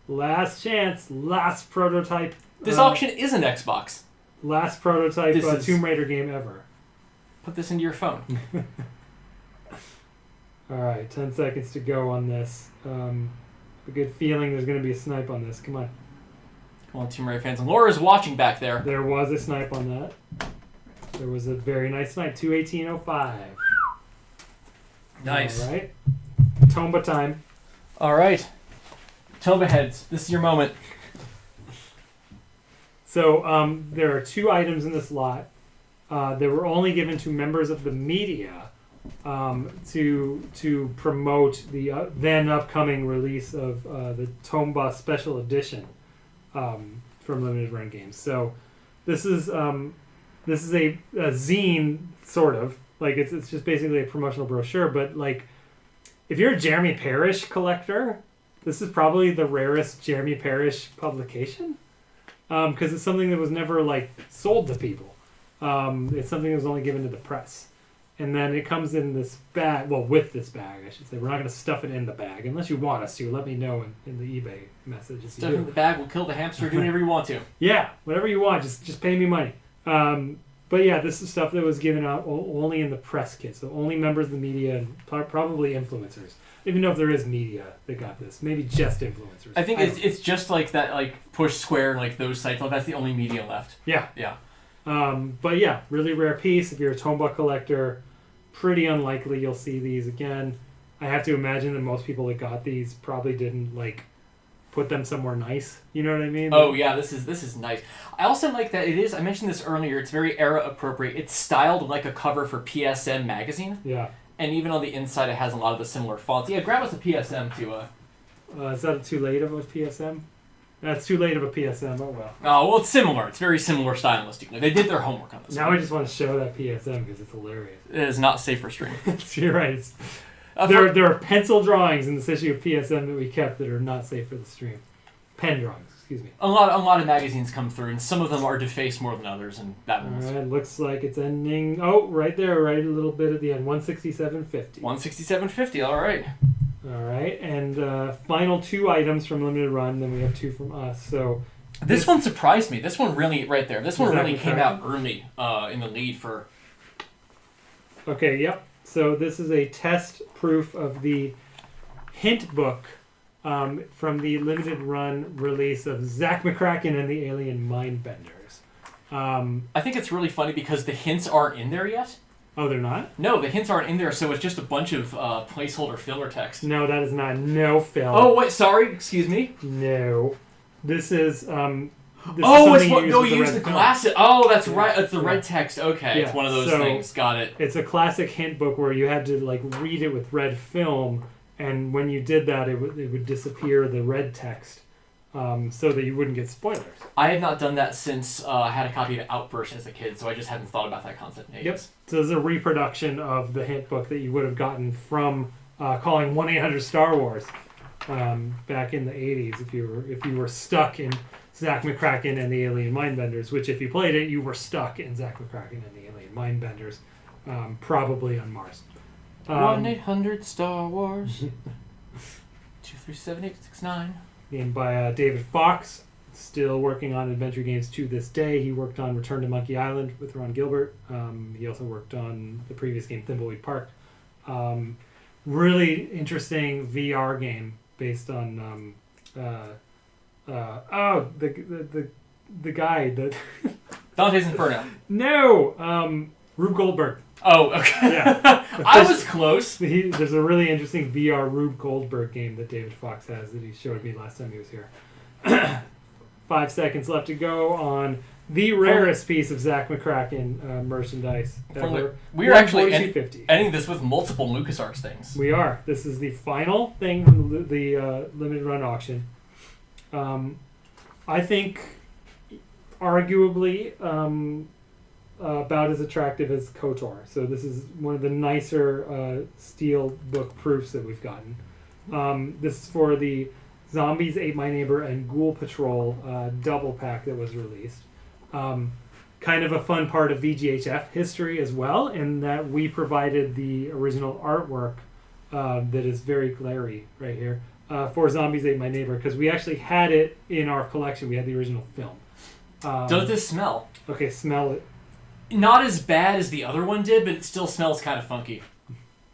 Last chance, last prototype. This auction isn't Xbox. Last prototype Tomb Raider game ever. Put this into your phone. Alright, 10 seconds to go on this. A good feeling there's going to be a snipe on this. Come on. Come on, Tomb Raider fans. And Laura's watching back there. There was a snipe on that. There was a very nice snipe. 218.05. Nice. Alright. Tomba time. Alright. Tomba heads. This is your moment. So, there are 2 items in this lot. They were only given to members of the media to promote the then upcoming release of the Tomba Special Edition from Limited Run Games. So this is a zine, sort of. Like it's just basically a promotional brochure. But like, if you're a Jeremy Parish collector, this is probably the rarest Jeremy Parish publication, because it's something that was never like sold to people. It's something that was only given to the press. And then it comes in this bag, well, with this bag, I should say. We're not going to stuff it in the bag, unless you want us to. Let me know in the eBay message. Stuff it in the bag, we'll kill the hamster, do whatever you want to. Yeah, whatever you want, just pay me money. But yeah, this is stuff that was given out only in the press kit, so only members of the media and probably influencers. I don't even know if there is media that got this. Maybe just influencers. I think it's just like that, like Push Square and like those sites. Well, that's the only media left. Yeah. Yeah. But yeah, really rare piece. If you're a Tomba collector, pretty unlikely you'll see these again. I have to imagine that most people that got these probably didn't like put them somewhere nice. You know what I mean? Oh yeah, this is nice. I also like that it is. I mentioned this earlier. It's very era appropriate. It's styled like a cover for PSM magazine. Yeah. And even on the inside, it has a lot of the similar fonts. Yeah, grab us a PSM too. Is that too late of a PSM? That's too late of a PSM. Oh well. Oh well, it's similar. It's very similar stylistically. They did their homework on this. Now I just want to show that PSM because it's hilarious. It is not safe for stream. You're right. There are pencil drawings in this issue of PSM that we kept that are not safe for the stream. Pen drawings, excuse me. A lot of magazines come through, and some of them are defaced more than others, and that one. All right, looks like it's ending. Oh, right there, right a little bit at the end. 167.50. 167.50. All right. All right, and final 2 items from Limited Run, then we have 2 from us. So this one surprised me. This one really, right there. This one really came out early in the lead for. Okay, yep. So this is a test proof of the hint book from the Limited Run release of Zach McCracken and the Alien Mindbenders. I think it's really funny because the hints aren't in there yet. Oh, they're not? No, the hints aren't in there, so it's just a bunch of placeholder filler text. No, that is not. No fill. Oh, wait, sorry. Excuse me. No. This is... it's what... No, you use the glasses. Oh, that's right. It's the red text. Okay, it's one of those things. Got it. It's a classic hint book where you had to like read it with red film, and when you did that, it would disappear the red text, so that you wouldn't get spoilers. I have not done that since I had a copy of Outburst as a kid, so I just haven't thought about that concept in ages. Yep. So there's a reproduction of the hint book that you would have gotten from calling 1-800-STAR-WARS back in the 80s if you were stuck in Zach McCracken and the Alien Mindbenders, which if you played it, you were stuck in Zach McCracken and the Alien Mindbenders, probably on Mars. 1-800-STAR-WARS 237-869. Named by David Fox. still working on adventure games to this day. He worked on Return to Monkey Island with Ron Gilbert. He also worked on the previous game, Thimbleweed Park. Really interesting VR game based on the guy that Dante's Inferno. No, Rube Goldberg. Oh, okay. Yeah, I was close. There's a really interesting VR Rube Goldberg game that David Fox has that he showed me last time he was here. 5 seconds left to go on the rarest piece of Zach McCracken merchandise ever. We are actually ending this with multiple LucasArts things. We are. This is the final thing from the limited run auction. I think arguably about as attractive as KOTOR. So this is one of the nicer steel book proofs that we've gotten. This is for the Zombies Ate My Neighbor and Ghoul Patrol double pack that was released. Kind of a fun part of VGHF history as well, in that we provided the original artwork that is very glary right here for Zombies Ate My Neighbor, because we actually had it in our collection. We had the original film. Does this smell? Okay, smell it. Not as bad as the other one did, but it still smells kind of funky.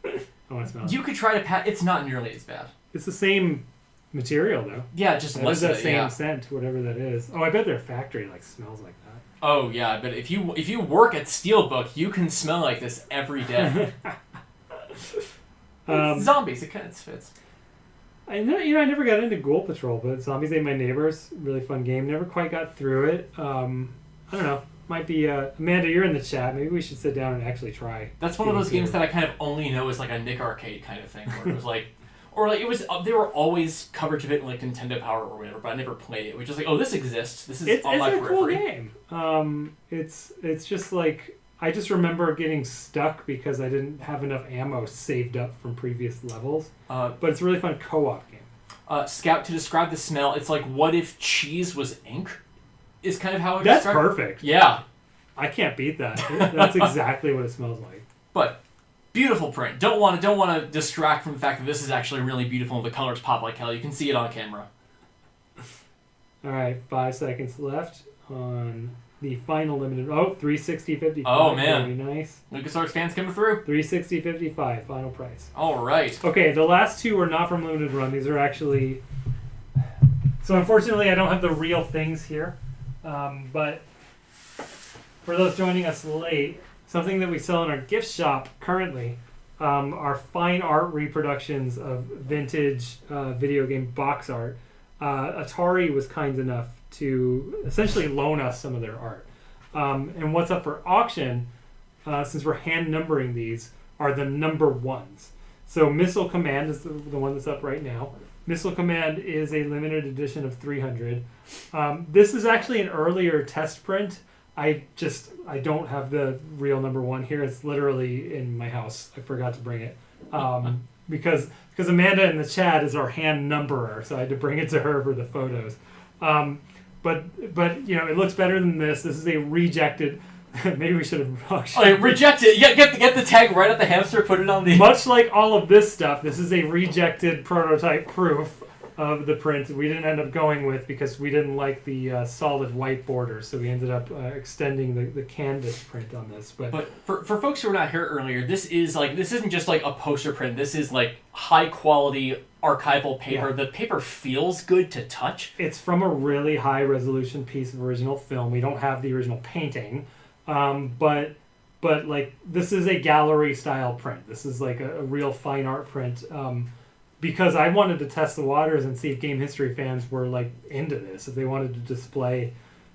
I want to smell it. You could try to It's not nearly as bad. It's the same material, though. Yeah, just less of that same scent, whatever that is. Oh, I bet their factory smells like that. Oh yeah, but if you work at Steelbook, you can smell like this every day. Zombies, it kind of fits. I never got into Ghoul Patrol, but Zombies Ate My Neighbors, really fun game. Never quite got through it. I don't know. Might be Amanda. You're in the chat. Maybe we should sit down and actually try. That's one of those games that I kind of only know as like a Nick Arcade kind of thing, where it was like. Or it was there were always coverage of it in like Nintendo Power or whatever, but I never played it. It was just like, oh, this exists. This is on my periphery. It's a cool game. It's just like I just remember getting stuck because I didn't have enough ammo saved up from previous levels. But it's a really fun co-op game. Scout, to describe the smell, it's like what if cheese was ink? Is kind of how it. That's perfect. Yeah, I can't beat that. That's exactly what it smells like. But. Beautiful print. Don't want to distract from the fact that this is actually really beautiful and the colors pop like hell. You can see it on camera. All right, 5 seconds left on the final limited. 360.55. Oh man, very nice. LucasArts fans coming through. 360.55 final price. All right. Okay, the last two are not from limited run. These are actually. So unfortunately, I don't have the real things here, but for those joining us late. Something that we sell in our gift shop currently are fine art reproductions of vintage video game box art. Atari was kind enough to essentially loan us some of their art. And what's up for auction, since we're hand numbering these, are the number ones. So Missile Command is the one that's up right now. Missile Command is a limited edition of 300. This is actually an earlier test print. I don't have the real number one here. It's literally in my house. I forgot to bring it because Amanda in the chat is our hand numberer, so I had to bring it to her for the photos. But it looks better than this. This is a rejected. Maybe we should have auctioned. Oh, reject it. Yeah, get the tag right at the hamster. Put it on the. Much like all of this stuff, this is a rejected prototype proof of the print we didn't end up going with because we didn't like the solid white border, so we ended up extending the canvas print on this. But for folks who were not here earlier, this isn't just like a poster print. This is like high quality archival paper. Yeah. The paper feels good to touch. It's from a really high resolution piece of original film. We don't have the original painting, but like this is a gallery style print. This is like a real fine art print. Because I wanted to test the waters and see if game history fans were like into this, if they wanted to display,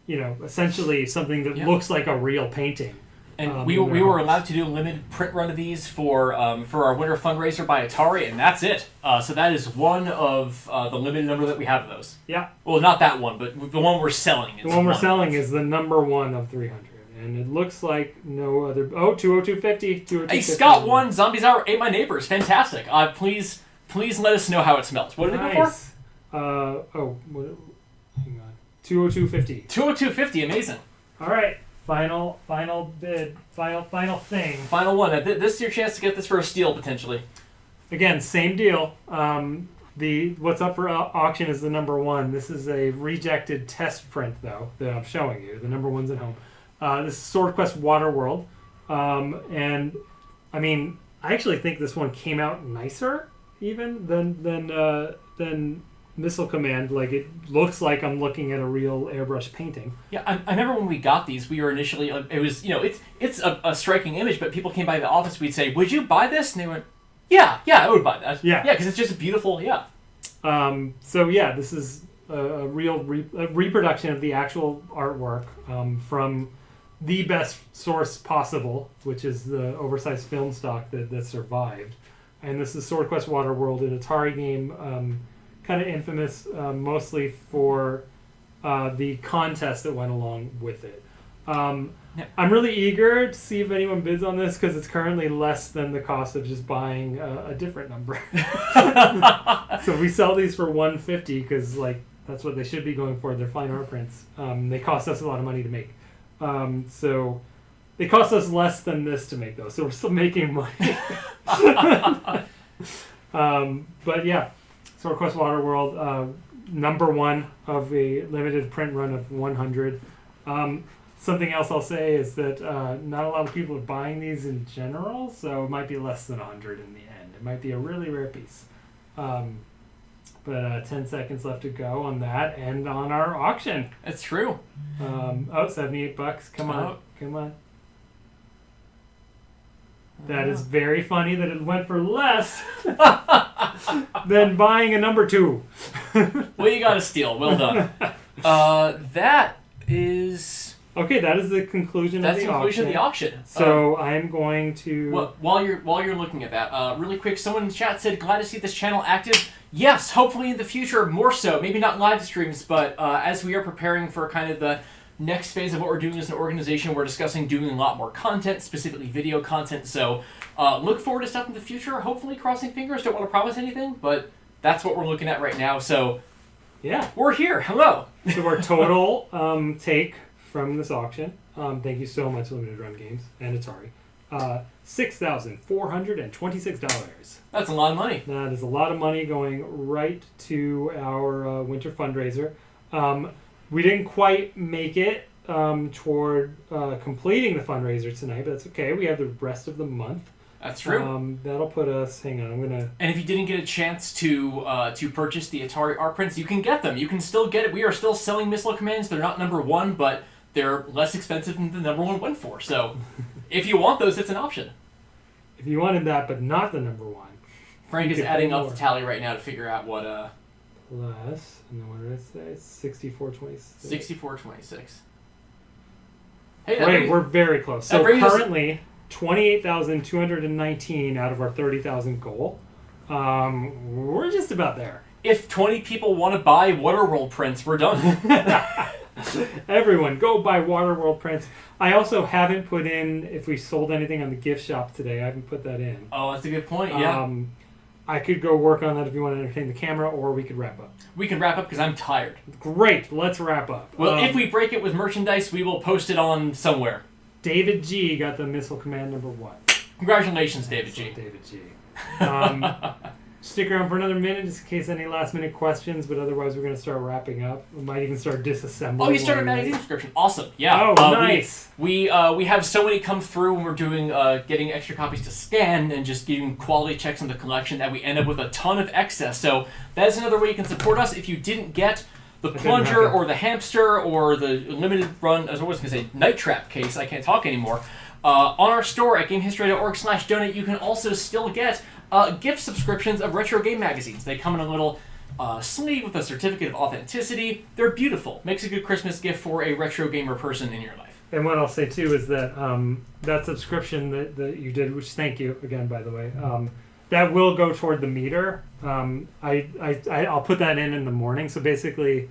essentially something that looks like a real painting. And we were allowed to do a limited print run of these for our winter fundraiser by Atari, and that's it. So that is one of the limited number that we have of those. Yeah. Well, not that one, but the one we're selling. The one we're selling is the number one of 300. And it looks like no other... 20250. Hey, Scott won Zombies Ate My Neighbors. Fantastic. Please let us know how it smells. What did it go for? Hang on. 20250. 20250, amazing. All right. Final bid. Final thing. Final one. This is your chance to get this for a steal, potentially. Again, same deal. What's up for auction is the number 1. This is a rejected test print, though, that I'm showing you. The number 1's at home. This is Sword Quest Waterworld. And, I mean, I actually think this one came out nicer, even, than Missile Command. Like, it looks like I'm looking at a real airbrush painting. Yeah, I remember when we got these, we were initially, it was, it's a striking image, but people came by the office, we'd say, would you buy this? And they went, yeah, I would buy that. Yeah, because it's just a beautiful, yeah. This is a real reproduction of the actual artwork from the best source possible, which is the oversized film stock that survived. And this is Sword Quest Waterworld, an Atari game, kind of infamous mostly for the contest that went along with it. I'm really eager to see if anyone bids on this because it's currently less than the cost of just buying a different number. So we sell these for $150 because that's what they should be going for. They're fine art prints. They cost us a lot of money to make. So they cost us less than this to make those. So we're still making money. But yeah, Sword Quest Waterworld, number 1 of a limited print run of 100. Something else I'll say is that not a lot of people are buying these in general, so it might be less than 100 in the end. It might be a really rare piece. But 10 seconds left to go on that and on our auction. That's true. $78. Come on. That is very funny that it went for less than buying a number 2. Well, you got to steal. Well done. That is... Okay, that is the conclusion of the auction. That's the conclusion of the auction. So I'm going to... Well, while you're looking at that, really quick, someone in the chat said, glad to see this channel active. Yes, hopefully in the future, more so. Maybe not live streams, but as we are preparing for kind of the next phase of what we're doing as an organization, we're discussing doing a lot more content, specifically video content. So look forward to stuff in the future. Hopefully, crossing fingers. Don't want to promise anything, but that's what we're looking at right now. So yeah, we're here. Hello. So our total take from this auction, thank you so much, Limited Run Games and Atari, $6,426. That's a lot of money. That is a lot of money going right to our winter fundraiser. We didn't quite make it toward completing the fundraiser tonight, but that's okay. We have the rest of the month. That's true. That'll put us... Hang on, I'm going to... And if you didn't get a chance to purchase the Atari art prints, you can get them. You can still get it. We are still selling Missile Commands. They're not number 1, but they're less expensive than the number 1 went for. So if you want those, it's an option. If you wanted that, but not the number 1. Frank is adding up the tally right now to figure out what... Plus, and then what did I say? 6426. 6426. Hey, we're very close. So currently, 28,219 out of our 30,000 goal. We're just about there. If 20 people want to buy Waterworld prints, we're done. Everyone, go buy Waterworld prints. I also haven't put in, if we sold anything on the gift shop today, I haven't put that in. Oh, that's a good point, yeah. I could go work on that if you want to entertain the camera, or we could wrap up. We can wrap up because I'm tired. Great, let's wrap up. Well, if we break it with merchandise, we will post it on somewhere. David G got the Missile Command number 1. Congratulations, David G. David G. Stick around for another minute just in case any last minute questions, but otherwise we're going to start wrapping up. We might even start disassembling. Oh, you started a magazine subscription. Awesome. Yeah. Oh, nice. We have so many come through when we're doing getting extra copies to scan and just giving quality checks on the collection that we end up with a ton of excess. So that's another way you can support us. If you didn't get the plunger or the hamster or the limited run, as I was going to say, night trap case, I can't talk anymore, on our store at gamehistory.org/donate, you can also still get gift subscriptions of retro game magazines. They come in a little sleeve with a certificate of authenticity. They're beautiful. Makes a good Christmas gift for a retro gamer person in your life. And what I'll say too is that that subscription that you did, which thank you again, by the way, that will go toward the meter. I'll put that in the morning. So basically,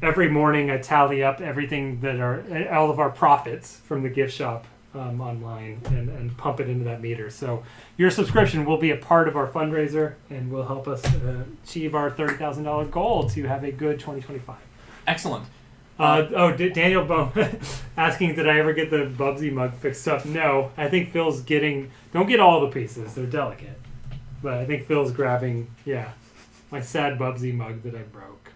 every morning I tally up everything that are all of our profits from the gift shop online and pump it into that meter. So your subscription will be a part of our fundraiser and will help us achieve our $30,000 goal to have a good 2025. Excellent. Daniel Bum asking, did I ever get the Bubsy mug fixed up? No, I think Phil's getting... Don't get all the pieces. They're delicate. But I think Phil's grabbing, my sad Bubsy mug that I broke.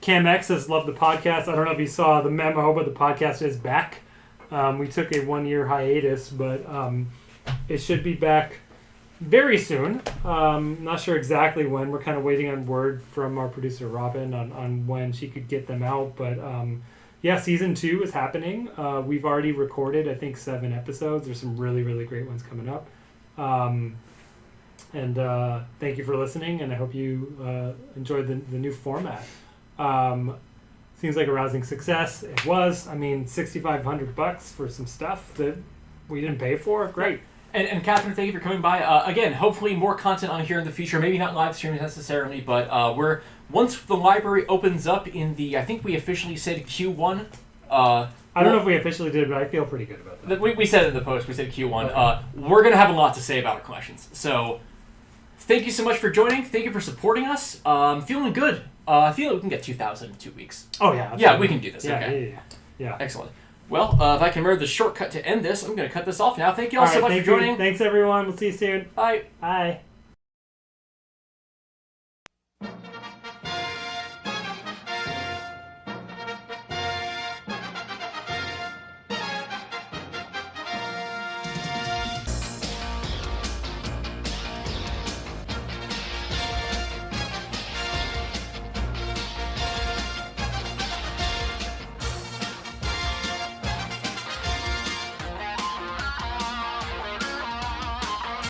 Cam X says, love the podcast. I don't know if you saw the memo, but the podcast is back. We took a 1-year hiatus, but it should be back very soon. Not sure exactly when. We're kind of waiting on word from our producer Robin on when she could get them out. But season 2 is happening. We've already recorded, I think, 7 episodes. There's some really, really great ones coming up. And thank you for listening, and I hope you enjoyed the new format. Seems like a rousing success. It was. I mean, $6,500 for some stuff that we didn't pay for. Great. And Catherine, thank you for coming by. Again, hopefully more content on here in the future. Maybe not live streaming necessarily, but once the library opens up I think we officially said Q1. I don't know if we officially did, but I feel pretty good about that. We said it in the post. We said Q1. Okay. We're going to have a lot to say about our collections. So thank you so much for joining. Thank you for supporting us. Feeling good. I feel like we can get 2,000 in 2 weeks. Oh, yeah. Absolutely. Yeah, we can do this. Yeah, okay. Yeah. Excellent. Well, if I can remember the shortcut to end this, I'm going to cut this off now. Thank you all so much for joining. Thanks, everyone. We'll see you soon. Bye. Bye.